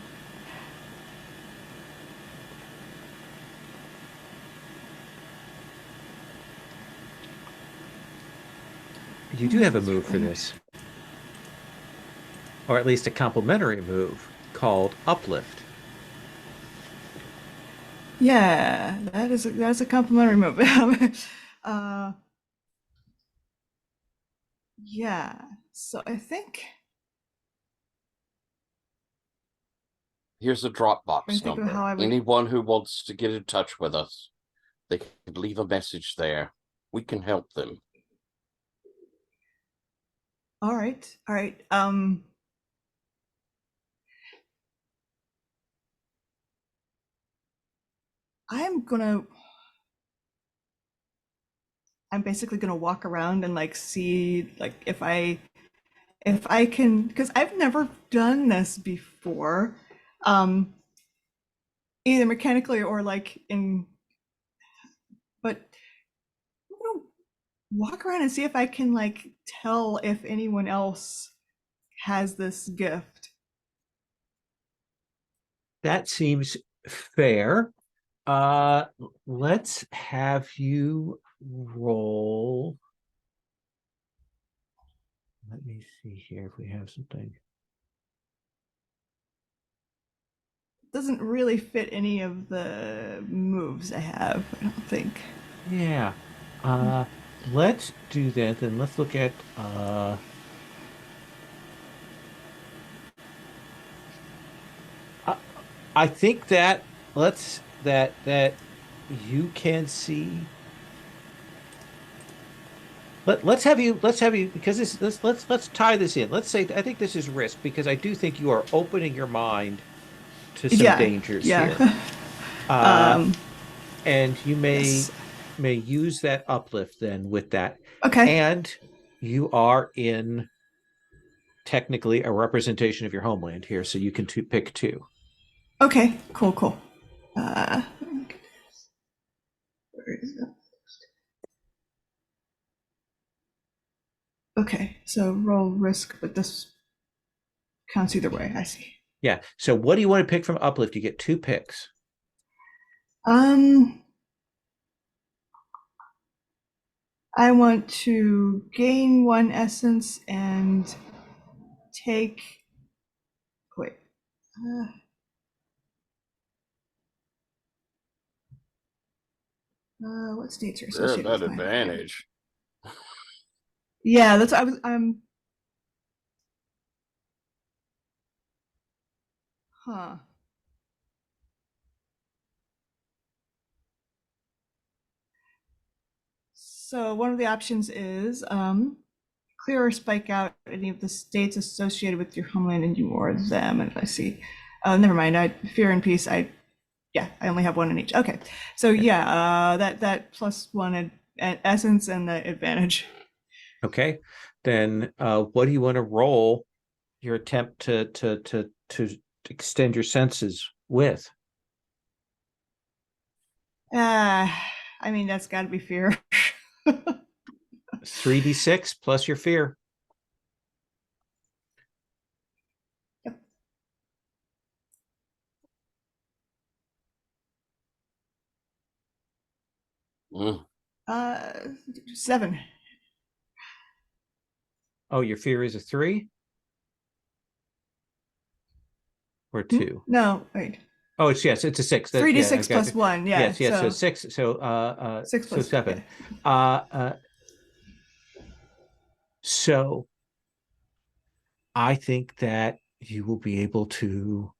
Speaker 1: You do have a move for this, or at least a complementary move called Uplift.
Speaker 5: Yeah, that's a complimentary move. Yeah, so I think
Speaker 4: here's a Dropbox number. Anyone who wants to get in touch with us, they could leave a message there. We can help them.
Speaker 5: All right. I'm basically gonna walk around and like see like if I can, because I've never done this before, either mechanically or like but I'm gonna walk around and see if I can like tell if anyone else has this gift.
Speaker 1: That seems fair. Let's have you roll. Let me see here if we have something.
Speaker 5: Doesn't really fit any of the moves I have, I don't think.
Speaker 1: Yeah. Let's do that then. Let's look at I think that that you can see. Let's have you because let's tie this in. Let's say I think this is risk, because I do think you are opening your mind to some dangers here. And you may use that uplift then with that.
Speaker 5: Okay.
Speaker 1: And you are in technically a representation of your homeland here, so you can pick two.
Speaker 5: Okay, cool. Where is that? Okay, so roll risk, but this counts either way. I see.
Speaker 1: Yeah. So what do you want to pick from uplift? You get 2 picks.
Speaker 5: I want to gain 1 essence and take. Wait. What states are associated with
Speaker 4: that advantage?
Speaker 5: Yeah, that's I was. Huh. So one of the options is clear or spike out any of the states associated with your homeland and you or them. And I see. Never mind. Fear and peace. I only have 1 in each. Okay. So yeah, that +1 essence and the advantage.
Speaker 1: Okay, then what do you want to roll your attempt to extend your senses with?
Speaker 5: I mean, that's got to be fear.
Speaker 1: 3d6 plus your fear.
Speaker 5: Yep.
Speaker 4: Mm.
Speaker 5: 7.
Speaker 1: Oh, your fear is a 3 or 2?
Speaker 5: No, wait.
Speaker 1: Oh, it's a 6.
Speaker 5: 3d6 plus 1. Yeah.
Speaker 1: Yes. So
Speaker 5: So
Speaker 1: 6. So
Speaker 5: 6 plus
Speaker 1: 7.
Speaker 5: Yeah.
Speaker 1: So I think that you will be able to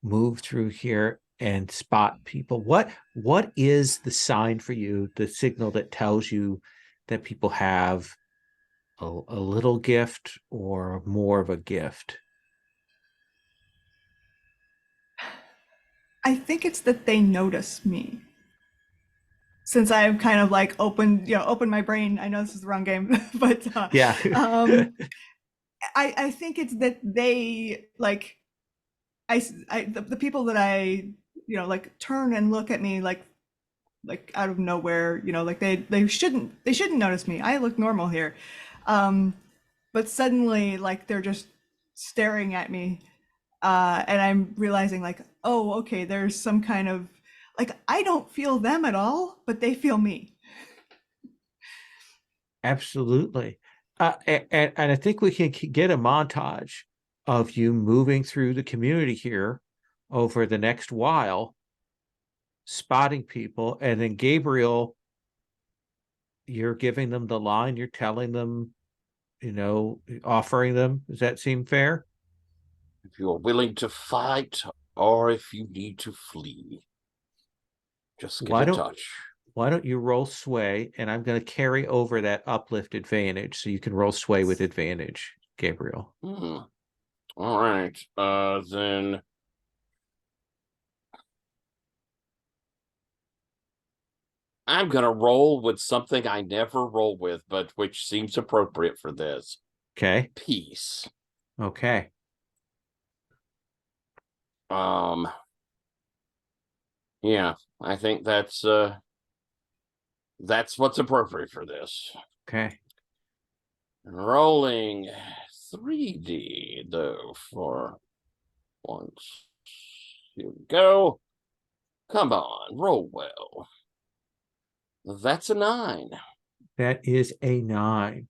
Speaker 1: move through here and spot people. What is the sign for you, the signal that tells you that people have a little gift or more of a gift?
Speaker 5: I think it's that they notice me. Since I've kind of like opened my brain. I know this is the wrong game, but
Speaker 1: Yeah.
Speaker 5: I think it's that they like the people that I like turn and look at me like out of nowhere, like they shouldn't notice me. I look normal here. But suddenly like they're just staring at me, and I'm realizing like, oh, okay, there's some kind of like I don't feel them at all, but they feel me.
Speaker 1: Absolutely. And I think we can get a montage of you moving through the community here over the next while, spotting people, and then Gabriel, you're giving them the line, you're telling them, offering them. Does that seem fair?
Speaker 4: If you're willing to fight or if you need to flee, just get in touch.
Speaker 1: Why don't you roll sway, and I'm going to carry over that uplift advantage so you can roll sway with advantage, Gabriel.
Speaker 4: All right. Then I'm going to roll with something I never roll with, but which seems appropriate for this.
Speaker 1: Okay.
Speaker 4: Peace.
Speaker 1: Okay.
Speaker 4: Yeah, I think that's what's appropriate for this.
Speaker 1: Okay.
Speaker 4: Rolling 3D though for once. Here we go. Come on, roll well. That's a 9.
Speaker 1: That is a 9.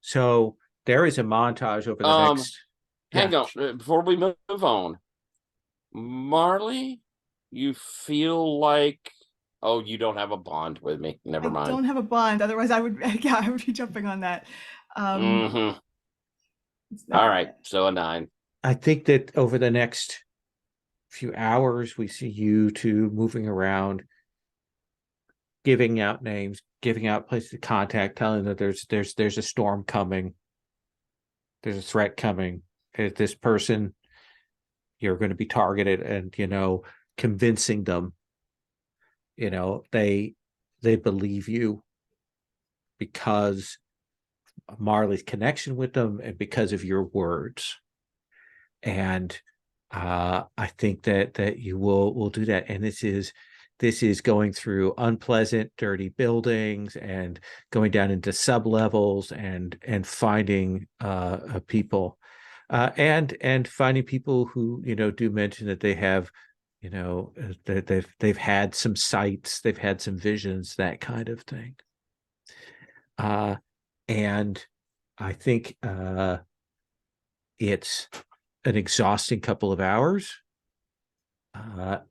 Speaker 1: So there is a montage over the next.
Speaker 4: Hang on, before we move on. Marley, you feel like, oh, you don't have a bond with me. Never mind.
Speaker 5: I don't have a bond. Otherwise, I would be jumping on that.
Speaker 4: All right, so a 9.
Speaker 1: I think that over the next few hours, we see you two moving around, giving out names, giving out places to contact, telling that there's a storm coming, there's a threat coming. This person, you're going to be targeted, and convincing them, they believe you because of Marley's connection with them and because of your words. And I think that you will do that. And this is going through unpleasant, dirty buildings and going down into sub-levels and finding people, and finding people who do mention that they have, that they've had some sights, they've had some visions, that kind of thing. And I think it's an exhausting couple of hours.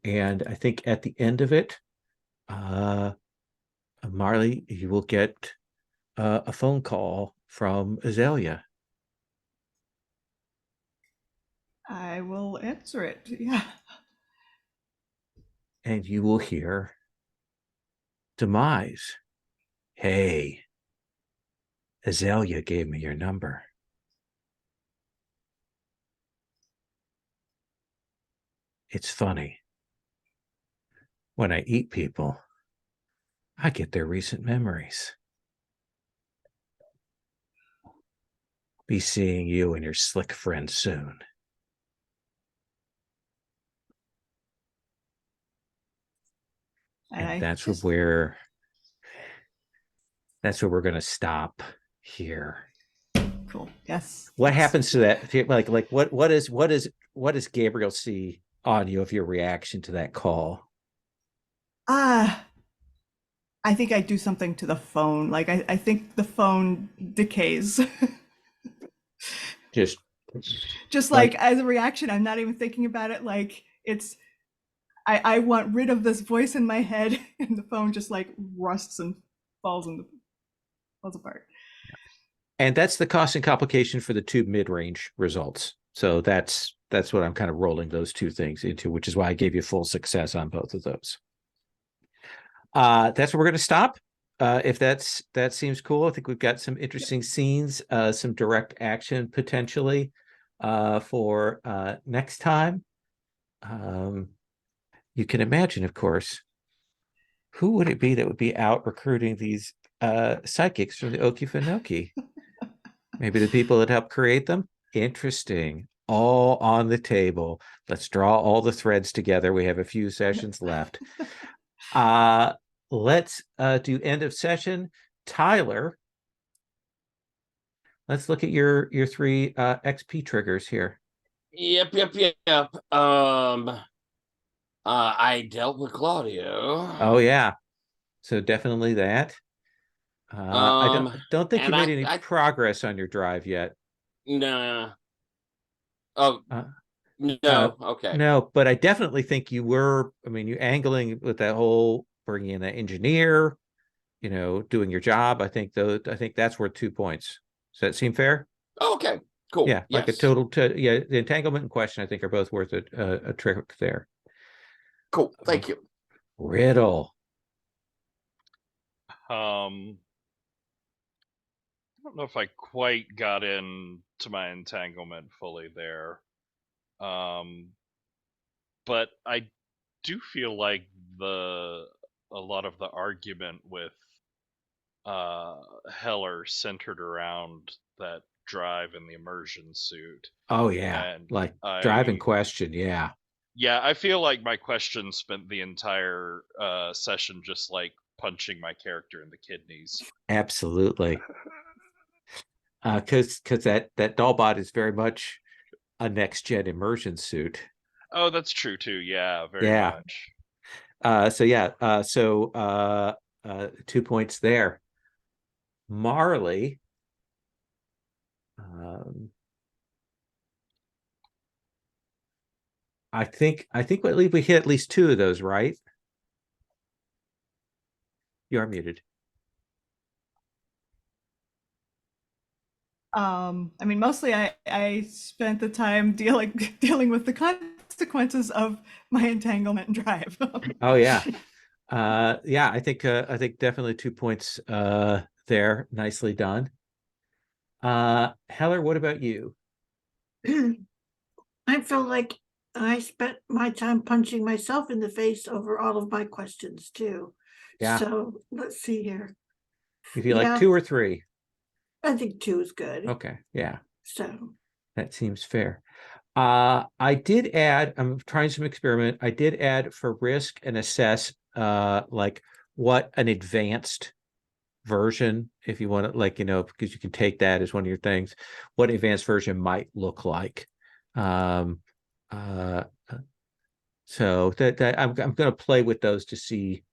Speaker 1: And I think at the end of it, Marley, you will get a phone call from Azalea.
Speaker 5: I will answer it. Yeah.
Speaker 1: And you will hear Demise. Hey, Azalea gave me your number. It's funny. When I eat people, I get their recent memories. Be seeing you and your slick friend soon. And that's where we're going to stop here.
Speaker 5: Cool. Yes.
Speaker 1: What happens to that? Like what does Gabriel see on you of your reaction to that call?
Speaker 5: I think I do something to the phone. Like I think the phone decays. Just like as a reaction, I'm not even thinking about it. Like I want rid of this voice in my head, and the phone just like rusts and falls apart.
Speaker 1: And that's the cost and complication for the two mid-range results. So that's what I'm kind of rolling those two things into, which is why I gave you full success on both of those. That's where we're going to stop. If that seems cool, I think we've got some interesting scenes, some direct action potentially for next time. You can imagine, of course, who would it be that would be out recruiting these psychics from the Okefenokee? Maybe the people that helped create them? Interesting. All on the table. Let's draw all the threads together. We have a few sessions left. Let's do end of session. Tyler, let's look at your 3 XP triggers here.
Speaker 4: Yep. I dealt with Claudio.
Speaker 1: Oh yeah. So definitely that. I don't think you made any progress on your drive yet.
Speaker 4: Nah. Oh, no. Okay.
Speaker 1: No, but I definitely think you were. I mean, you angling with that whole bringing in that engineer, doing your job. I think that's worth 2 points. Does that seem fair?
Speaker 4: Okay. Cool.
Speaker 1: Yeah, like a total. The entanglement and question, I think, are both worth a trick there.
Speaker 4: Cool. Thank you.
Speaker 1: Riddle.
Speaker 2: I don't know if I quite got into my entanglement fully there. But I do feel like a lot of the argument with Heller centered around that drive in the immersion suit.
Speaker 1: Oh yeah, and like driving question, yeah.
Speaker 2: Yeah, I feel like my question spent the entire session just like punching my character in the kidneys.
Speaker 1: Absolutely. Because that Dollbot is very much a next gen immersion suit.
Speaker 2: Oh, that's true too. Yeah, very much.
Speaker 1: So 2 points there. Marley. I think we hit at least 2 of those, right? You are muted.
Speaker 5: I mean, mostly I spent the time dealing with the consequences of my entanglement drive.
Speaker 1: Oh yeah. I think definitely 2 points there. Nicely done. Heller, what about you?
Speaker 3: I feel like I spent my time punching myself in the face over all of my questions too. Yeah. So let's see here.
Speaker 1: You feel like 2 or 3?
Speaker 3: I think 2 is good.
Speaker 1: Okay. Yeah.
Speaker 3: So
Speaker 1: that seems fair. I did add, I'm trying some experiment. I did add for risk and assess like what an advanced version, if you want to, like, because you can take that as one of your things, what advanced version might look like. So that I'm going to play with those to see,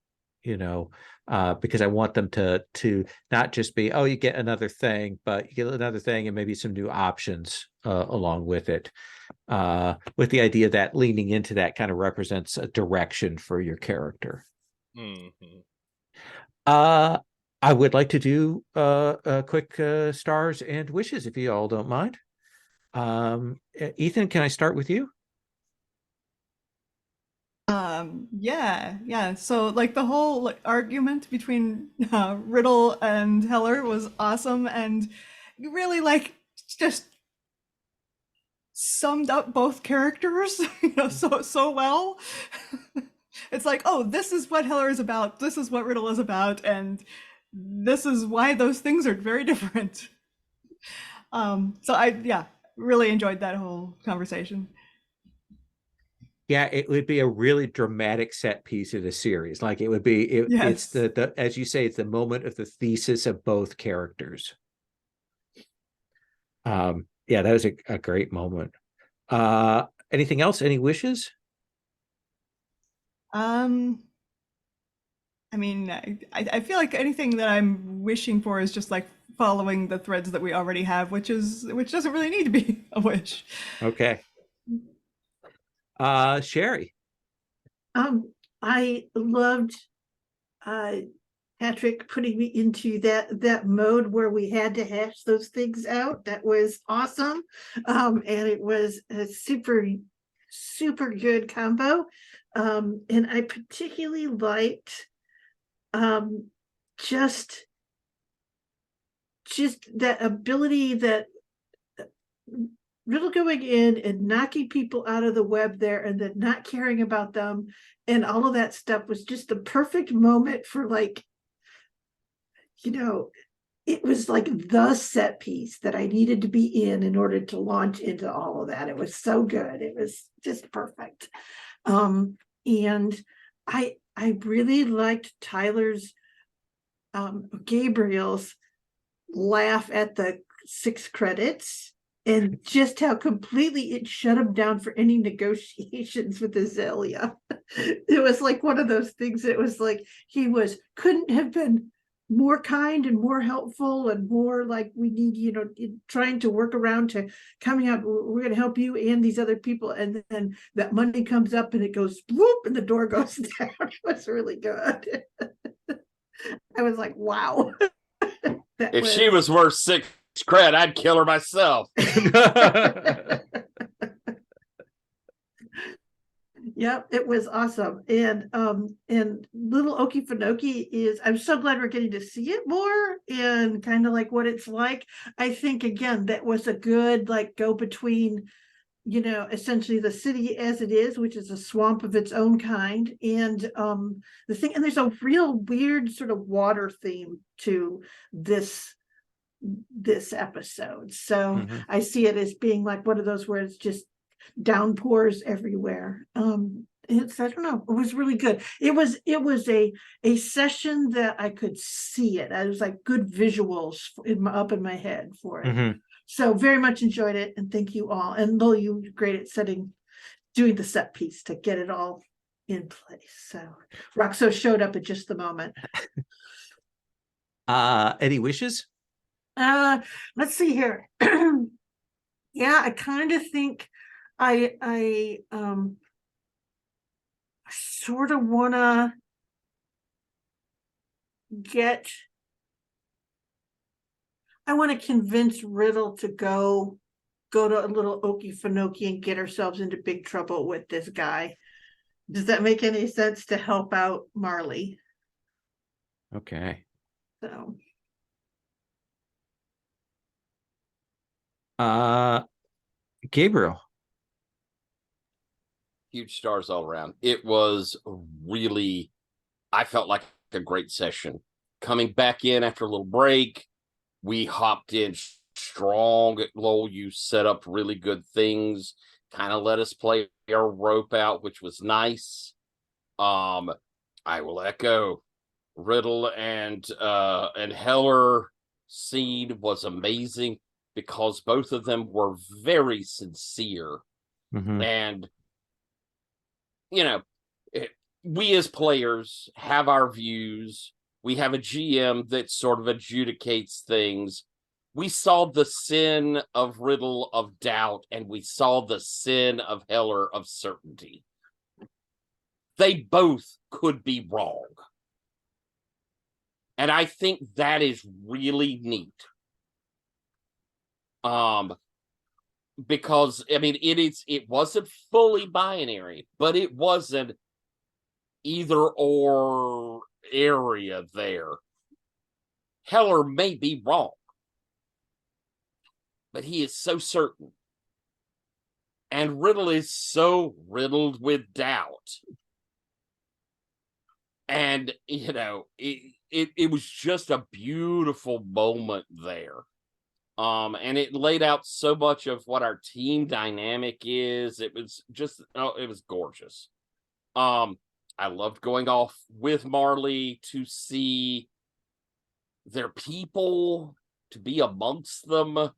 Speaker 1: because I want them to not just be, oh, you get another thing, but you get another thing and maybe some new options along with it, with the idea that leaning into that kind of represents a direction for your character.
Speaker 2: Mm-hmm.
Speaker 1: I would like to do quick stars and wishes, if you all don't mind. Ethan, can I start with you?
Speaker 5: Yeah. So like the whole argument between Riddle and Heller was awesome, and you really just summed up both characters, so well. It's like, oh, this is what Heller is about. This is what Riddle is about, and this is why those things are very different. So I really enjoyed that whole conversation.
Speaker 1: Yeah, it would be a really dramatic set piece of the series. Like it would be, it's
Speaker 5: Yes.
Speaker 1: the as you say, it's the moment of the thesis of both characters. Yeah, that was a great moment. Anything else? Any wishes?
Speaker 5: I mean, I feel like anything that I'm wishing for is just like following the threads that we already have, which doesn't really need to be a wish.
Speaker 1: Okay. Sherry.
Speaker 3: I loved Patrick putting me into that mode where we had to hash those things out. That was awesome. And it was a super good combo. And I particularly liked just that ability that Riddle going in and knocking people out of the web there and then not caring about them and all of that stuff was just the perfect moment for, like, you know, it was like the set piece that I needed to be in order to launch into all of that. It was so good. It was just perfect. And I really liked Tyler's Gabriel's laugh at the 6 credits and just how completely it shut him down for any negotiations with Azalea. It was like one of those things. It was like he couldn't have been more kind and more helpful and more like, we need, trying to work around to coming out, we're going to help you and these other people, and then that money comes up and it goes whoop and the door goes down. It was really good. I was like, wow.
Speaker 4: If she was worth 6 cred, I'd kill her myself.
Speaker 3: Yep, it was awesome. And Little Okefenokee is, I'm so glad we're getting to see it more and kind of like what it's like. I think again that was a good like go between, essentially the city as it is, which is a swamp of its own kind, and the thing, and there's a real weird sort of water theme to this episode. So I see it as being like one of those where it's just downpours everywhere. It's, I don't know, it was really good. It was a session that I could see it. I was like good visuals up in my head for it. So very much enjoyed it, and thank you all. And Lil, you were great at doing the set piece to get it all in place. So Roxo showed up at just the moment.
Speaker 1: Any wishes?
Speaker 3: Let's see here. Yeah, I kind of think I sort of wanna convince Riddle to go to a little Okefenokee and get ourselves into big trouble with this guy. Does that make any sense, to help out Marley?
Speaker 1: Okay.
Speaker 3: So
Speaker 1: Gabriel.
Speaker 4: Huge stars all around. It was really, I felt like a great session. Coming back in after a little break, we hopped in strong. Lowell, you set up really good things, kind of let us play our rope out, which was nice. I will echo Riddle and Heller scene was amazing because both of them were very sincere. And we as players have our views. We have a GM that sort of adjudicates things. We saw the sin of Riddle of doubt, and we saw the sin of Heller of certainty. They both could be wrong. And I think that is really neat. Because it wasn't fully binary, but it wasn't either or area there. Heller may be wrong, but he is so certain. And Riddle is so riddled with doubt. And it was just a beautiful moment there. And it laid out so much of what our team dynamic is. It was just, it was gorgeous. I loved going off with Marley to see their people, to be amongst them,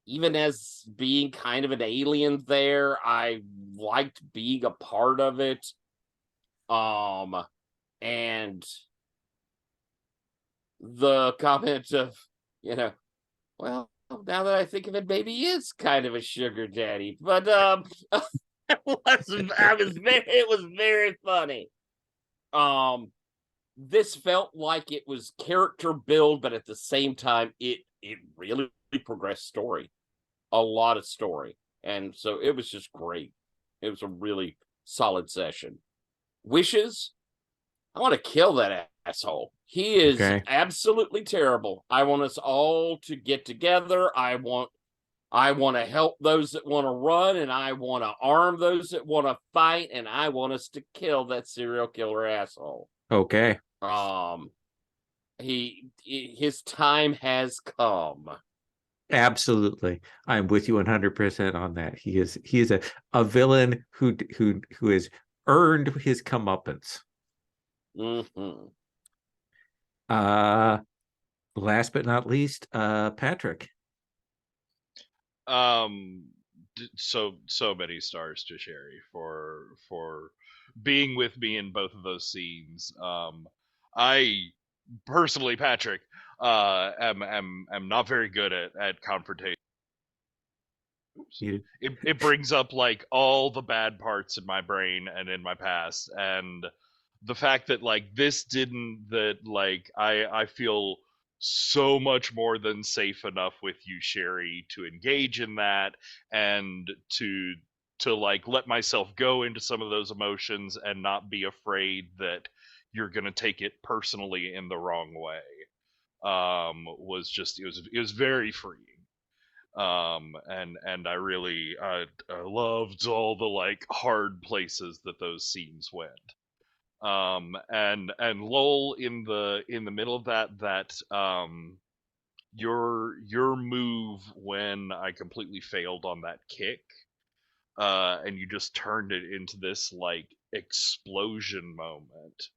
Speaker 4: even as being kind of an alien there. I liked being a part of it. And the comment of, well, now that I think of it, maybe he is kind of a sugar daddy. But it was very funny. This felt like it was character build, but at the same time, it really progressed story, a lot of story, and so it was just great. It was a really solid session. Wishes, I want to kill that asshole. He is absolutely terrible. I want us all to get together. I want to help those that want to run, and I want to arm those that want to fight, and I want us to kill that serial killer asshole.
Speaker 1: Okay.
Speaker 4: His time has come.
Speaker 1: Absolutely. I'm with you 100% on that. He is a villain who has earned his comeuppance.
Speaker 4: Mm-hmm.
Speaker 1: Last but not least, Patrick.
Speaker 2: So many stars to Sherry for being with me in both of those scenes. I personally, Patrick, am not very good at confrontation. It brings up like all the bad parts in my brain and in my past, and the fact that like this didn't, that like I feel so much more than safe enough with you, Sherry, to engage in that and to like let myself go into some of those emotions and not be afraid that you're gonna take it personally in the wrong way. Was just it was very freeing. And I really I loved all the like hard places that those scenes went. And Lowell, in the middle of that your move when I completely failed on that kick, and you just turned it into this like explosion moment,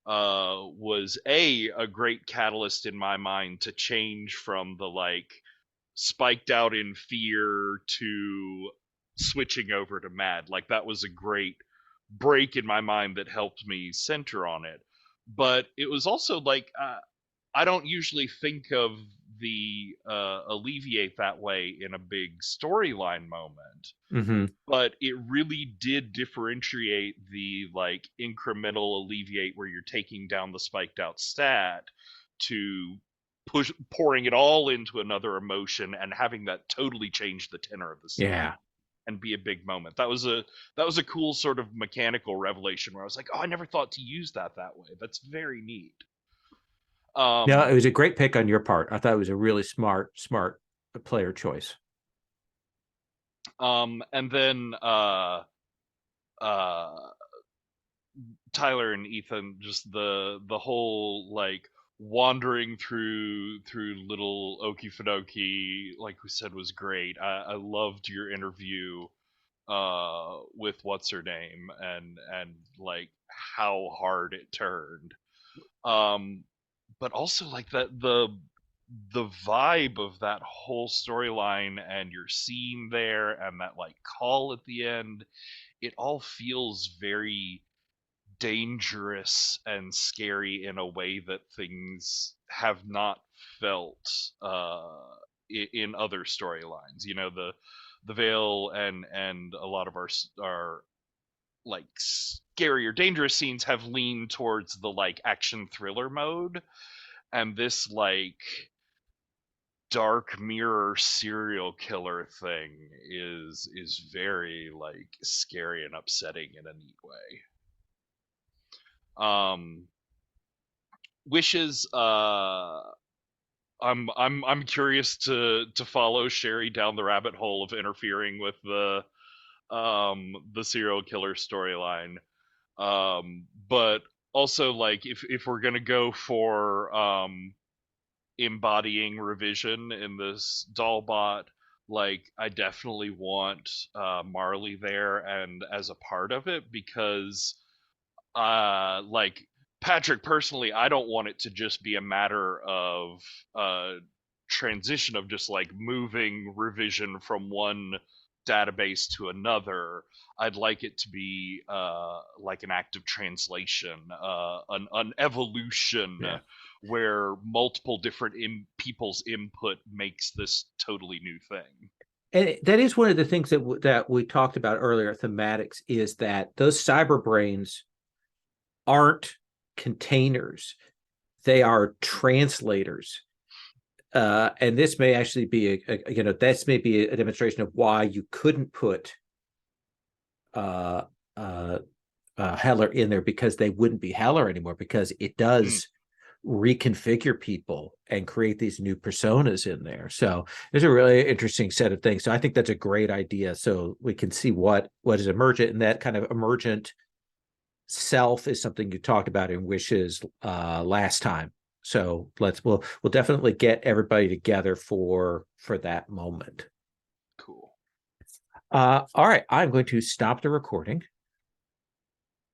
Speaker 2: was a great catalyst in my mind to change from the like spiked out in fear to switching over to mad. Like that was a great break in my mind that helped me center on it. But it was also like I don't usually think of the alleviate that way in a big storyline moment.
Speaker 1: Mm-hmm.
Speaker 2: But it really did differentiate the like incremental alleviate where you're taking down the spiked out stat to pouring it all into another emotion and having that totally change the tenor of the scene and be a big moment. That was a cool sort of mechanical revelation where I was like, oh, I never thought to use that way. That's very neat.
Speaker 1: Yeah, it was a great pick on your part. I thought it was a really smart player choice.
Speaker 2: And then Tyler and Ethan, just the whole like wandering through little Okefenokee, like we said, was great. I loved your interview with what's her name and like how hard it turned. But also like that the vibe of that whole storyline and your scene there and that like call at the end, it all feels very dangerous and scary in a way that things have not felt in other storylines. You know, the Veil and a lot of our like scary or dangerous scenes have leaned towards the like action thriller mode, and this like dark mirror serial killer thing is very like scary and upsetting in a neat way. Wishes, I'm curious to follow Sherry down the rabbit hole of interfering with the serial killer storyline. But also, like, if we're gonna go for embodying revision in this dollbot, like, I definitely want Marley there and as a part of it, because like, Patrick, personally, I don't want it to just be a matter of transition of just like moving revision from one database to another. I'd like it to be like an active translation, an evolution, where multiple different people's input makes this totally new thing.
Speaker 1: And that is one of the things that we talked about earlier, thematics, is that those cyber brains aren't containers. They are translators. And this may actually be this may be a demonstration of why you couldn't put Heller in there, because they wouldn't be Heller anymore, because it does reconfigure people and create these new personas in there. So there's a really interesting set of things. So I think that's a great idea. So we can see what is emergent, and that kind of emergent self is something you talked about in Wishes last time. So we'll definitely get everybody together for that moment.
Speaker 2: Cool.
Speaker 1: All right, I'm going to stop the recording.